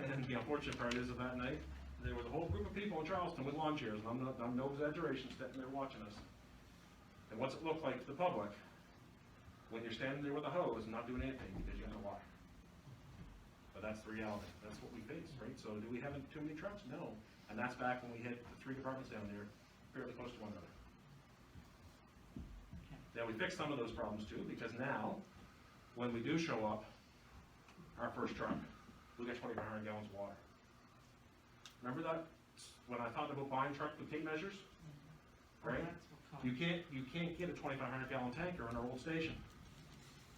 And the unfortunate part is that night, there was a whole group of people in Charleston with lawn chairs, and I'm no exaggeration, sitting there watching us. And what's it look like to the public when you're standing there with a hose and not doing anything because you have no water? But that's the reality. That's what we face, right? So do we have too many trucks? No. And that's back when we had the 3 departments down there fairly close to one another. Now, we fixed some of those problems too, because now, when we do show up, our first truck, we get 2,500 gallons of water. Remember that, when I thought about buying trucks with tape measures? Right? You can't get a 2,500 gallon tanker in our old station.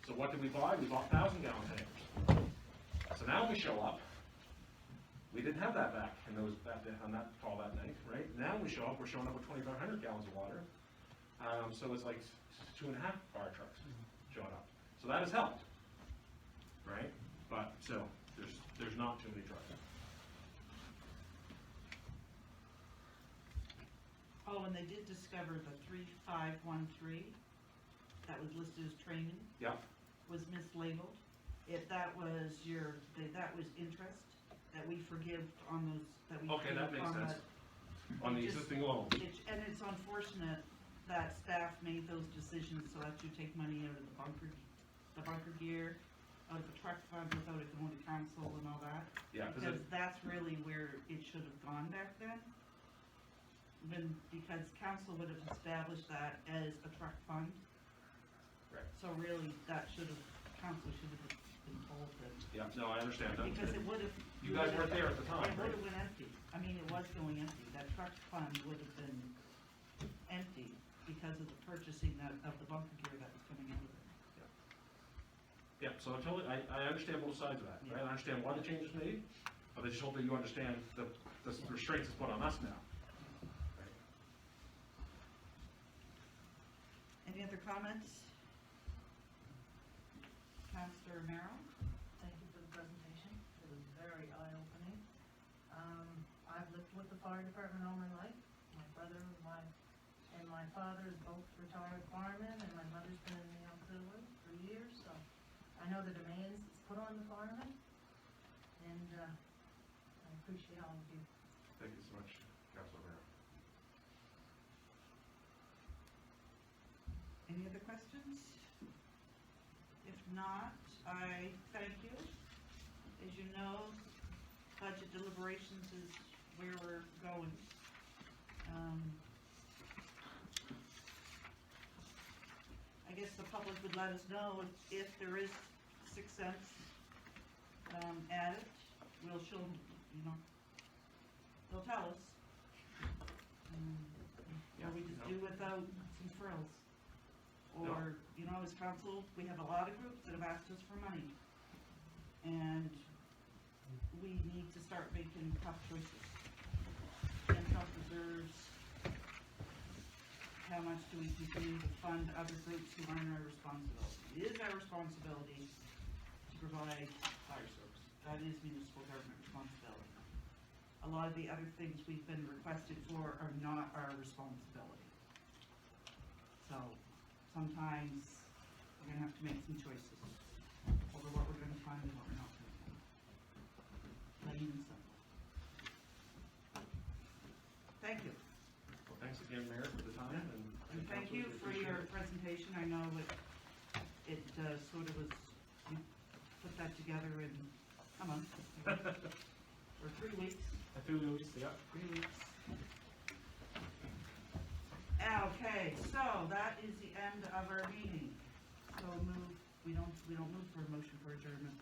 So what did we buy? We bought 1,000 gallon tankers. So now we show up, we didn't have that back on that call that night, right? Now we're showing up with 2,500 gallons of water. So it's like 2.5 fire trucks showing up. So that has helped, right? But still, there's not too many trucks. Oh, and they did discover the 3513 that was listed as training. Yep. Was mislabeled. That was interest that we forgive on those, that we. Okay, that makes sense. On the existing loan. And it's unfortunate that staff made those decisions so that you take money out of the bunker gear, out of the truck fund without it going to council and all that. Yeah, because that's really where it should have gone back then. Because council would have established that as a truck fund. Right. So really, council should have been told that. Yeah, no, I understand. Because it would have. You guys weren't there at the time, It would right? have went empty. I mean, it was going empty. That truck fund would have been empty because of the purchasing of the bunker gear that was coming out of it. Yeah, so I understand both sides of that, right? I understand why the change was made, but I just hope that you understand the restraints it's put on us now. Any other comments? Councillor Merrill? Thank you for the presentation. It was very eye-opening. I've lived with the fire department all my life. My brother and my father is both retired firemen, and my mother's been in the auxiliary for years, so I know the demands it's put on the firemen, and I appreciate all of you. Thank you so much, Councilor Merrill. Any other questions? If not, I thank you. As you know, budget deliberations is where we're going. I guess the public would let us know if there is 6 cents added. We'll show them, they'll tell us. Or we just do without some frills. Or, as council, we have a lot of groups that have asked us for money. And we need to start making tough choices. Tough reserves. How much do we continue to fund other groups who aren't our responsibility? It is our responsibility to provide fire service. That is municipal government responsibility. A lot of the other things we've been requested for are not our responsibility. So sometimes we're going to have to make some choices over what we're going to fund and what we're not going to fund. Plain and simple. Thank you. Well, thanks again, Mayor, for the time, and Thank you for your presentation. I know it sort of was, you put that together in a month, or 3 weeks. 3 weeks, yeah. 3 weeks. Okay, so that is the end of our meeting. So we don't move for a motion for adjournment.